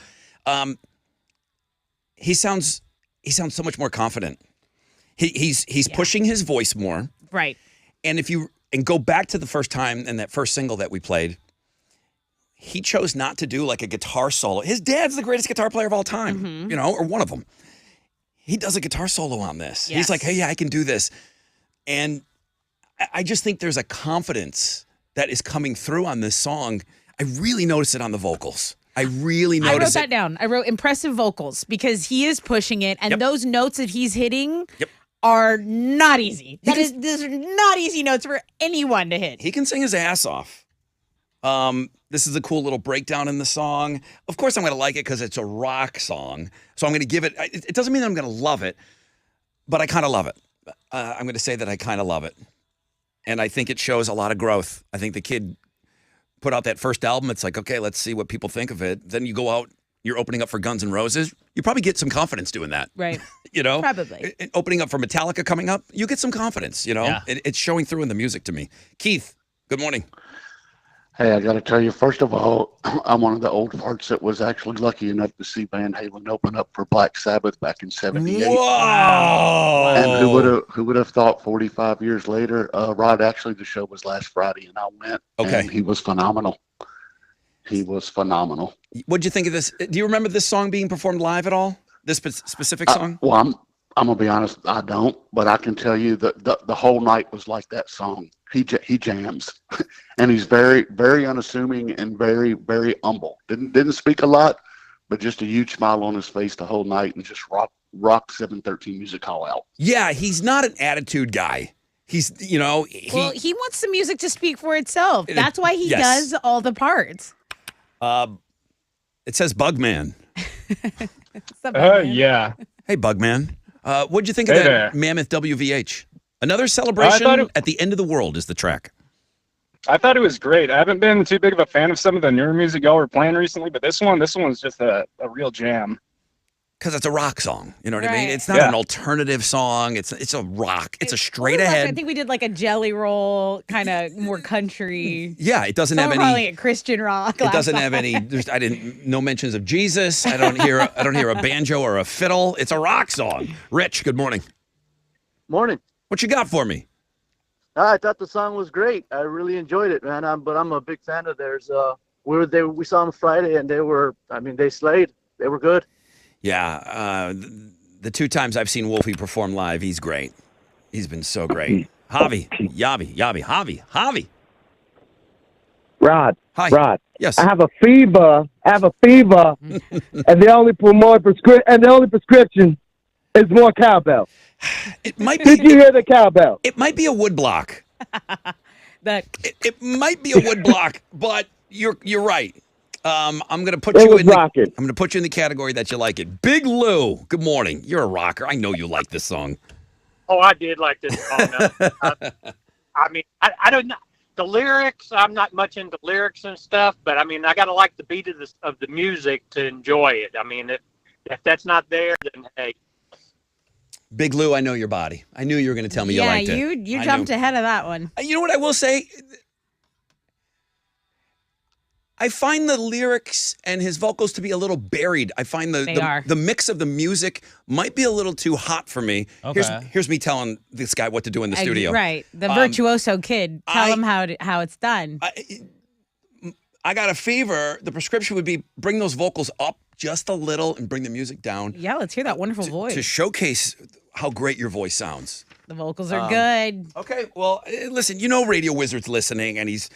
He sounds so much more confident. He's pushing his voice more. Right. And if you go back to the first time and that first single that we played, he chose not to do like a guitar solo. His dad's the greatest guitar player of all time, or one of them. He does a guitar solo on this. Yes. He's like, hey, yeah, I can do this. And I just think there's a confidence that is coming through on this song. I really notice it on the vocals. I really notice it. I wrote that down. I wrote impressive vocals because he is pushing it, and those notes that he's hitting are not easy. These are not easy notes for anyone to hit. He can sing his ass off. This is a cool little breakdown in the song. Of course, I'm going to like it because it's a rock song. So I'm going to give it. It doesn't mean that I'm going to love it, but I kind of love it. I'm going to say that I kind of love it. And I think it shows a lot of growth. I think the kid put out that first album. It's like, okay, let's see what people think of it. Then you go out, you're opening up for Guns N' Roses. You probably get some confidence doing that. Right. Probably. Opening up for Metallica coming up, you get some confidence, Yeah. It's showing through in the music to me. Keith, good morning. Hey, I got to tell you, first of all, I'm one of the old farts that was actually lucky enough to see Van Halen open up for Black Sabbath back in '78. Whoa! And who would have thought 45 years later, Rod, actually the show was last Friday and I went. Okay. And he was phenomenal. He was phenomenal. What'd you think of this? Do you remember this song being performed live at all? This specific song? Well, I'm going to be honest, I don't, but I can tell you that the whole night was like that song. He jams, and he's very, very unassuming and very, very humble. Didn't speak a lot, but just a huge smile on his face the whole night and just rock 713 Music Hall out. Yeah, he's not an attitude guy. He's, he wants the music to speak for itself. That's why he does all the parts. It says Bugman. Yeah. Hey, Bugman. What'd you think of that there. Mammoth WVH? Another celebration at the end of the world is the track. I thought it was great. I haven't been too big of a fan of some of the newer music y'all were playing recently, but this one's just a real jam. Because it's a rock song. You know what I mean? Right. It's not an alternative song. It's a rock. It's a straight ahead. I think we did like a Jelly Roll, kind of more country. Yeah, it doesn't have any. Probably a Christian rock. It doesn't have any. No mentions of Jesus. I don't hear a banjo or a fiddle. It's a rock song. Rich, good morning. Morning. What you got for me? I thought the song was great. I really enjoyed it, man. But I'm a big fan of theirs. we were there. We saw them Friday, and they were. I mean, they slayed. They were good. Yeah, the 2 times I've seen Wolfie perform live, he's great. He's been so great. Javi. Rod. Hi. Rod. Yes. I have a fever. and the only prescription is more cowbell. It might Did you hear the cowbell? It might be a wood block. That It might be a wood block, but you're right. I'm gonna put you in. I'm gonna put you in the category that you like it. Big Lou. Good morning. You're a rocker. I know you like this song. Oh, I did like this song. I mean, I don't know the lyrics. I'm not much into lyrics and stuff, but I mean, I gotta like the beat of the music to enjoy it. I mean, if that's not there, then hey. Big Lou, I know your body. I knew you were going to tell me you liked it. Yeah, you jumped ahead of that one. You know what I will say? I find the lyrics and his vocals to be a little buried. I find the mix of the music might be a little too hot for me. Okay. Here's me telling this guy what to do in the studio. Right. The virtuoso kid. Tell him how it's done. I got a fever. The prescription would be bring those vocals up just a little and bring the music down. Yeah, let's hear that wonderful voice. To showcase how great your voice sounds. The vocals are good. Okay, well, listen, you know Radio Wizard's listening, and he's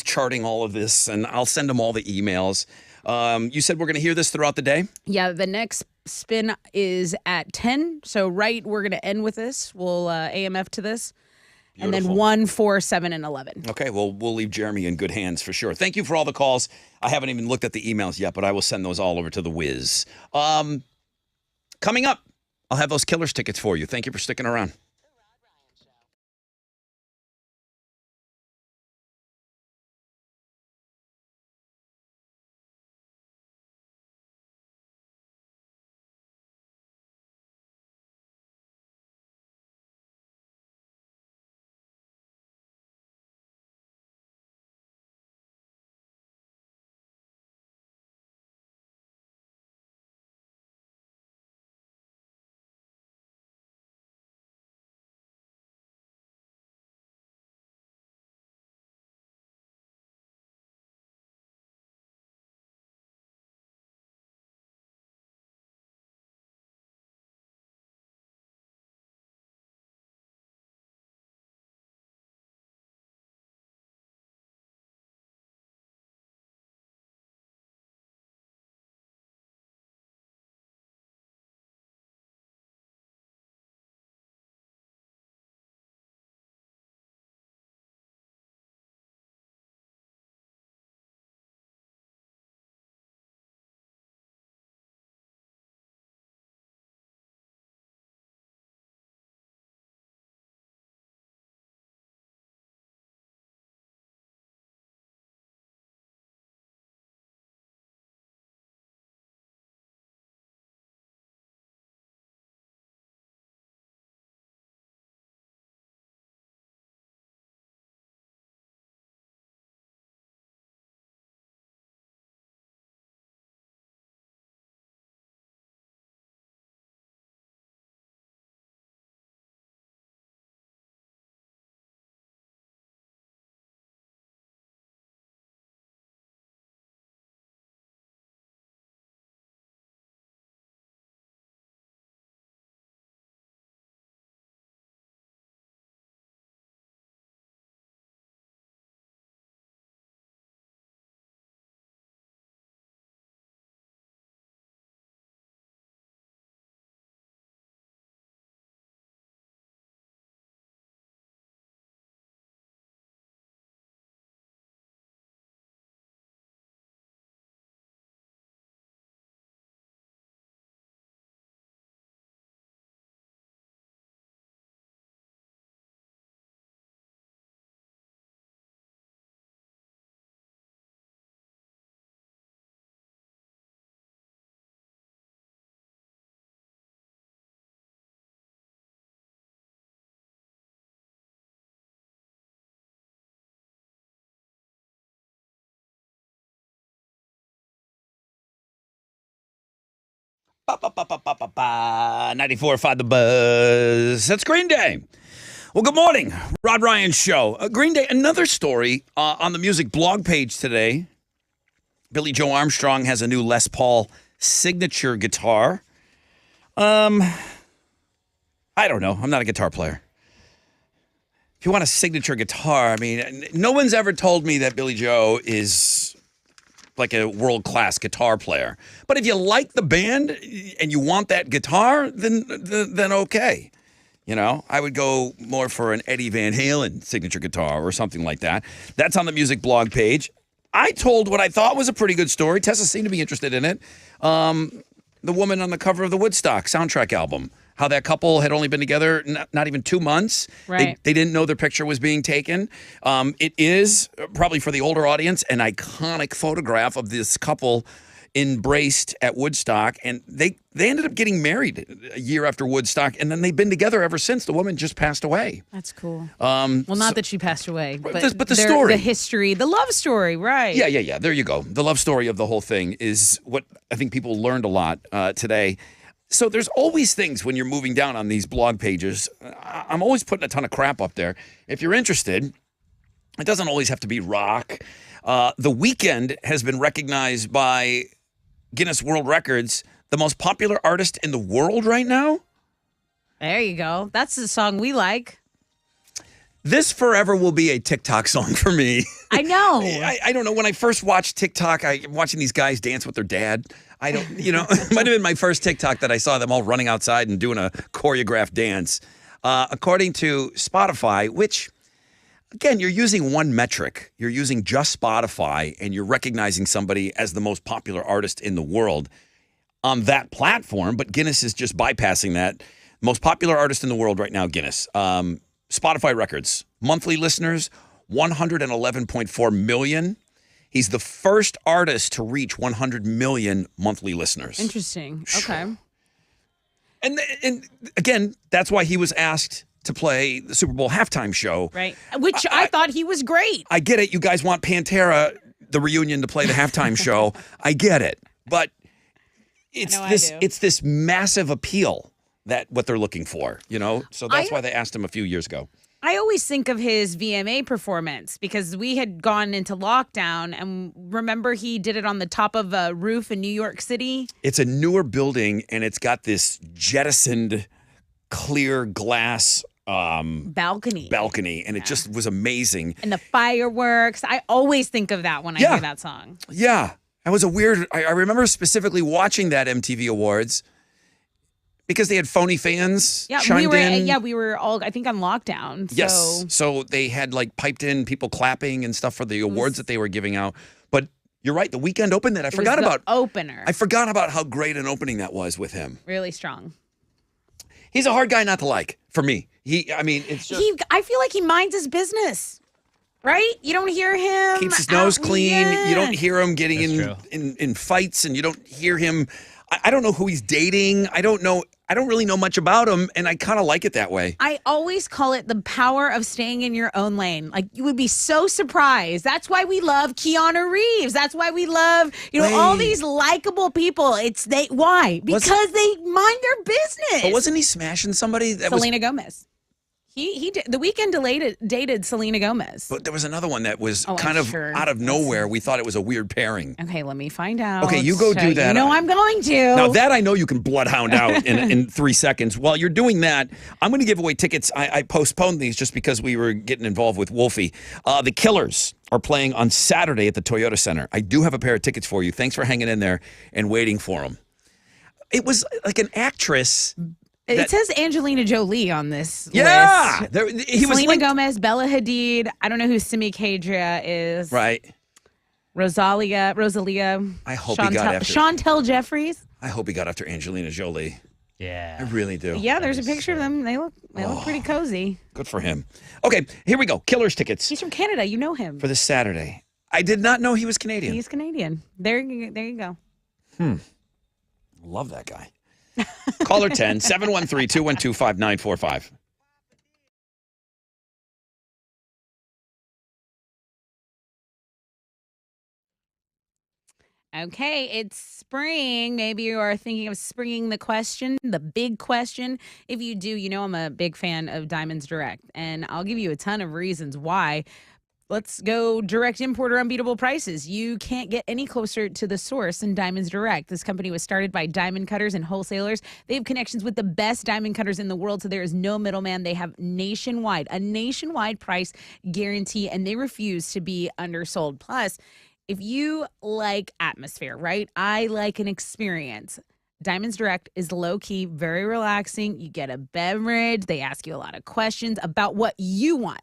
charting all of this, and I'll send him all the emails. You said we're going to hear this throughout the day? Yeah, the next spin is at 10. So we're going to end with this. We'll AMF to this. Beautiful. And then 1, 4, 7, and 11. Okay, well, we'll leave Jeremy in good hands for sure. Thank you for all the calls. I haven't even looked at the emails yet, but I will send those all over to the Wiz. Coming up, I'll have those Killers tickets for you. Thank you for sticking around. Ba, ba, ba, ba, ba, ba, ba. 94.5 The Buzz. That's Green Day. Well, good morning. Rod Ryan Show. Green Day, another story on the music blog page today. Billy Joe Armstrong has a new Les Paul signature guitar. I don't know. I'm not a guitar player. If you want a signature guitar, I mean, no one's ever told me that Billy Joe is like a world-class guitar player. But if you like the band and you want that guitar, then okay. You know, I would go more for an Eddie Van Halen signature guitar or something like that. That's on the music blog page. I told what I thought was a pretty good story. Tessa seemed to be interested in it. The woman on the cover of the Woodstock soundtrack album, how that couple had only been together not even 2 months. Right. They didn't know their picture was being taken. It is, probably for the older audience, an iconic photograph of this couple embraced at Woodstock. And they ended up getting married a year after Woodstock, and then they've been together ever since. The woman just passed away. That's cool. Well, not that she passed away, but the story. The history, the love story, right. Yeah. There you go. The love story of the whole thing is what I think people learned a lot today. So there's always things when you're moving down on these blog pages. I'm always putting a ton of crap up there. If you're interested, it doesn't always have to be rock. The Weeknd has been recognized by Guinness World Records, the most popular artist in the world right now. There you go. That's the song we like. This forever will be a TikTok song for me. I know. I don't know. When I first watched TikTok, I'm watching these guys dance with their dad. I don't, it might have been my first TikTok that I saw them all running outside and doing a choreographed dance. According to Spotify, which, again, you're using one metric. You're using just Spotify, and you're recognizing somebody as the most popular artist in the world on that platform, but Guinness is just bypassing that. Most popular artist in the world right now, Guinness. Spotify records, monthly listeners, 111.4 million. He's the first artist to reach 100 million monthly listeners. Interesting. Okay. And again, that's why he was asked to play the Super Bowl halftime show. Right. Which I thought he was great. I get it. You guys want Pantera, the reunion, to play the halftime show. I get it. But it's this massive appeal that what they're looking for, So that's why they asked him a few years ago. I always think of his VMA performance because we had gone into lockdown, and remember he did it on the top of a roof in New York City? It's a newer building, and it's got this jettisoned clear glass balcony, and it just was amazing. And the fireworks. I always think of that when I hear that song. Yeah. That was I remember specifically watching that MTV Awards because they had phony fans chimed in. Yeah, we were all, I think, on lockdown. So. Yes. So they had piped in people clapping and stuff for the awards that they were giving out. But you're right, the Weeknd opened that. I forgot about opener. I forgot about how great an opening that was with him. Really strong. He's a hard guy not to like for me. It's just I feel like he minds his business. Right? You don't hear him. Keeps his nose clean. Yeah. You don't hear him getting in fights, and you don't hear him. I don't know who he's dating. I don't really know much about him, and I kind of like it that way. I always call it the power of staying in your own lane. Like, you would be so surprised. That's why we love Keanu Reeves. That's why we love, all these likable people. Why? Because they mind their business. But wasn't he smashing somebody? Selena Gomez. He did. The Weeknd dated Selena Gomez. But there was another one that was out of nowhere. We thought it was a weird pairing. Okay, let me find out. Okay, you go do that. I'm going to. Now that I know you can bloodhound out in 3 seconds. While you're doing that, I'm going to give away tickets. I postponed these just because we were getting involved with Wolfie. The Killers are playing on Saturday at the Toyota Center. I do have a pair of tickets for you. Thanks for hanging in there and waiting for them. It was like an actress. It says Angelina Jolie on this list. Selena Gomez, Bella Hadid. I don't know who Simi Khadria is. Right. Rosalia. I hope he got after Chantel Jeffries. I hope he got after Angelina Jolie. Yeah. I really do. Yeah, there's a picture of them. They look pretty cozy. Good for him. Okay, here we go. Killers tickets. He's from Canada. You know him. For this Saturday. I did not know he was Canadian. He's Canadian. There you go. Love that guy. Caller 10, 713-212-5945. Okay, it's spring. Maybe you are thinking of springing the question, the big question. If you do, I'm a big fan of Diamonds Direct, and I'll give you a ton of reasons why. Let's go direct import or unbeatable prices. You can't get any closer to the source than Diamonds Direct. This company was started by diamond cutters and wholesalers. They have connections with the best diamond cutters in the world, so there is no middleman. They have a nationwide price guarantee, and they refuse to be undersold. Plus, if you like atmosphere, right? I like an experience. Diamonds Direct is low key, very relaxing. You get a beverage. They ask you a lot of questions about what you want.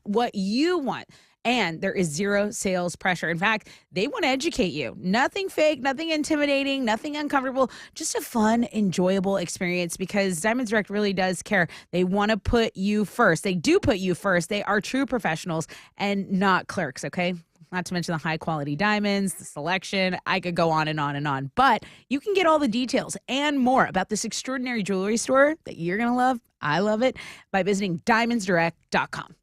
And there is zero sales pressure. In fact, they want to educate you. Nothing fake, nothing intimidating, nothing uncomfortable, just a fun, enjoyable experience because Diamonds Direct really does care. They want to put you first. They do put you first. They are true professionals and not clerks, okay? Not to mention the high quality diamonds, the selection. I could go on and on and on. But you can get all the details and more about this extraordinary jewelry store that you're going to love. I love it by visiting diamondsdirect.com.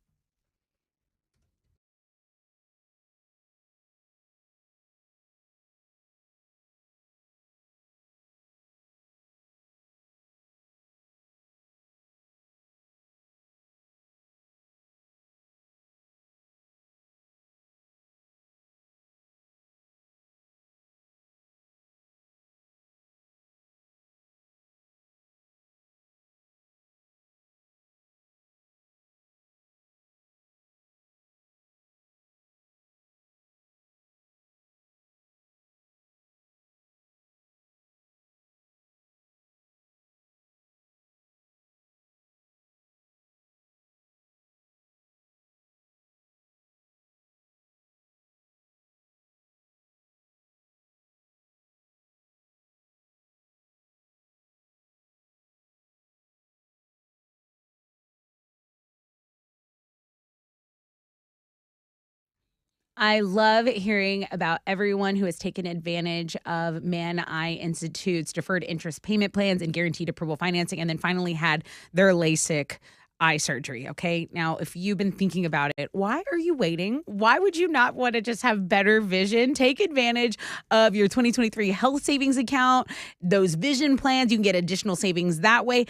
I love hearing about everyone who has taken advantage of Man Eye Institute's deferred interest payment plans and guaranteed approval financing, and then finally had their LASIK eye surgery. Okay. Now, if you've been thinking about it, why are you waiting? Why would you not want to just have better vision? Take advantage of your 2023 health savings account, those vision plans. You can get additional savings that way.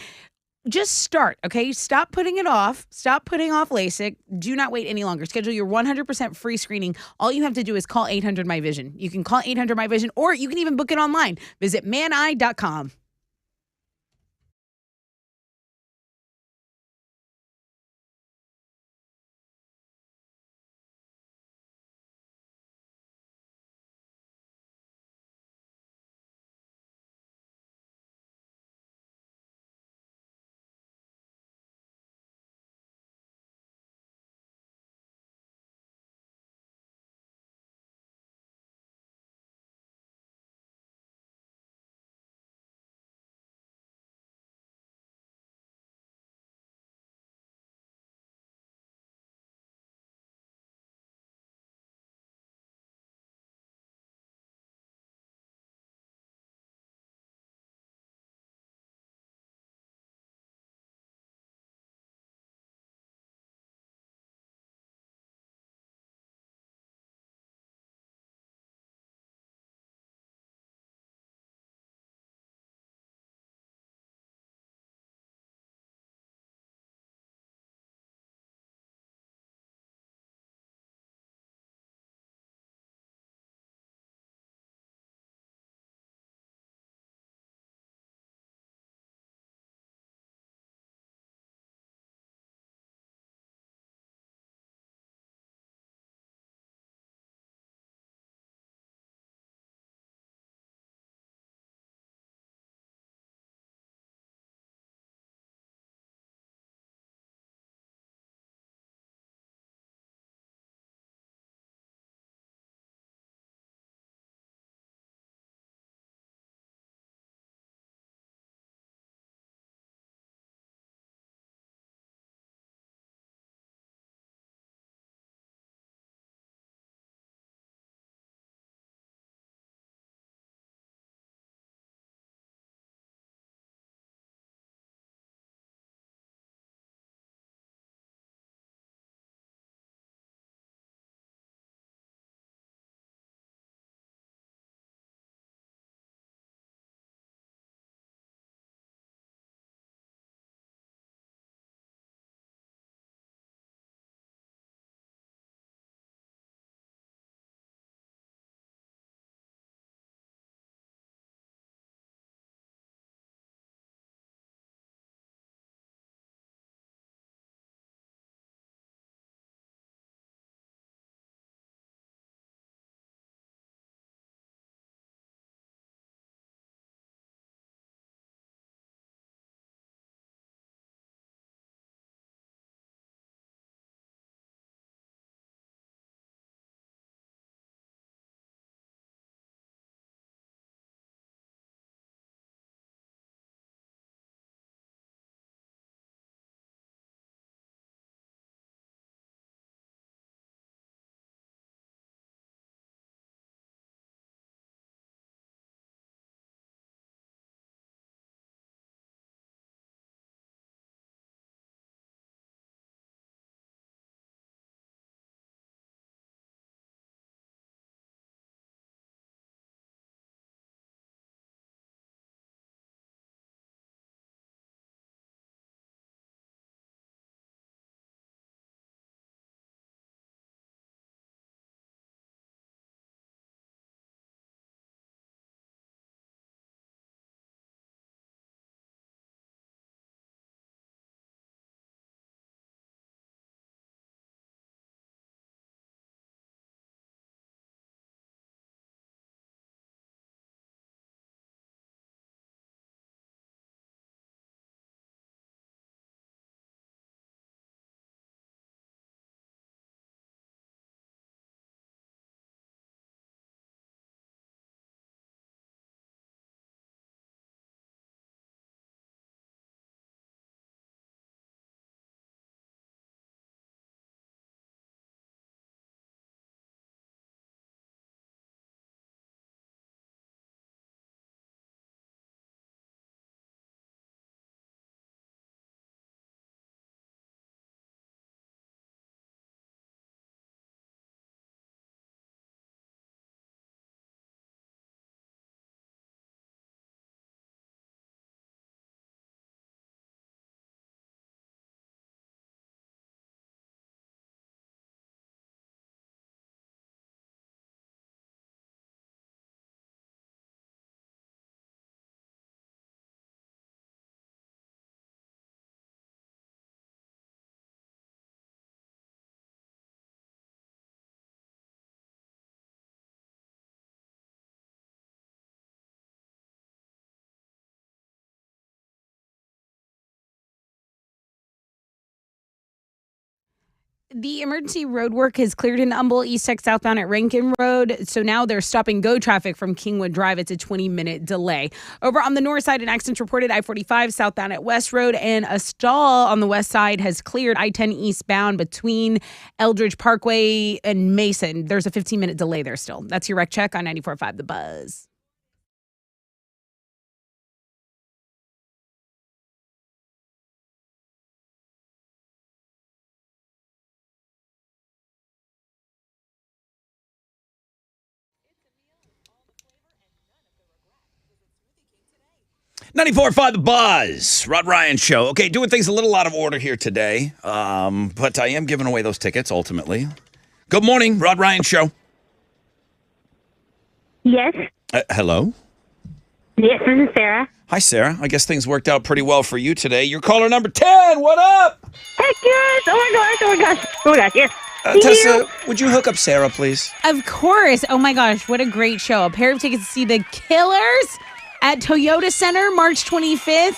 Just start, okay? Stop putting it off. Stop putting off LASIK. Do not wait any longer. Schedule your 100% free screening. All you have to do is call 800 My Vision. You can call 800 My Vision, or you can even book it online. Visit maneye.com. The emergency road work has cleared in Humble, east 6 southbound at Rankin Road. So now they're stopping go traffic from Kingwood Drive. It's a 20-minute delay. Over on the north side, an accident reported I-45 southbound at West Road, and a stall on the west side has cleared I-10 eastbound between Eldridge Parkway and Mason. There's a 15-minute delay there still. That's your wreck check on 94.5 The Buzz. .94.5 The Buzz, Rod Ryan Show. Okay, doing things a little out of order here today, but I am giving away those tickets ultimately. Good morning, Rod Ryan Show. Yes. Hello? Yes, this is Sarah. Hi, Sarah. I guess things worked out pretty well for you today. You're caller number 10. What up? Heck yes! Oh my gosh! Oh my gosh! Oh my gosh! Yes. Tessa, would you hook up Sarah, please? Of course. Oh my gosh, what a great show. A pair of tickets to see the Killers at Toyota Center, March 25th.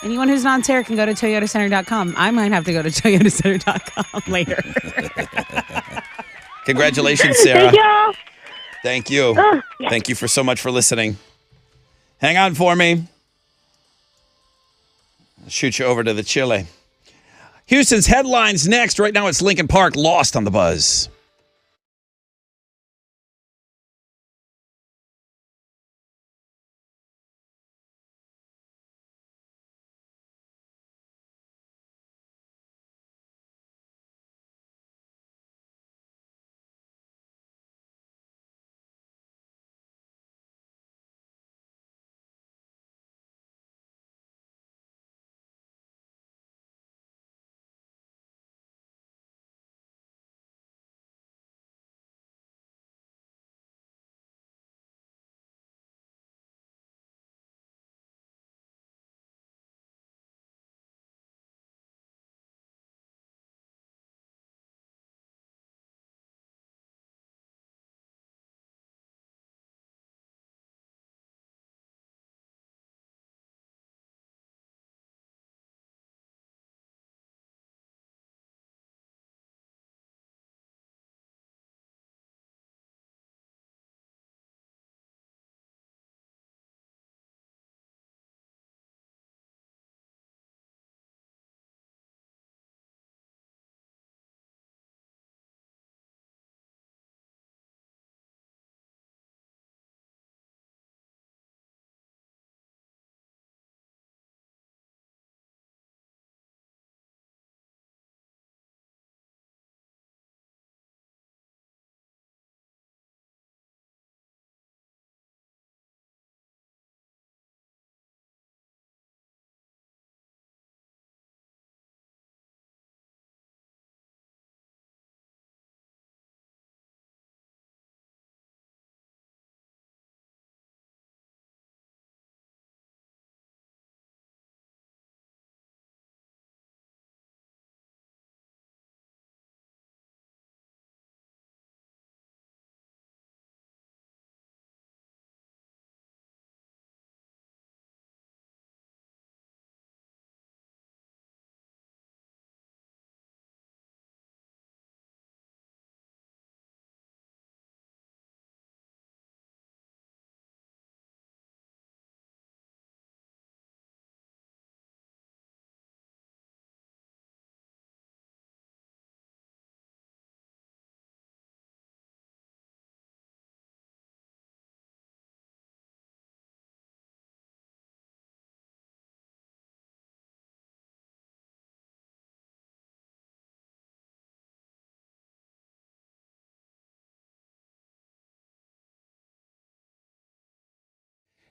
Anyone who's not Sarah can go to toyotacenter.com. I might have to go to toyotacenter.com later. Congratulations, Sarah. Thank y'all. Thank you. Yes. Thank you for so much for listening. Hang on for me. I'll shoot you over to the Chile. Houston's headlines next. Right now it's Lincoln Park Lost on the Buzz.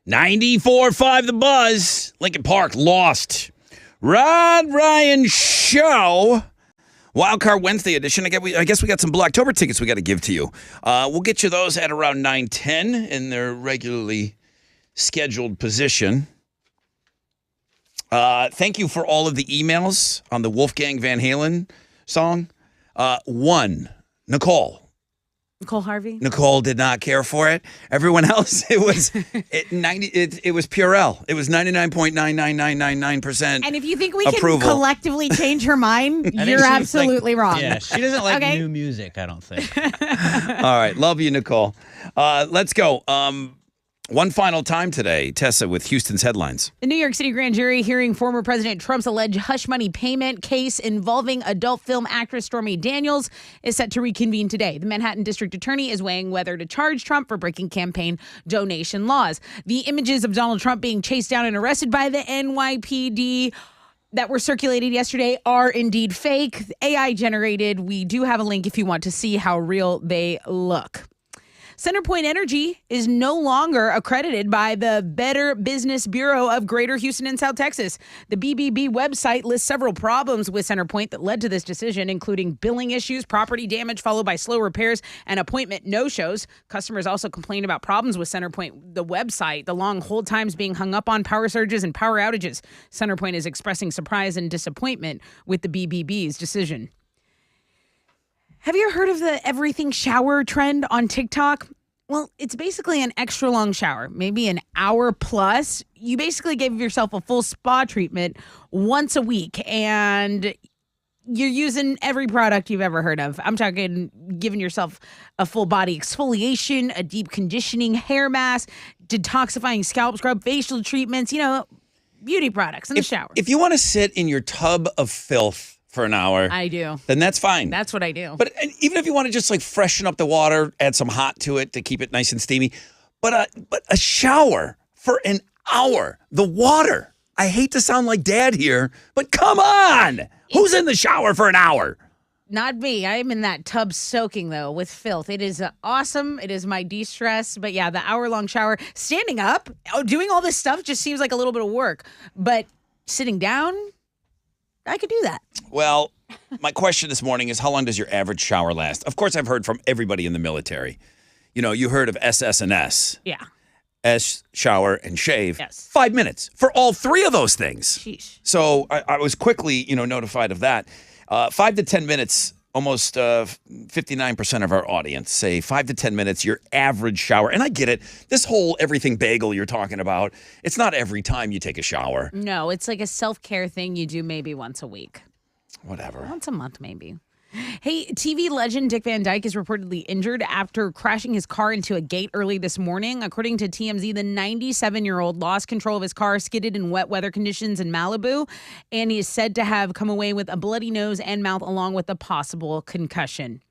.94.5 The Buzz. Lincoln Park Lost. Rod Ryan Show. Wildcard Wednesday edition. I guess we got some Blacktober tickets we got to give to you. We'll get you those at around 9:10 in their regularly scheduled position. Thank you for all of the emails on the Wolfgang Van Halen song. One, Nicole. Nicole Harvey? Nicole did not care for it. Everyone else, it was Purell. It was 99.99999%. And if you think we approval. can collectively change her mind, you're absolutely wrong. Yeah, she doesn't like Okay. new music, I don't think. All right. Love you, Nicole. Let's go. One final time today, Tessa, with Houston's headlines. The New York City grand jury hearing former President Trump's alleged hush money payment case involving adult film actress Stormy Daniels is set to reconvene today. The Manhattan District Attorney is weighing whether to charge Trump for breaking campaign donation laws. The images of Donald Trump being chased down and arrested by the NYPD that were circulated yesterday are indeed fake, AI generated. We do have a link if you want to see how real they look. CenterPoint Energy is no longer accredited by the Better Business Bureau of Greater Houston and South Texas. The BBB website lists several problems with CenterPoint that led to this decision, including billing issues, property damage followed by slow repairs, and appointment no-shows. Customers also complained about problems with CenterPoint, the website, the long hold times being hung up on, power surges, and power outages. CenterPoint is expressing surprise and disappointment with the BBB's decision. Have you heard of the everything shower trend on TikTok? Well, it's basically an extra long shower, maybe an hour plus. You basically give yourself a full spa treatment once a week, and you're using every product you've ever heard of. I'm talking giving yourself a full body exfoliation, a deep conditioning hair mask, detoxifying scalp scrub, facial treatments, beauty products in the shower. If you want to sit in your tub of filth for an hour, I do. Then that's fine. That's what I do. But even if you want to just like freshen up the water, add some hot to it to keep it nice and steamy. But a shower for an hour, the water. I hate to sound like dad here, but come on. Who's in the shower for an hour? Not me. I'm in that tub soaking, though, with filth. It is awesome. It is my de-stress. But yeah, the hour-long shower, standing up, doing all this stuff just seems like a little bit of work. But sitting down, I could do that. Well, my question this morning is, how long does your average shower last? Of course, I've heard from everybody in the military. You heard of SS&S. Yeah. S, shower, and shave. Yes. 5 minutes for all three of those things. Sheesh. So I was quickly, notified of that. 5 to 10 minutes, almost 59% of our audience say 5 to 10 minutes, your average shower. And I get it. This whole everything bagel you're talking about, it's not every time you take a shower. No, it's like a self-care thing you do maybe once a week. Whatever. Once a month, maybe. Hey, TV legend Dick Van Dyke is reportedly injured after crashing his car into a gate early this morning. According to TMZ, the 97-year-old lost control of his car, skidded in wet weather conditions in Malibu, and he is said to have come away with a bloody nose and mouth along with a possible concussion.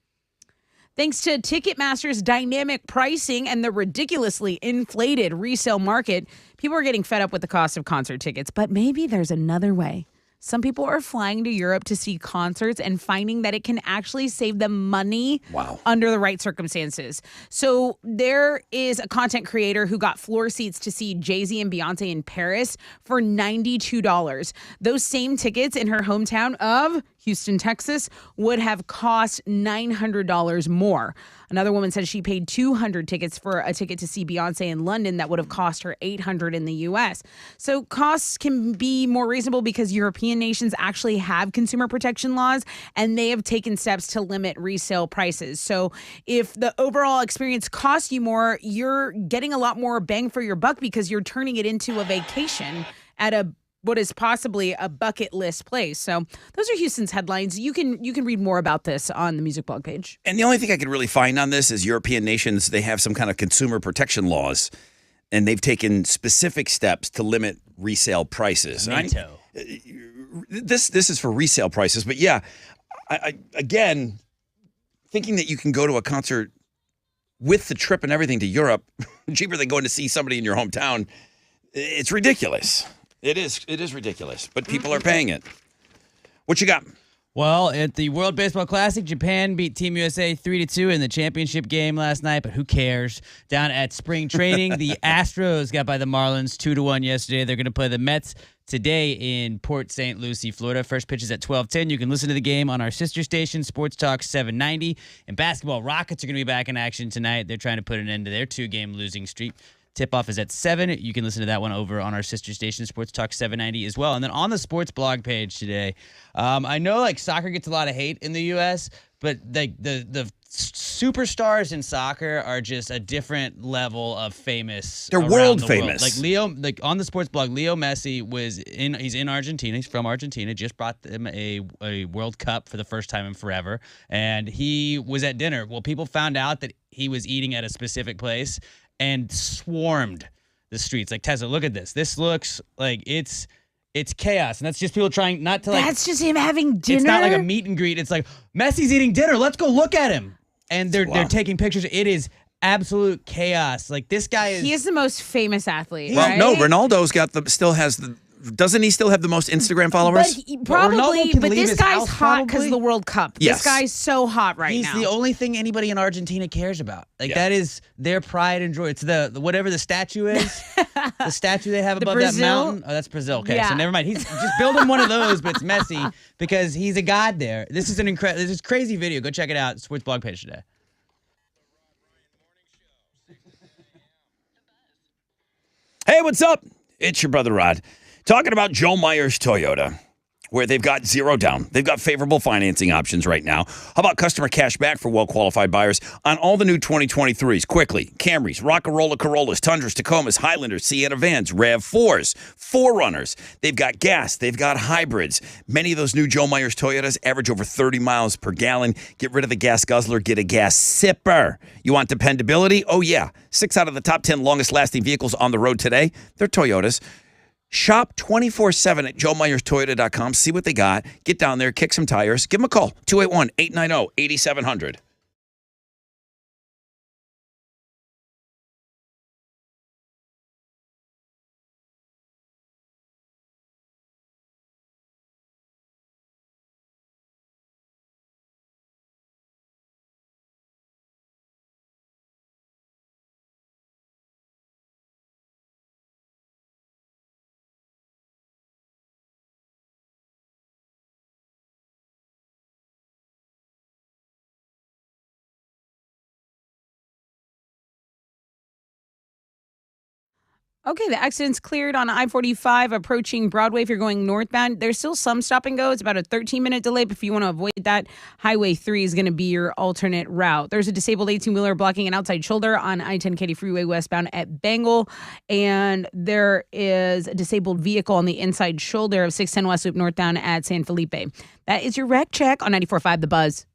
Thanks to Ticketmaster's dynamic pricing and the ridiculously inflated resale market, people are getting fed up with the cost of concert tickets, but maybe there's another way. Some people are flying to Europe to see concerts and finding that it can actually save them money under the right circumstances. So there is a content creator who got floor seats to see Jay-Z and Beyonce in Paris for $92. Those same tickets in her hometown of Houston, Texas, would have cost $900 more. Another woman said she paid 200 tickets for a ticket to see Beyonce in London that would have cost her $800 in the U.S. So costs can be more reasonable because European nations actually have consumer protection laws, and they have taken steps to limit resale prices. So if the overall experience costs you more, you're getting a lot more bang for your buck because you're turning it into a vacation at what is possibly a bucket list place. So those are Houston's headlines. You can read more about this on the music blog page. And the only thing I could really find on this is European nations, they have some kind of consumer protection laws, and they've taken specific steps to limit resale prices. NATO. This is for resale prices, but yeah, I again, thinking that you can go to a concert with the trip and everything to Europe, cheaper than going to see somebody in your hometown, it's ridiculous. It is ridiculous, but people are paying it. What you got? Well, at the World Baseball Classic, Japan beat Team USA 3-2 in the championship game last night, but who cares? Down at spring training, the Astros got by the Marlins 2-1 yesterday. They're going to play the Mets today in Port St. Lucie, Florida. First pitch is at 12:10. You can listen to the game on our sister station, Sports Talk 790. And basketball, Rockets are going to be back in action tonight. They're trying to put an end to their 2-game losing streak. Tip-off is at 7. You can listen to that one over on our sister station, Sports Talk 790 as well. And then on the sports blog page today, I know like soccer gets a lot of hate in the U.S., but like the superstars in soccer are just a different level of famous. They're around world the famous. Like Leo, like on the sports blog, Leo Messi he's in Argentina. He's from Argentina. Just brought them a World Cup for the first time in forever. And he was at dinner. Well, people found out that he was eating at a specific place and swarmed the streets. Like, Tessa, look at this. This looks like it's chaos. And that's just people trying not to like. That's just him having dinner. It's not like a meet and greet. It's like Messi's eating dinner. Let's go look at him. And they're taking pictures. It is absolute chaos. Like this guy is. He is the most famous athlete. Well, right? no, Ronaldo's doesn't he still have the most Instagram followers? Probably, but this guy's house, hot because of the World Cup. Yes. This guy's so hot right He's now. the only thing anybody in Argentina cares about. Like that is their pride and joy. It's the whatever the statue is, the statue they have above that Brazil? mountain. Oh, that's Brazil. Okay, Yeah. so never mind. He's just building one of those, but it's messy because he's a god there. This is this is crazy video. Go check it out. Sports blog page today. Hey, what's up? It's your brother Rod. Talking about Joe Myers Toyota, where they've got zero down. They've got favorable financing options right now. How about customer cash back for well-qualified buyers on all the new 2023s? Quickly, Camrys, Rockarola Corollas, Tundras, Tacomas, Highlanders, Sienna Vans, RAV4s, 4Runners. They've got gas. They've got hybrids. Many of those new Joe Myers Toyotas average over 30 miles per gallon. Get rid of the gas guzzler. Get a gas sipper. You want dependability? Oh, yeah. 6 out of the top 10 longest-lasting vehicles on the road today, they're Toyotas. Shop 24/7 at joemeyerstoyota.com. See what they got. Get down there, kick some tires. Give them a call, 281-890-8700. Okay, the accident's cleared on I-45 approaching Broadway if you're going northbound. There's still some stop and go. It's about a 13-minute delay, but if you want to avoid that, Highway 3 is going to be your alternate route. There's a disabled 18-wheeler blocking an outside shoulder on I-10 Katy Freeway westbound at Bengal, and there is a disabled vehicle on the inside shoulder of 610 West Loop northbound at San Felipe. That is your wreck check on 94.5 The Buzz.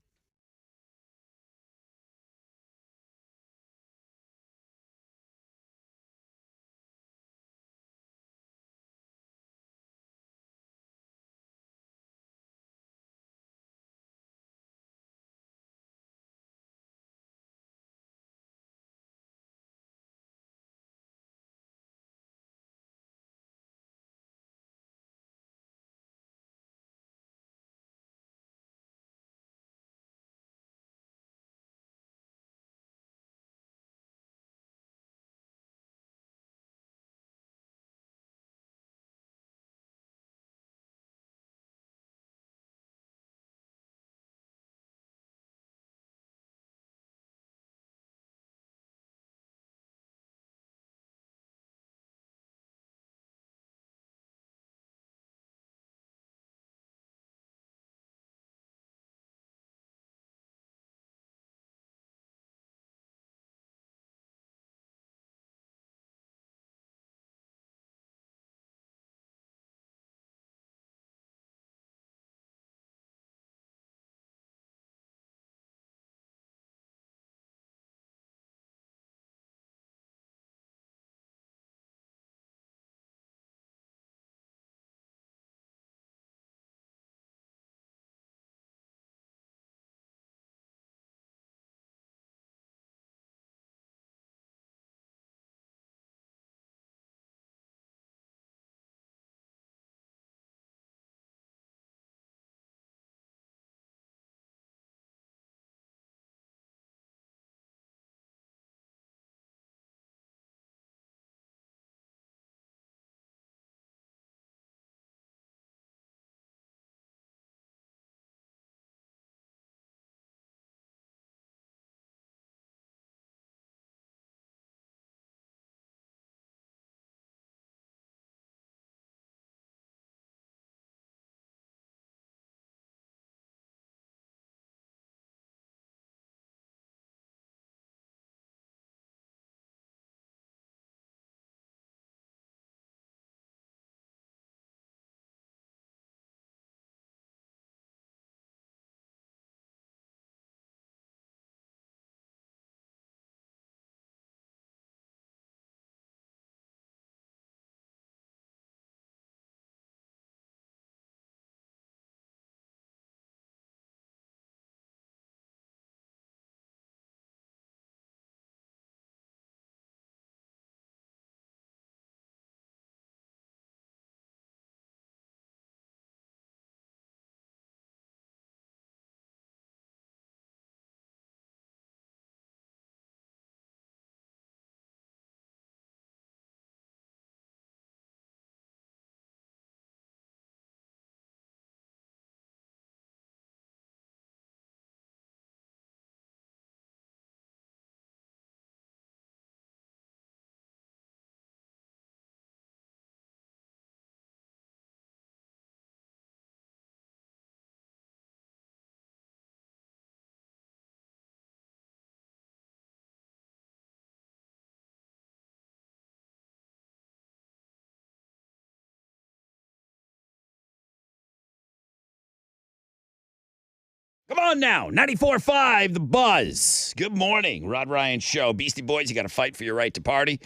Come on now. 94.5, The Buzz. Good morning. Rod Ryan Show. Beastie Boys, you got to fight for your right to party.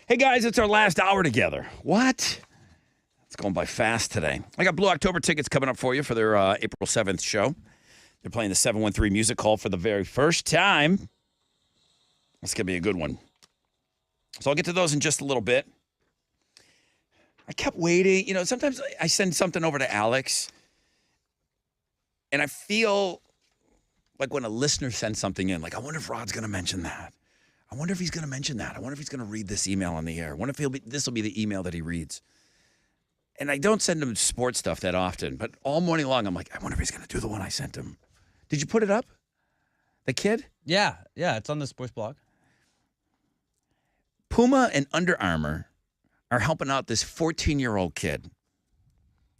Hey, guys, it's our last hour together. What? It's going by fast today. I got Blue October tickets coming up for you for their April 7th show. They're playing the 713 Music Hall for the very first time. It's going to be a good one. So I'll get to those in just a little bit. I kept waiting. You know, sometimes I send something over to Alex, and I feel like when a listener sends something in, like, I wonder if Rod's going to mention that. I wonder if he's going to mention that. I wonder if he's going to read this email on the air. I wonder if this will be the email that he reads. And I don't send him sports stuff that often, but all morning long, I'm like, I wonder if he's going to do the one I sent him. Did you put it up? The kid? Yeah, it's on the sports blog. Puma and Under Armour are helping out this 14-year-old kid.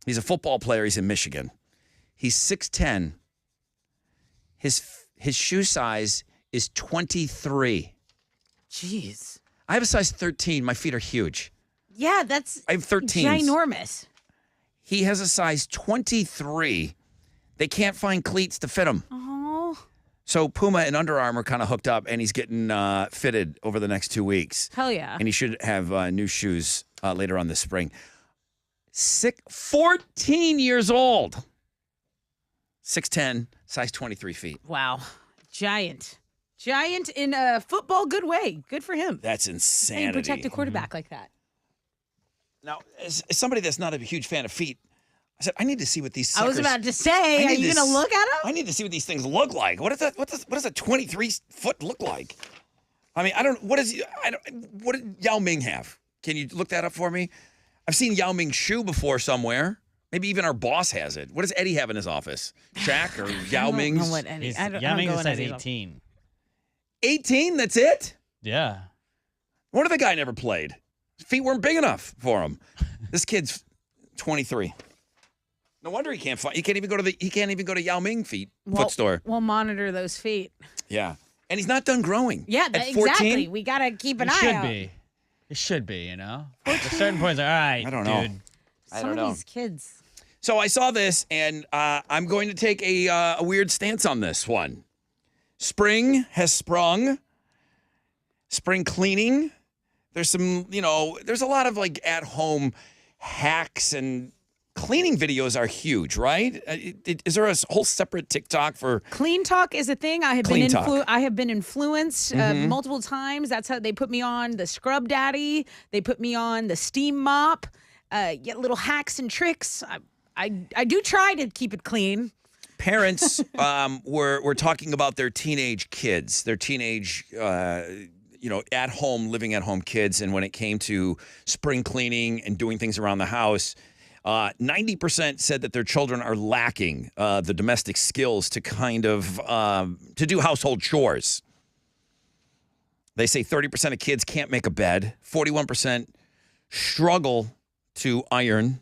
He's a football player. He's in Michigan. He's 6'10". His shoe size is 23. Jeez. I have a size 13. My feet are huge. Yeah, that's I have 13s. ginormous. He has a size 23. They can't find cleats to fit him. Oh. So Puma and Under Armour kind of hooked up, and he's getting fitted over the next 2 weeks. Hell yeah. And he should have new shoes later on this spring. 14 years old. 6'10", size 23 feet. Wow. Giant in a football good way. Good for him. That's And insanity. protect a quarterback like that. Now, as somebody that's not a huge fan of feet, I said, I need to see what these suckers... I was about to say, are you going to look at him? I need to see what these things look like. What does a 23-foot look like? I mean, what did Yao Ming have? Can you look that up for me? I've seen Yao Ming's shoe before somewhere. Maybe even our boss has it. What does Eddie have in his office? Shaq or Yao Ming's? Know what Eddie, Yao Ming says 18. 18? That's it? Yeah. What if the guy never played? His feet weren't big enough for him. This kid's 23. No wonder he can't find. He can't even go to Yao Ming foot store. We'll monitor those feet. Yeah, and he's not done growing. Yeah, At 14, exactly. We gotta keep an It eye should out. be. It should be, you know? At certain points, all right, I don't know. dude. I Some don't of know. these kids. So I saw this, and I'm going to take a weird stance on this one. Spring has sprung. Spring cleaning. There's some, there's a lot of like at-home hacks, and cleaning videos are huge, right? Is there a whole separate TikTok for Clean Talk is a thing. I have Clean been Talk. I have been influenced multiple times. That's how they put me on the Scrub Daddy. They put me on the Steam Mop. Get little hacks and tricks. I do try to keep it clean. parents? Were talking about their teenage kids, their teenage. Living at home kids. And when it came to spring cleaning and doing things around the house, 90% said that their children are lacking the domestic skills to kind of to do household chores. They say 30% of kids can't make a bed. 41% struggle to iron.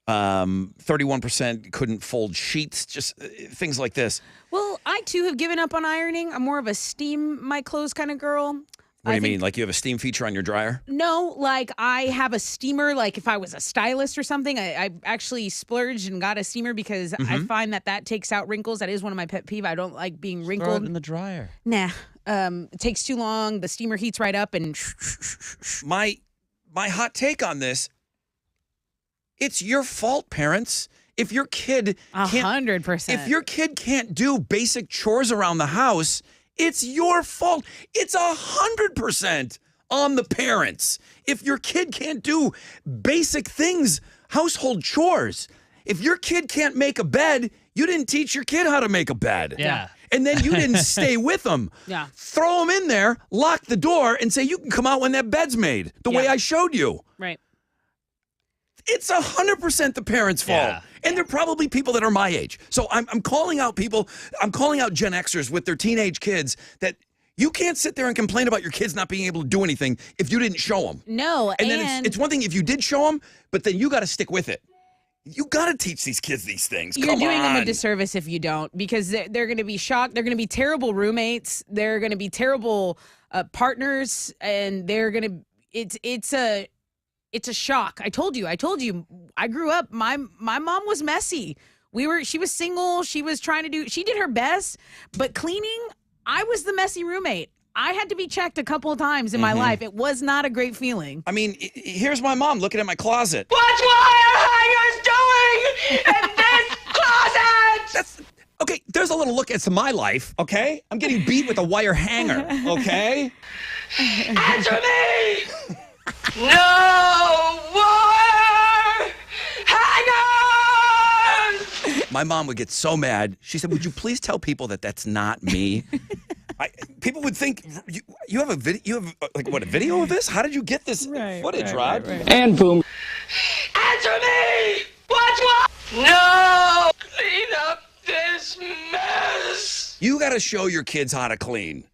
31% couldn't fold sheets, just things like this. Well, I too have given up on ironing. I'm more of a steam my clothes kind of girl. What do you mean? Like you have a steam feature on your dryer? No, like I have a steamer. Like if I was a stylist or something, I actually splurged and got a steamer because I find that takes out wrinkles. That is one of my pet peeve. I don't like being wrinkled. Throw it in the dryer. Nah, it takes too long. The steamer heats right up and. My hot take on this. It's your fault, parents. If your kid can't, 100%. if your kid can't do basic chores around the house, it's your fault. It's 100% on the parents. If your kid can't do basic things, household chores, if your kid can't make a bed, you didn't teach your kid how to make a bed. Yeah. And then you didn't stay with them. Yeah. Throw them in there, lock the door, and say, you can come out when that bed's made, the way I showed you. Right. It's 100% the parents' fault. Yeah. And they're probably people that are my age. So I'm calling out people, I'm calling out Gen Xers with their teenage kids that you can't sit there and complain about your kids not being able to do anything if you didn't show them. No, And then it's one thing if you did show them, but then you got to stick with it. You got to teach these kids these things. You're Come doing them a on. disservice if you don't, because they're going to be shocked. They're going to be terrible roommates. They're going to be terrible partners, and they're going to. It's a shock. I told you. I grew up. My mom was messy. She was single. She was she did her best, but cleaning, I was the messy roommate. I had to be checked a couple of times in my life. It was not a great feeling. I mean, here's my mom looking at my closet. What's wire hangers doing in this closet? Okay, there's a little look into my life, okay? I'm getting beat with a wire hanger, okay? Answer me! No wire hangers! My mom would get so mad. She said, "Would you please tell people that that's not me?" People would think you have a video. You have a video of this? How did you get this footage, Rod? And boom. Answer me! What's what? No! Clean up this mess! You got to show your kids how to clean.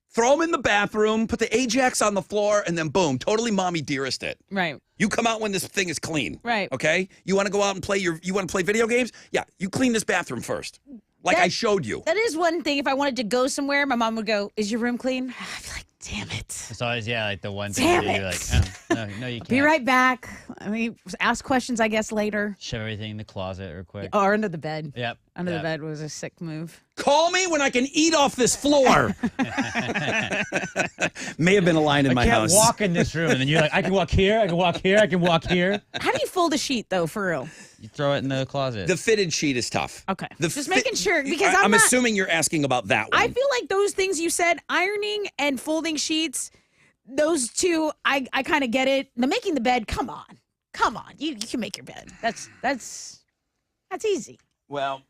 Throw them in the bathroom, put the Ajax on the floor, and then boom, totally mommy dearest it. Right. You come out when this thing is clean. Right. Okay? You want to go out and play you want to play video games? Yeah, you clean this bathroom first. Like I showed you. That is one thing. If I wanted to go somewhere, my mom would go, "Is your room clean?" I'd be like, "Damn it." It's always, like the one thing Damn you're it. like, oh, no, you can't. Be right back. I mean, ask questions, I guess, later. Shove everything in the closet real quick. Or under the bed. Yep. Under the bed was a sick move. Call me when I can eat off this floor. May have been a line in my house. I can't walk in this room. And then you're like, I can walk here, I can walk here, I can walk here. How do you fold a sheet, though, for real? You throw it in the closet. The fitted sheet is tough. Okay. Just making sure, because I'm not, assuming you're asking about that one. I feel like those things you said, ironing and folding sheets, those two, I kind of get it. The making the bed, come on. Come on. You can make your bed. That's easy. Well,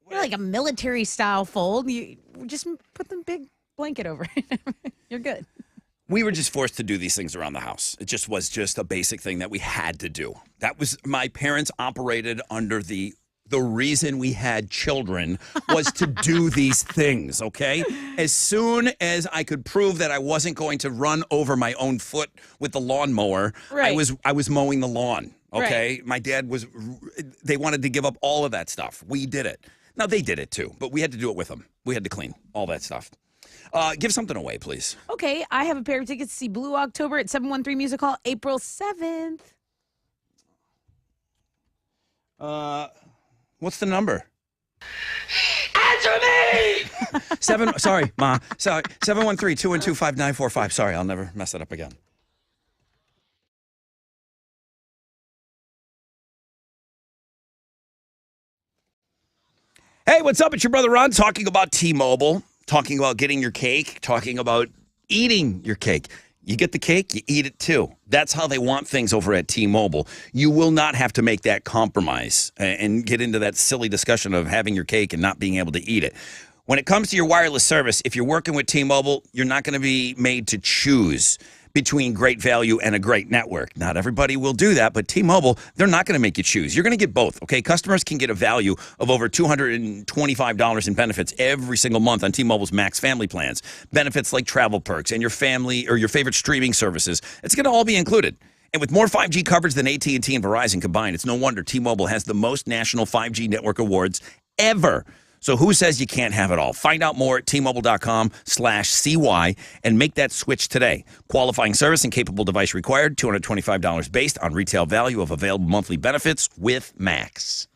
you're like a military style fold. You just put the big blanket over it. You're good. We were just forced to do these things around the house. It just was a basic thing that we had to do. That was my parents operated under the reason we had children was to do these things, okay? As soon as I could prove that I wasn't going to run over my own foot with the lawnmower, I was mowing the lawn, okay? Right. My dad they wanted to give up all of that stuff. We did it. Now, they did it too, but we had to do it with them. We had to clean all that stuff. Give something away, please. Okay, I have a pair of tickets to see Blue October at 713 Music Hall, April 7th. What's the number? Answer me! Sorry, Ma. Sorry, 713-212-5945. Sorry, I'll never mess it up again. Hey, what's up? It's your brother Ron talking about T-Mobile, talking about getting your cake, talking about eating your cake. You get the cake, you eat it too. That's how they want things over at T-Mobile. You will not have to make that compromise and get into that silly discussion of having your cake and not being able to eat it. When it comes to your wireless service, if you're working with T-Mobile, you're not going to be made to choose between great value and a great network. Not everybody will do that, but T-Mobile, they're not going to make you choose. You're going to get both, okay? Customers can get a value of over $225 in benefits every single month on T-Mobile's Max family plans. Benefits like travel perks and your family or your favorite streaming services. It's going to all be included. And with more 5G coverage than AT&T and Verizon combined, it's no wonder T-Mobile has the most national 5G network awards ever. So who says you can't have it all? Find out more at T-Mobile.com/CY and make that switch today. Qualifying service and capable device required, $225 based on retail value of available monthly benefits with Max.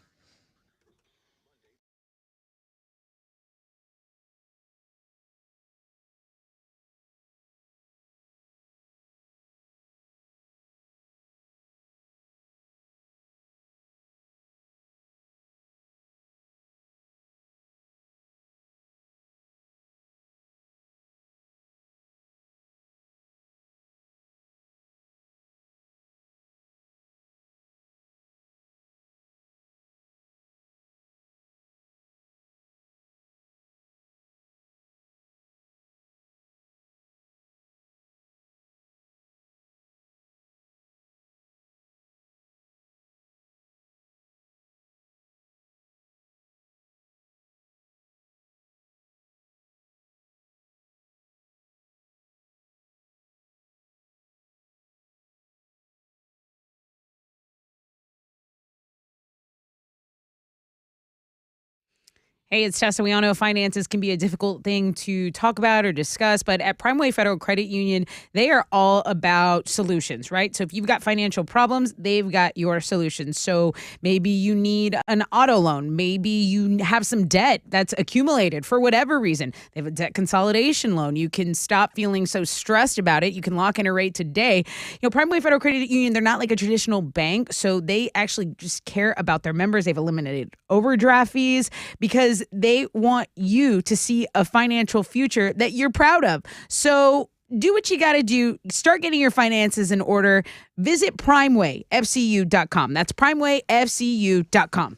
Hey, it's Tessa. We all know finances can be a difficult thing to talk about or discuss, but at Primeway Federal Credit Union, they are all about solutions, right? So if you've got financial problems, they've got your solutions. So maybe you need an auto loan. Maybe you have some debt that's accumulated for whatever reason. They have a debt consolidation loan. You can stop feeling so stressed about it. You can lock in a rate today. Primeway Federal Credit Union, they're not like a traditional bank, so they actually just care about their members. They've eliminated overdraft fees because they want you to see a financial future that you're proud of. So do what you got to do. Start getting your finances in order. Visit primewayfcu.com. That's primewayfcu.com.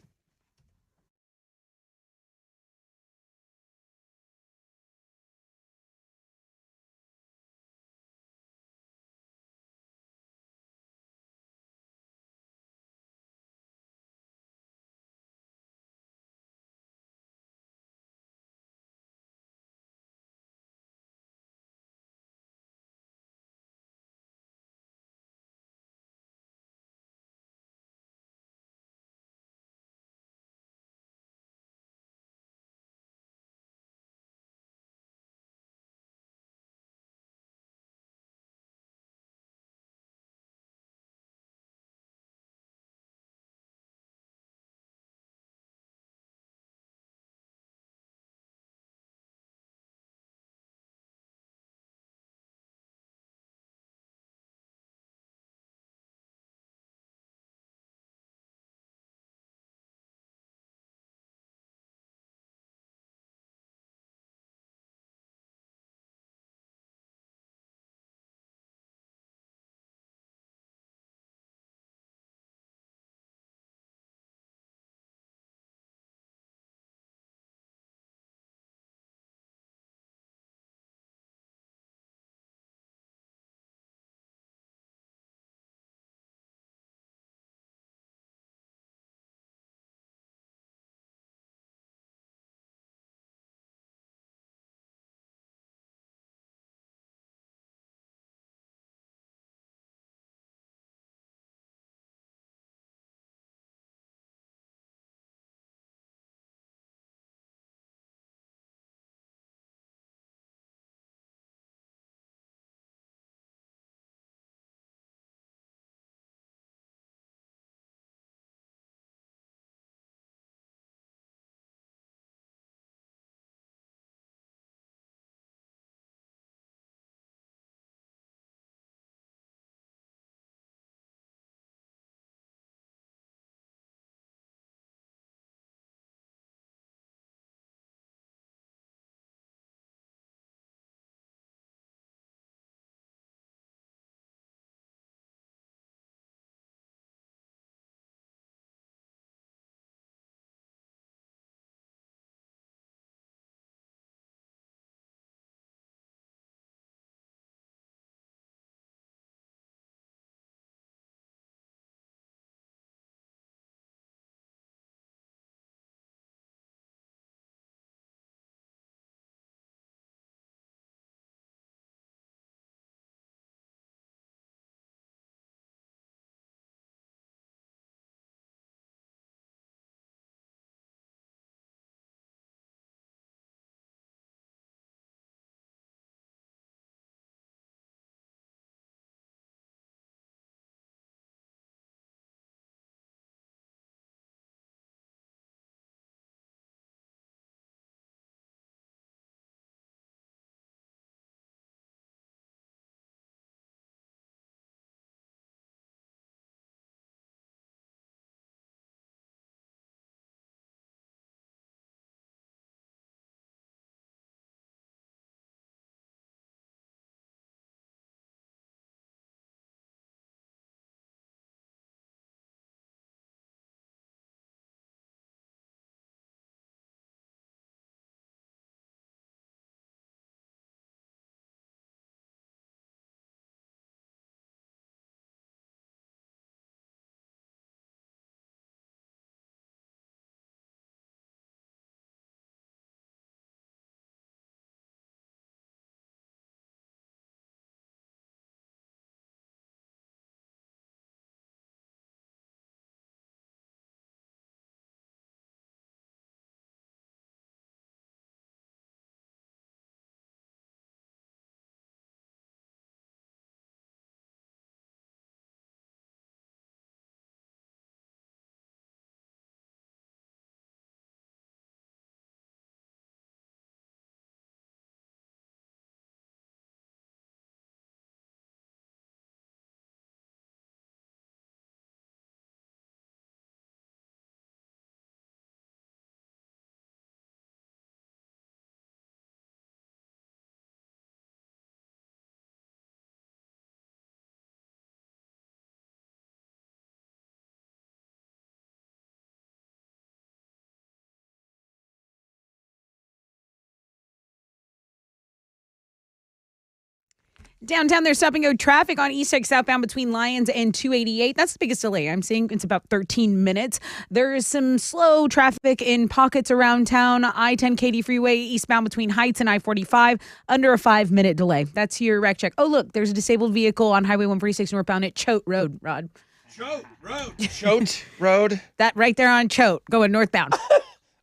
Downtown, there's stop and go traffic on East 6 southbound between Lyons and 288. That's the biggest delay I'm seeing. It's about 13 minutes. There's some slow traffic in pockets around town. I-10 Katy Freeway eastbound between Heights and I-45, under a 5-minute delay. That's your wreck check. Oh, look, there's a disabled vehicle on Highway 146 northbound at Choate Road, Rod. Choate Road. Choate Road. That right there on Choate, going northbound.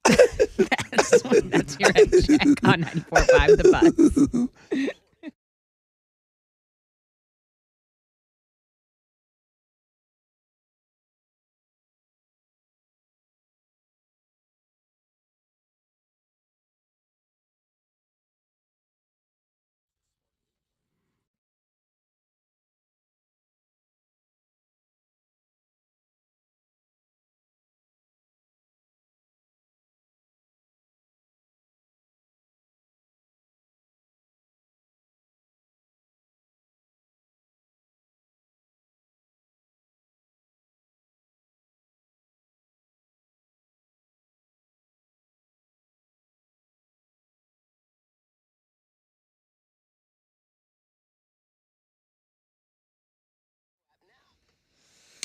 That's your wreck check on 94.5 The Buzz.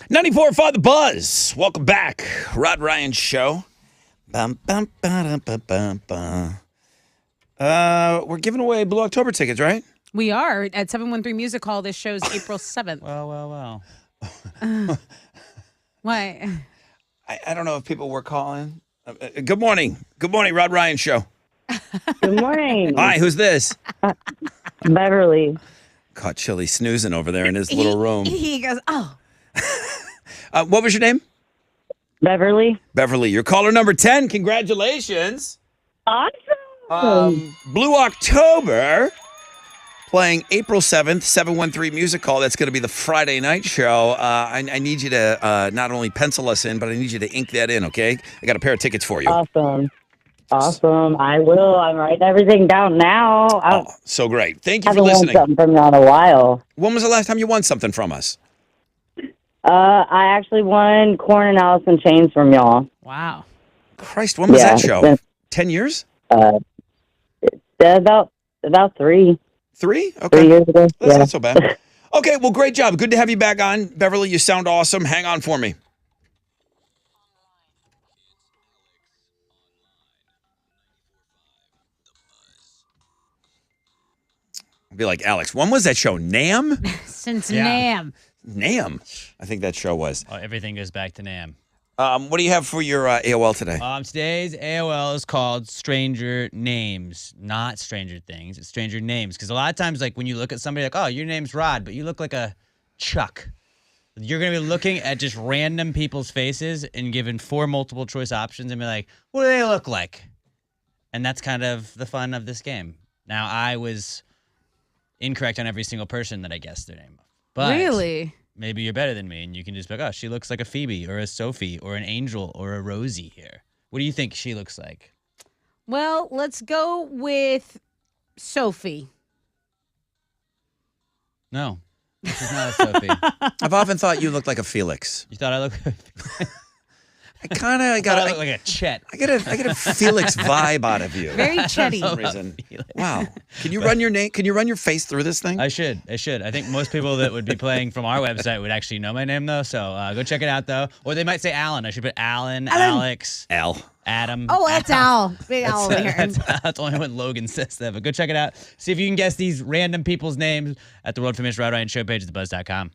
$94.5 The Buzz. Welcome back. Rod Ryan Show. Bum, bum, ba-dum, ba-bum, ba. We're giving away Blue October tickets, right? We are at 713 Music Hall. This show's April 7th. Well. What? I don't know if people were calling. Good morning. Good morning, Rod Ryan Show. Good morning. Hi, who's this? Beverly. Caught Chili snoozing over there in his little room. He goes, oh. What was your name? Beverly. Beverly, you're caller number 10. Congratulations. Awesome. Blue October, playing April 7th, 713 Music Hall. That's going to be the Friday night show. I need you to not only pencil us in, but I need you to ink that in, okay? I got a pair of tickets for you. Awesome. I will. I'm writing everything down now. So great. Thank you I for haven't won listening. something from you in a while. When was the last time you won something from us? I actually won Corn and Alice in Chains from y'all. Wow. Christ, when was that show? 10 years? About 3. 3? Okay. 3 years ago. That's not so bad. Okay, well, great job. Good to have you back on. Beverly, you sound awesome. Hang on for me. I'll be like, Alex, when was that show? NAM? Since Yeah. NAM. NAM. I think that show was. Oh, everything goes back to NAM. What do you have for your AOL today? Today's AOL is called Stranger Names, not Stranger Things. It's Stranger Names. Because a lot of times, like, when you look at somebody, like, oh, your name's Rod, but you look like a Chuck. You're going to be looking at just random people's faces and given 4 multiple choice options and be like, what do they look like? And that's kind of the fun of this game. Now, I was incorrect on every single person that I guessed their name. But Really? maybe you're better than me, and you can just be like, oh, she looks like a Phoebe or a Sophie or an Angel or a Rosie here. What do you think she looks like? Well, let's go with Sophie. No, this is not a Sophie. I've often thought you looked like a Felix. You thought I looked I kind of I look like a Chet. I get a Felix vibe out of you. Very Chetty. For some reason. Wow. Can you run your name? Can you run your face through this thing? I should. I think most people that would be playing from our website would actually know my name, though. So go check it out, though. Or they might say Alan. I should put Alan. Alex, Al, Adam. Oh, that's Al. Big Al over here. That's only when Logan says that. But go check it out. See if you can guess these random people's names at the world famous Rod Ryan Show page at thebuzz.com.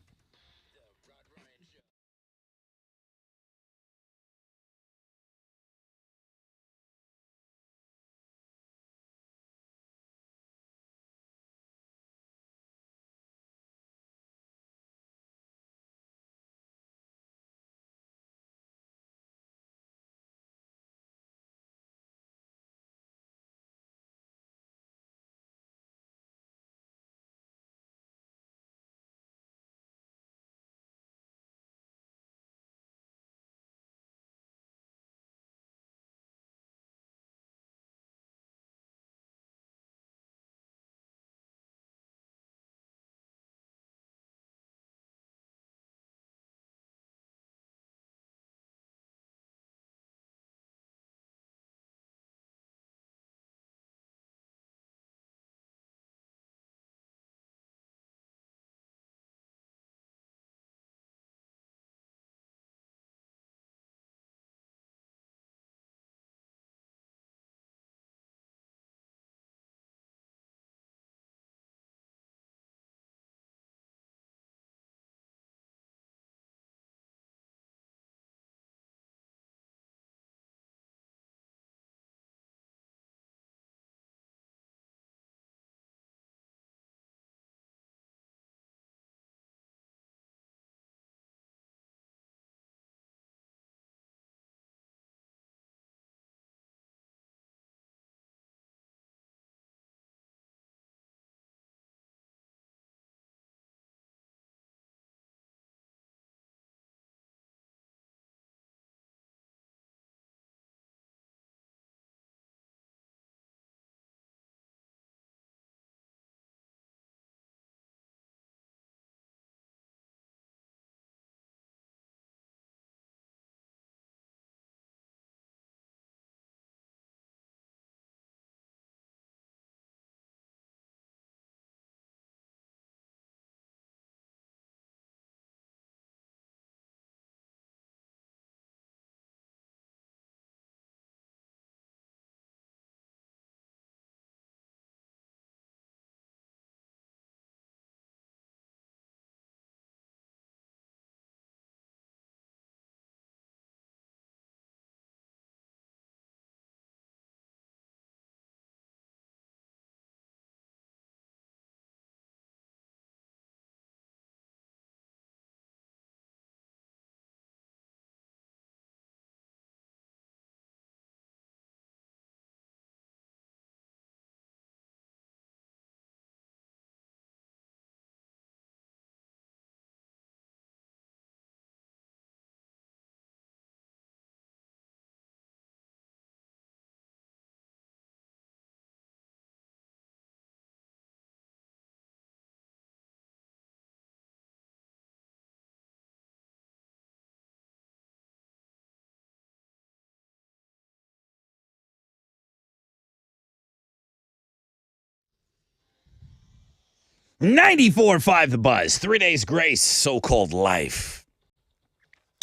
94.5 The Buzz. 3 days grace, so-called life.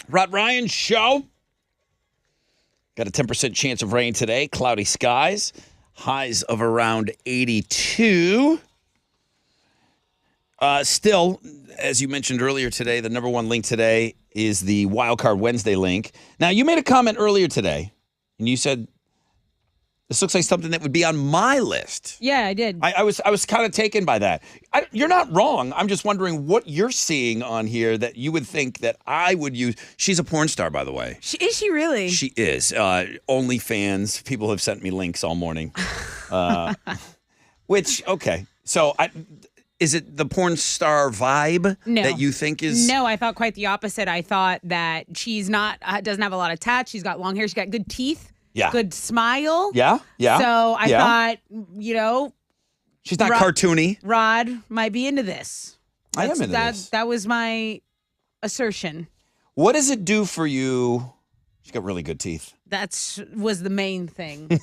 Rod Ryan Show. Got a 10% chance of rain today. Cloudy skies. Highs of around 82. Still, as you mentioned earlier today, the number one link today is the Wildcard Wednesday link. Now, you made a comment earlier today, and you said, this looks like something that would be on my list. Yeah, I did. I was kind of taken by that. You're not wrong. I'm just wondering what you're seeing on here that you would think that I would use. She's a porn star, by the way. Is she really? She is. OnlyFans. People have sent me links all morning. Which, okay. So, is it the porn star vibe that you think is? No, I thought quite the opposite. I thought that she's not, doesn't have a lot of tats. She's got long hair. She's got good teeth. Yeah. Good smile. Yeah. So I thought, she's not cartoony. Rod might be into this. I am into this. That was my assertion. What does it do for you? She's got really good teeth. Was the main thing.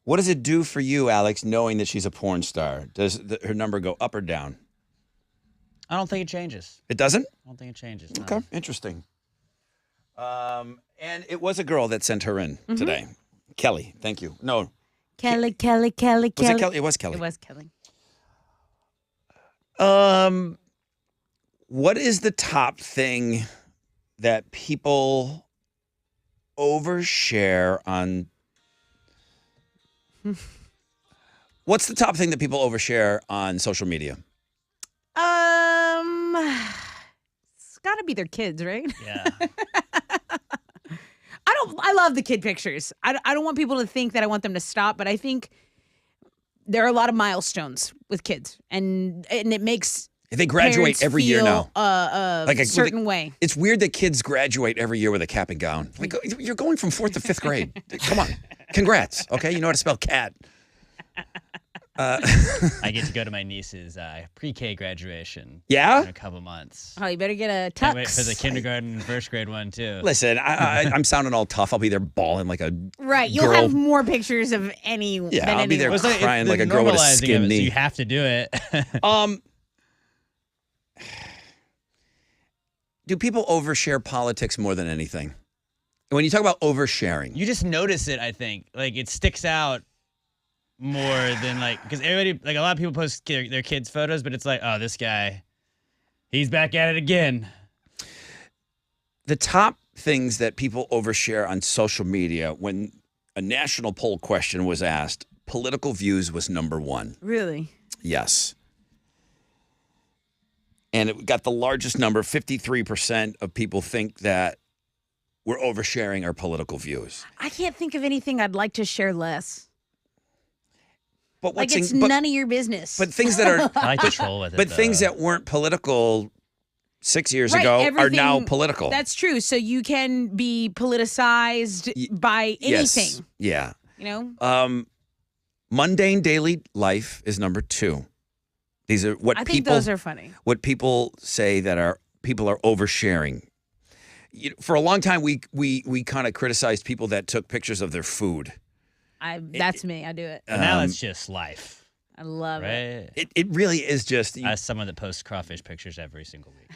What does it do for you, Alex, knowing that she's a porn star? Does her number go up or down? I don't think it changes. It doesn't? I don't think it changes. No. Okay, interesting. And it was a girl that sent her in today. Kelly, thank you. No. Kelly. Was it Kelly? It was Kelly. It was Kelly. What is the top thing that people overshare on? What's the top thing that people overshare on social media? It's got to be their kids, right? Yeah. I love the kid pictures. I don't want people to think that I want them to stop, but I think there are a lot of milestones with kids, and it makes they graduate every year now, like a certain way. It's weird that kids graduate every year with a cap and gown. Like, you're going from 4th to 5th grade. Come on, congrats. Okay, you know how to spell cat. I get to go to my niece's pre-K graduation. Yeah? In a couple months. Oh, you better get a tux. Can't wait for the kindergarten and first grade one too. Listen, I'm sounding all tough. I'll be there bawling like a right. You'll girl. have more pictures of any. Yeah, than I'll be there anyone. crying like a girl with a skin knee. So you have to do it. Do people overshare politics more than anything? When you talk about oversharing, You just notice it, I think. Like, it sticks out more than, like, because everybody, like, a lot of people post their kids' photos, but it's like, oh, this guy, he's back at it again. the top things that people overshare on social media, when a national poll question was asked, political views was number one. Really? Yes. And it got the largest number. 53% of people think that we're oversharing our political views. I can't think of anything I'd like to share less. But like it's none of your business. But things that are I like to troll with it. But though. things that weren't political 6 years ago are now political. That's true. So you can be politicized by anything. Yes. Yeah. You know? Mundane daily life is number 2. These are what I think those are funny. What people say that people are oversharing. For a long time, we kind of criticized people that took pictures of their food. That's me. I do it. But now it's just life. I love it. It really is just. As someone that posts crawfish pictures every single week.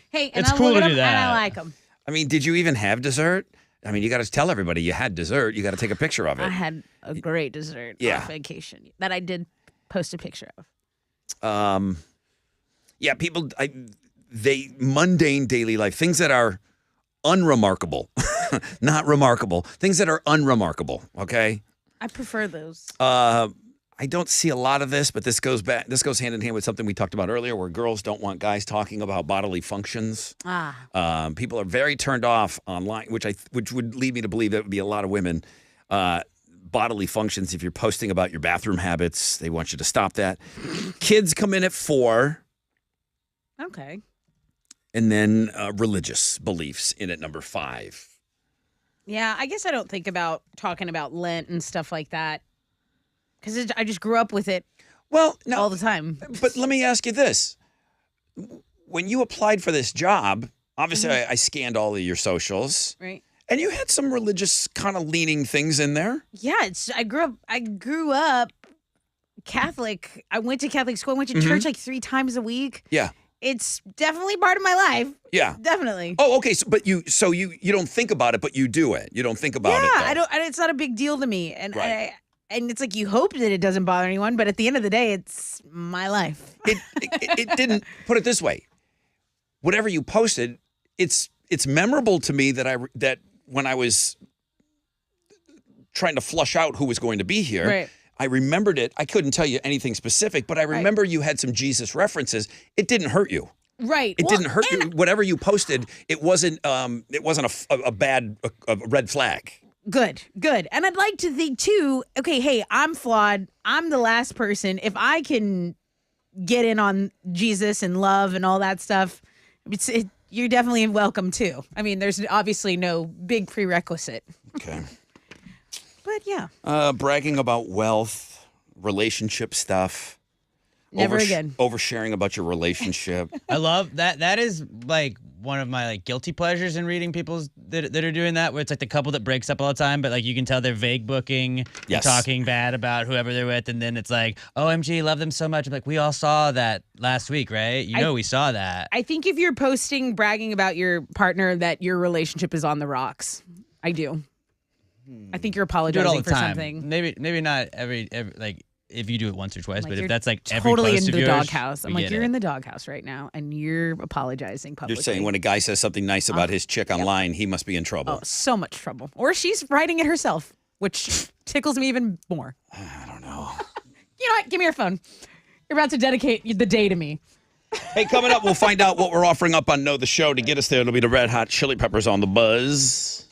Hey, and it's I cool look to at do them that. and I like them. I mean, did you even have dessert? I mean, you got to tell everybody you had dessert. You got to take a picture of it. I had a great dessert on vacation that I did post a picture of. Yeah, people, they mundane daily life, things that are unremarkable, not remarkable, things that are unremarkable. Okay. I prefer those. I don't see a lot of this, but this goes hand in hand with something we talked about earlier, where girls don't want guys talking about bodily functions. People are very turned off online, which would lead me to believe that would be a lot of women. Bodily functions. If you're posting about your bathroom habits, they want you to stop that. Kids come in at 4. Okay. And then religious beliefs in at number 5. Yeah, I guess I don't think about talking about Lent and stuff like that because I just grew up with it. Well, no, all the time. But let me ask you this: when you applied for this job, obviously I scanned all of your socials, right? And you had some religious kind of leaning things in there. Yeah, I grew up Catholic. I went to Catholic school. I went to church like 3 times a week. Yeah. It's definitely part of my life. Yeah. Definitely. Oh, okay. So, but you don't think about it, but you do it. You don't think about it. Yeah, though. I don't. It's not a big deal to me, and Right. and it's like you hope that it doesn't bother anyone, but at the end of the day, it's my life. It didn't. Put it this way. Whatever you posted, it's memorable to me that when I was trying to flush out who was going to be here. Right. I remembered it. I couldn't tell you anything specific, but I remember you had some Jesus references. It didn't hurt you. Right. It didn't hurt you. Whatever you posted, it wasn't a bad red flag. Good. And I'd like to think too. Okay, hey, I'm flawed. I'm the last person. If I can get in on Jesus and love and all that stuff, you're definitely welcome too. I mean, there's obviously no big prerequisite. Okay. But yeah. Bragging about wealth, relationship stuff. Never again. Oversharing about your relationship. I love that. That is like one of my like guilty pleasures in reading people's that are doing that, where it's like the couple that breaks up all the time, but like you can tell they're vague booking, Yes. talking bad about whoever they're with, and then it's like, OMG, love them so much. I'm like, we all saw that last week, right? We saw that. I think if you're posting bragging about your partner, that your relationship is on the rocks. I do. I think you're Do it all apologizing the for time. something. Maybe not every like if you do it once or twice, Like, but you're if that's like every totally post in of the yours, doghouse. I'm we like, get you're it. in the doghouse right now, and you're apologizing publicly. You're saying when a guy says something nice about his chick online, he must be in trouble. Oh, so much trouble. Or she's writing it herself, which tickles me even more. I don't know. You know what? Give me your phone. You're about to dedicate the day to me. Hey, coming up, we'll find out what we're offering up on Know the Show. To get us there, it'll be the Red Hot Chili Peppers on the Buzz.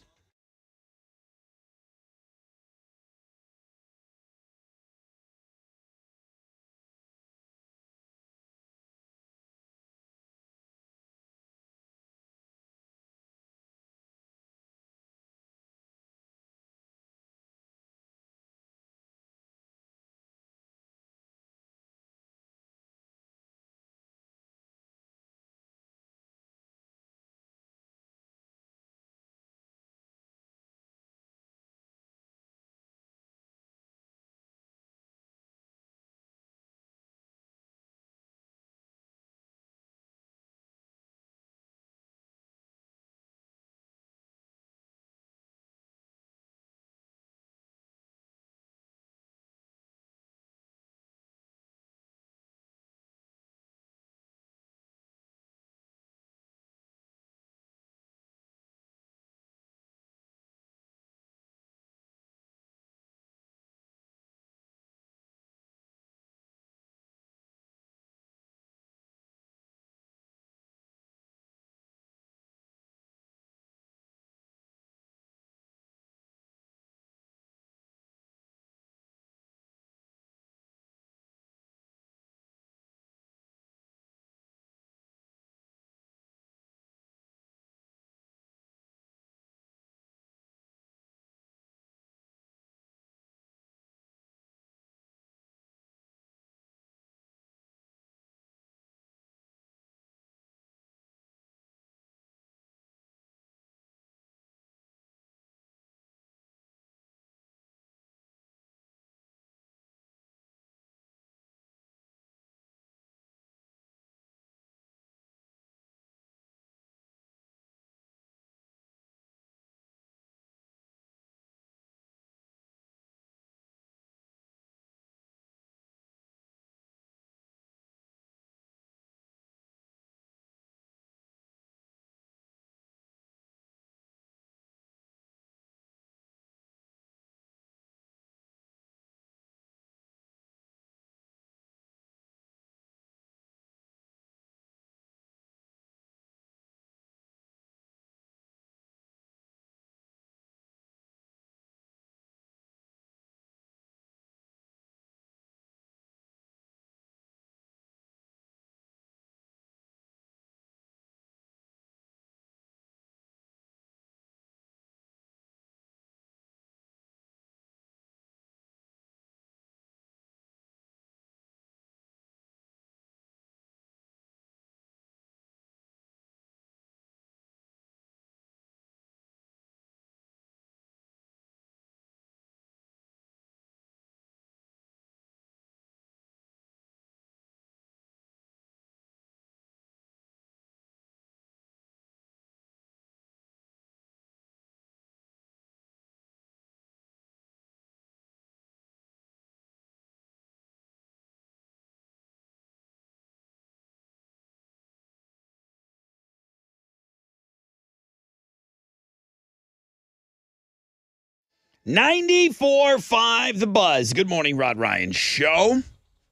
94.5 The Buzz. Good morning, Rod Ryan Show.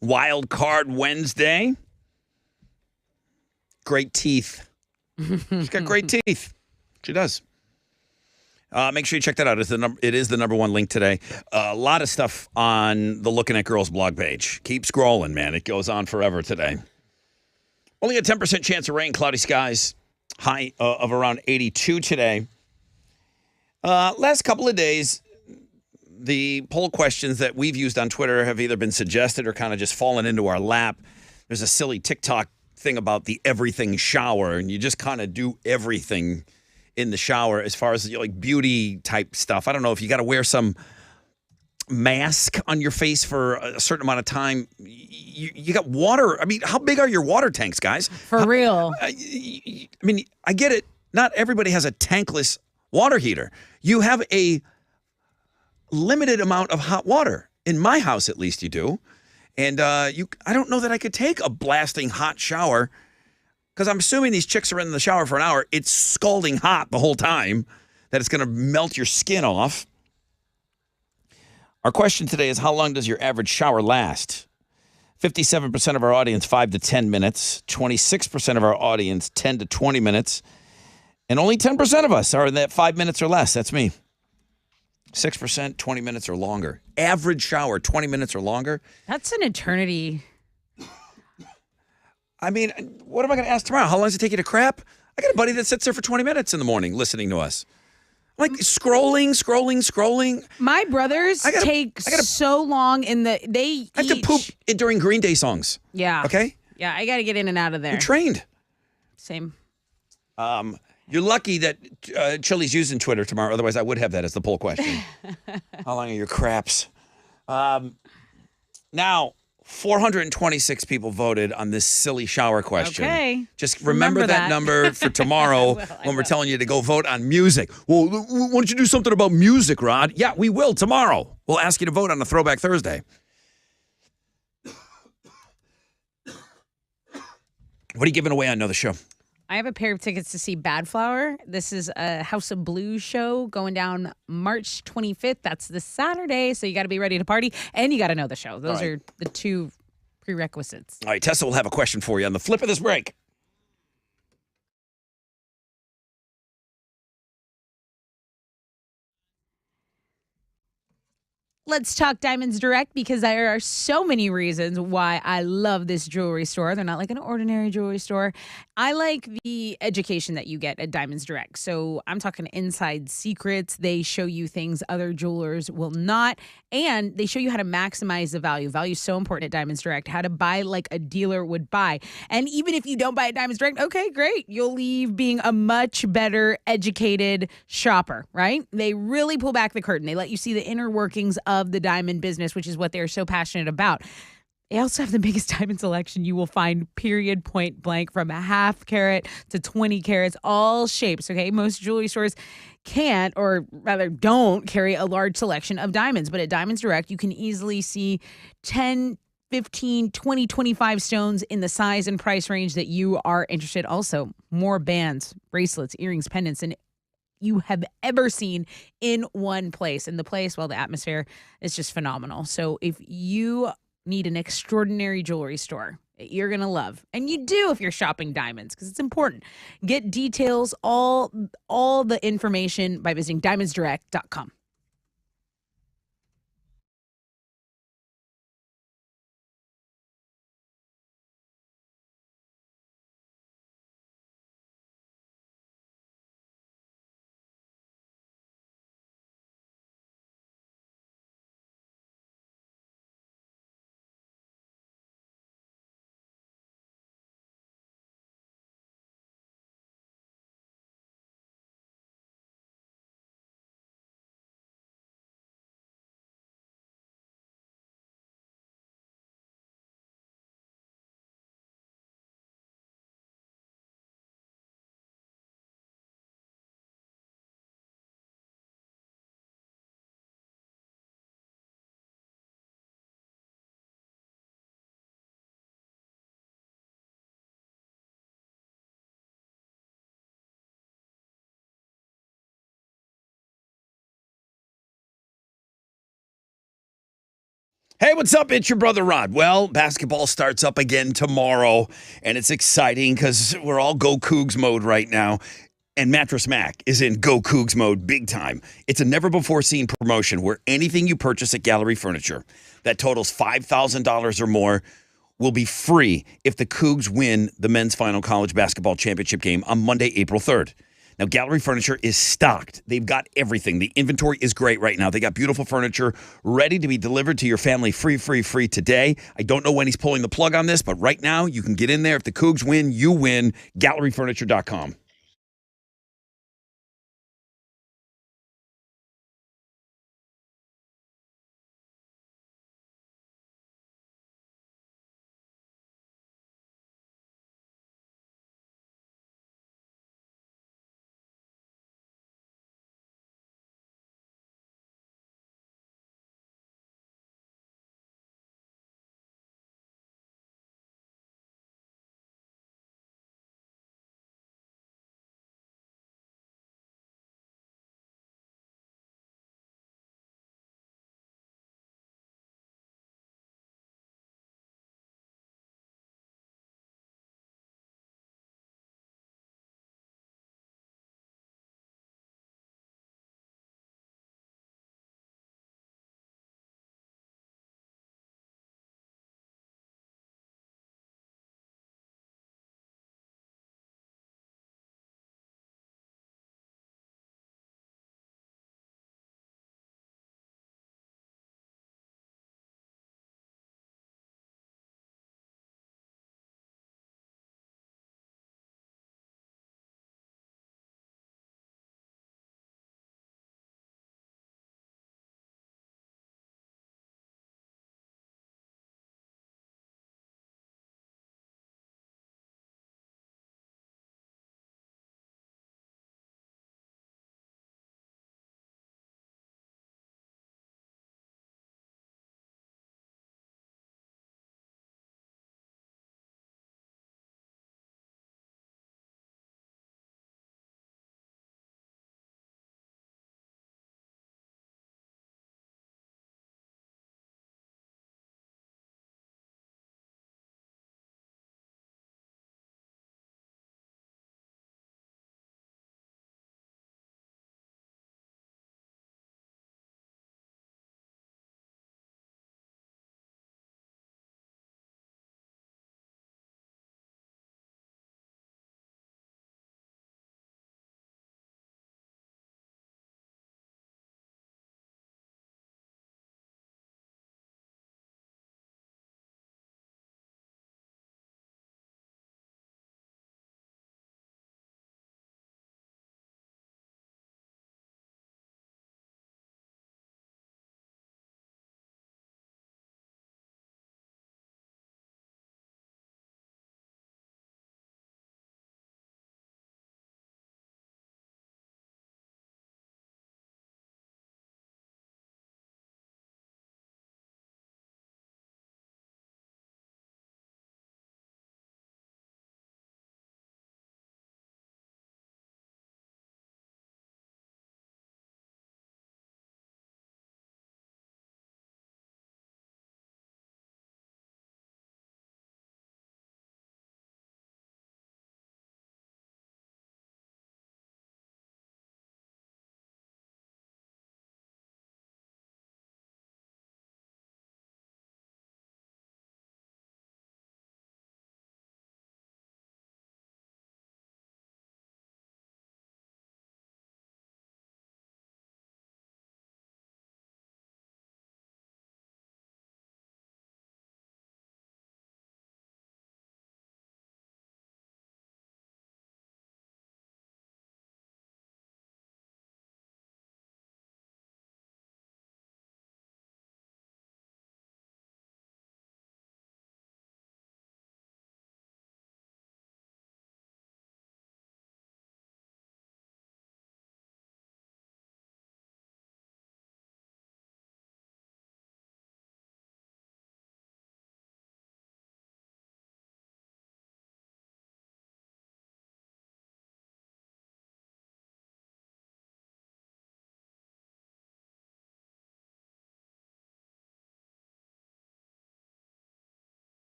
Wild Card Wednesday. Great teeth. She's got great teeth. She does. Make sure you check that out. It is the number one link today. A lot of stuff on the Looking at Girls blog page. Keep scrolling, man. It goes on forever today. Only a 10% chance of rain, cloudy skies. High of around 82 today. Last couple of days, the poll questions that we've used on Twitter have either been suggested or kind of just fallen into our lap. There's a silly TikTok thing about the everything shower, and you just kind of do everything in the shower as far as like beauty type stuff. I don't know if you got to wear some mask on your face for a certain amount of time. You got water. I mean, how big are your water tanks, guys? For real. I mean, I get it. Not everybody has a tankless water heater. You have a limited amount of hot water. In my house, at least you do. And I don't know that I could take a blasting hot shower because I'm assuming these chicks are in the shower for an hour. It's scalding hot the whole time that it's going to melt your skin off. Our question today is, how long does your average shower last? 57% of our audience, 5 to 10 minutes. 26% of our audience, 10 to 20 minutes. And only 10% of us are in that 5 minutes or less. That's me. 6%, 20 minutes or longer. Average shower, 20 minutes or longer. That's an eternity. I mean, what am I going to ask tomorrow? How long does it take you to crap? I got a buddy that sits there for 20 minutes in the morning listening to us. Like scrolling. My brothers take so long in the I have to poop during Green Day songs. Yeah. Okay? Yeah, I got to get in and out of there. You're trained. Same. You're lucky that Chili's using Twitter tomorrow. Otherwise, I would have that as the poll question. How long are your craps? Now, 426 people voted on this silly shower question. Okay. Just remember that number for tomorrow when we're telling you to go vote on music. Well, why don't you do something about music, Rod? Yeah, we will tomorrow. We'll ask you to vote on a Throwback Thursday. What are you giving away on Know the Show? I have a pair of tickets to see Bad Flower. This is a House of Blues show going down March 25th. That's this Saturday, so you got to be ready to party, and you got to know the show. Those are the two prerequisites. All right, Tessa will have a question for you on the flip of this break. Let's talk Diamonds Direct because there are so many reasons why I love this jewelry store. They're not like an ordinary jewelry store. I like the education that you get at Diamonds Direct. So I'm talking inside secrets. They show you things other jewelers will not. And they show you how to maximize the value. Value is so important at Diamonds Direct. How to buy like a dealer would buy. And even if you don't buy at Diamonds Direct, okay, great. You'll leave being a much better educated shopper, right? They really pull back the curtain. They let you see the inner workings of the diamond business, which is what they're so passionate about. They also have the biggest diamond selection you will find, period, point blank, from a half carat to 20 carats, all shapes, okay? Most jewelry stores can't, or rather don't, carry a large selection of diamonds. But at Diamonds Direct, you can easily see 10, 15, 20, 25 stones in the size and price range that you are interested. Also, more bands, bracelets, earrings, pendants, and you have ever seen in one place. And the place, well, the atmosphere is just phenomenal. So if you need an extraordinary jewelry store that you're going to love, and you do if you're shopping diamonds, because it's important, get details, all the information by visiting diamondsdirect.com. Hey, what's up? It's your brother Rod. Well, basketball starts up again tomorrow, and it's exciting because we're all Go Cougs mode right now. And Mattress Mac is in Go Cougs mode big time. It's a never-before-seen promotion where anything you purchase at Gallery Furniture that totals $5,000 or more will be free if the Cougs win the men's final college basketball championship game on Monday, April 3rd. Now, Gallery Furniture is stocked. They've got everything. The inventory is great right now. They got beautiful furniture ready to be delivered to your family free today. I don't know when he's pulling the plug on this, but right now you can get in there. If the Cougs win, you win. GalleryFurniture.com.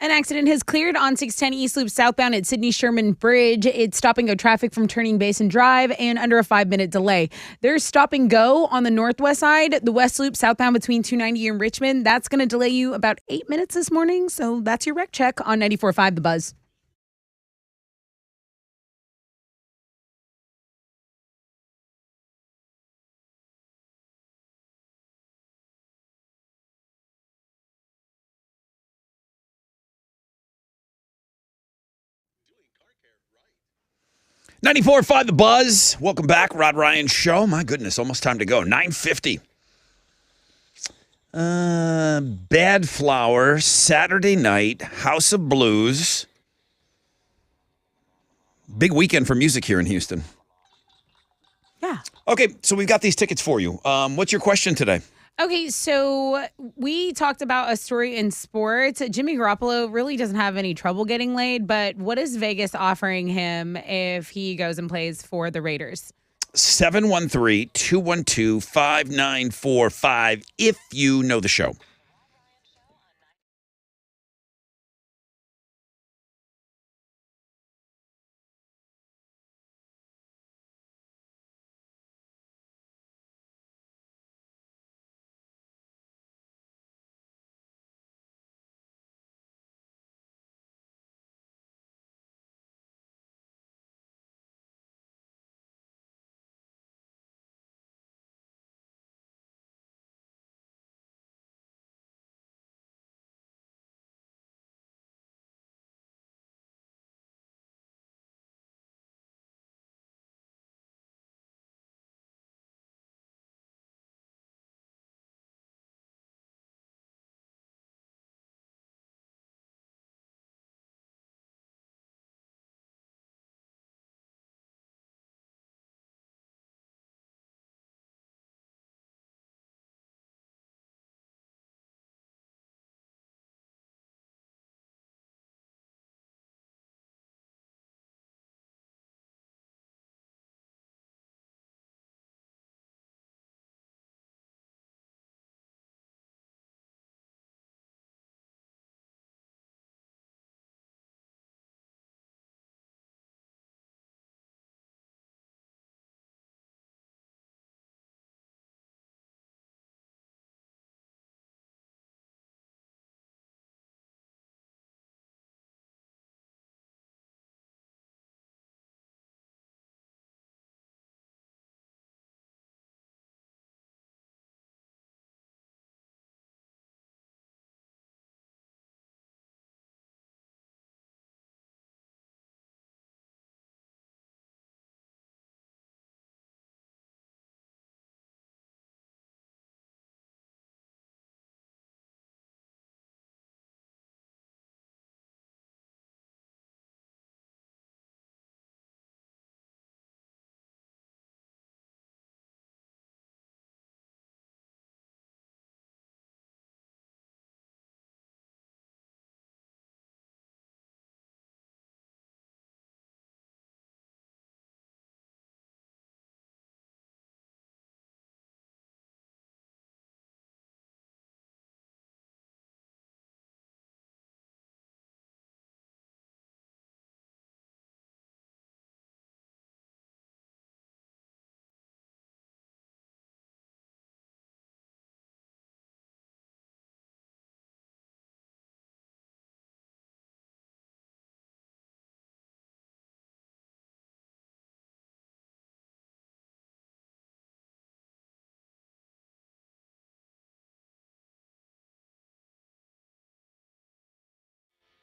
An accident has cleared on 610 East Loop southbound at Sydney Sherman Bridge. It's stop and go traffic from turning Basin Drive and under a 5-minute delay. There's stop and go on the northwest side, the West Loop southbound between 290 and Richmond. That's going to delay you about 8 minutes this morning. So that's your wreck check on 94.5 The Buzz. Right. 94.5 The Buzz. Welcome back, Rod Ryan Show. My goodness, almost time to go. 9:50. Bad Flower, Saturday night, House of Blues. Big weekend for music here in Houston. Yeah. Okay, so we've got these tickets for you. What's your question today? Okay, so we talked about a story in sports. Jimmy Garoppolo really doesn't have any trouble getting laid, but what is Vegas offering him if he goes and plays for the Raiders? 713-212-5945 if you know the show.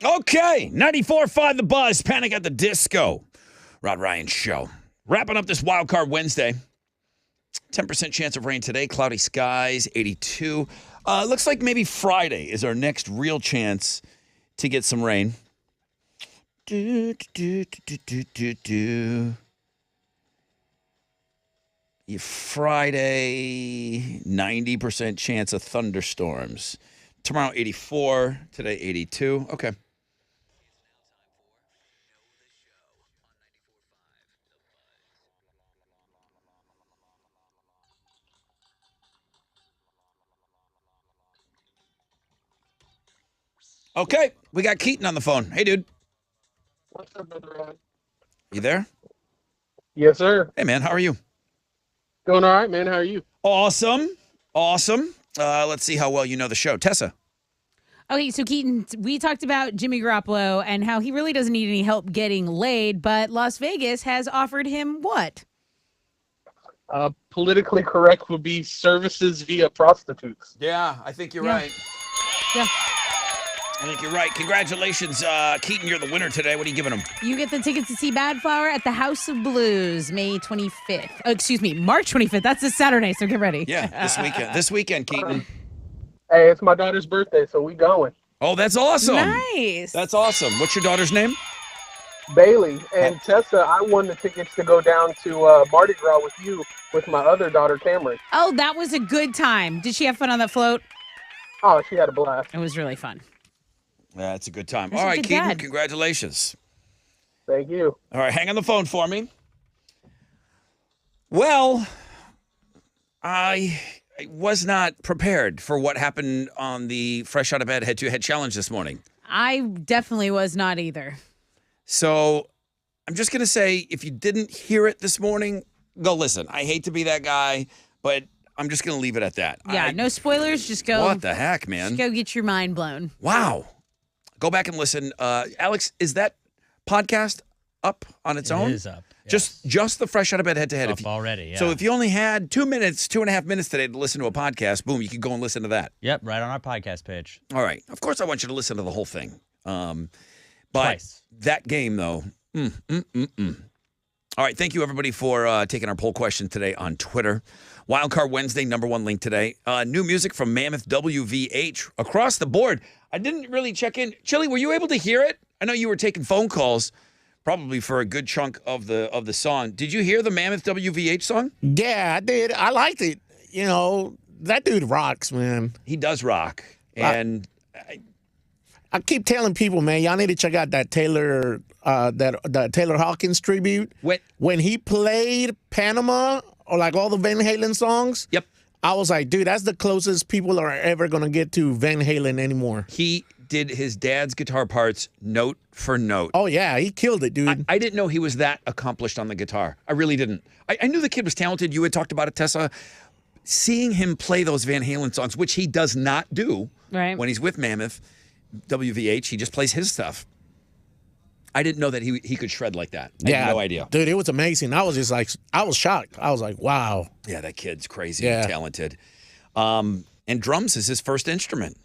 Okay, 94.5 The Buzz, Panic at the Disco. Rod Ryan Show. Wrapping up this Wild Card Wednesday. 10% chance of rain today, cloudy skies, 82. Looks like maybe Friday is our next real chance to get some rain. Friday, 90% chance of thunderstorms. Tomorrow, 84. Today, 82. Okay. Okay, we got Keaton on the phone. Hey, dude. What's up, brother Rod? You there? Yes, sir. Hey, man, how are you? Going all right, man. How are you? Awesome. Let's see how well you know the show. Tessa. Okay, so Keaton, we talked about Jimmy Garoppolo and how he really doesn't need any help getting laid, but Las Vegas has offered him what? Politically correct would be services via prostitutes. Yeah, I think you're right. Yeah. I think you're right. Congratulations, Keaton. You're the winner today. What are you giving him? You get the tickets to see Bad Flower at the House of Blues, May 25th. Oh, excuse me, March 25th. That's this Saturday, so get ready. Yeah, this weekend. This weekend, Keaton. Hey, it's my daughter's birthday, so we going. Oh, that's awesome. Nice. That's awesome. What's your daughter's name? Bailey and Tessa, I won the tickets to go down to Mardi Gras with you with my other daughter, Cameron. Oh, that was a good time. Did she have fun on that float? Oh, she had a blast. It was really fun. That's a good time. That's All a right, good Keaton, dad. congratulations. Thank you. All right, hang on the phone for me. Well, I was not prepared for what happened on the Fresh Out of Bed head-to-head challenge this morning. I definitely was not either. So I'm just going to say, if you didn't hear it this morning, go listen. I hate to be that guy, but I'm just going to leave it at that. Yeah, no spoilers. Just go. What the heck, man? Just go get your mind blown. Wow. Go back and listen. Alex, is that podcast up on its own? It is up. Yes. Just the Fresh Out of Bed head-to-head. Up already, yeah. So if you only had 2.5 minutes today to listen to a podcast, boom, you could go and listen to that. Yep, right on our podcast page. All right. Of course, I want you to listen to the whole thing. But Twice. that game, though, All right. Thank you, everybody, for taking our poll question today on Twitter. Wildcard Wednesday, #1 link today. New music from Mammoth WVH across the board. I didn't really check in. Chili, were you able to hear it? I know you were taking phone calls probably for a good chunk of the song. Did you hear the Mammoth WVH song? Yeah, I did. I liked it. You know, that dude rocks, man. He does rock. And I keep telling people, man, y'all need to check out that Taylor Taylor Hawkins tribute. When he played Panama or like all the Van Halen songs. Yep. I was like, dude, that's the closest people are ever gonna get to Van Halen anymore. He did his dad's guitar parts note for note. Oh yeah, he killed it, dude. I didn't know he was that accomplished on the guitar. I really didn't. I knew the kid was talented. You had talked about it, Tessa. Seeing him play those Van Halen songs, which he does not do when he's with Mammoth WVH, he just plays his stuff. I didn't know that he could shred like that. I had no idea. Dude, it was amazing. I was just like, I was shocked. I was like, wow. Yeah, that kid's crazy and talented. And drums is his first instrument.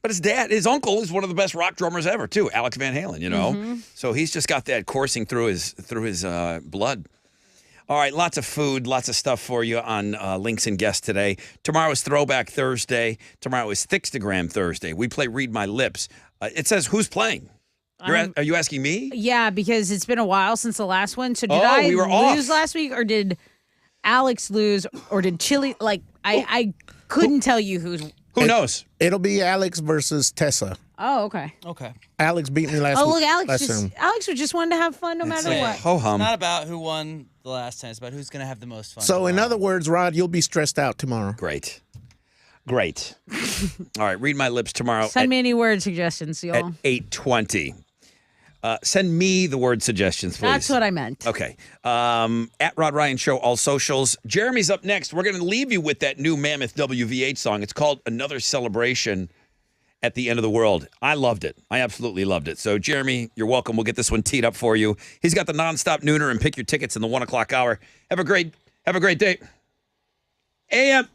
But his uncle is one of the best rock drummers ever, too, Alex Van Halen, you know? Mm-hmm. So he's just got that coursing through his blood. All right, lots of food, lots of stuff for you on Links and Guests today. Tomorrow is Throwback Thursday. Tomorrow is Thickstagram Thursday. We play Read My Lips. It says, who's playing? Are you asking me? Yeah, because it's been a while since the last one. So did I we were lose off. last week, or did Alex lose, or did Chili? Like, I couldn't tell you who's. Who knows? It'll be Alex versus Tessa. Oh, okay. Okay. Alex beat me last Oh, week. look, Alex last term. Alex was just wanting to have fun no matter what. It's not about who won the last time. It's about who's going to have the most fun. So in other words, Rod, you'll be stressed out tomorrow. Great. All right, Read My Lips tomorrow Send me any word suggestions, y'all. at 8:20. Send me the word suggestions, please. That's what I meant. Okay. At Rod Ryan Show, all socials. Jeremy's up next. We're going to leave you with that new Mammoth WVH song. It's called Another Celebration at the End of the World. I loved it. I absolutely loved it. So, Jeremy, you're welcome. We'll get this one teed up for you. He's got the nonstop nooner and pick your tickets in the 1 o'clock hour. Have a great day. AM.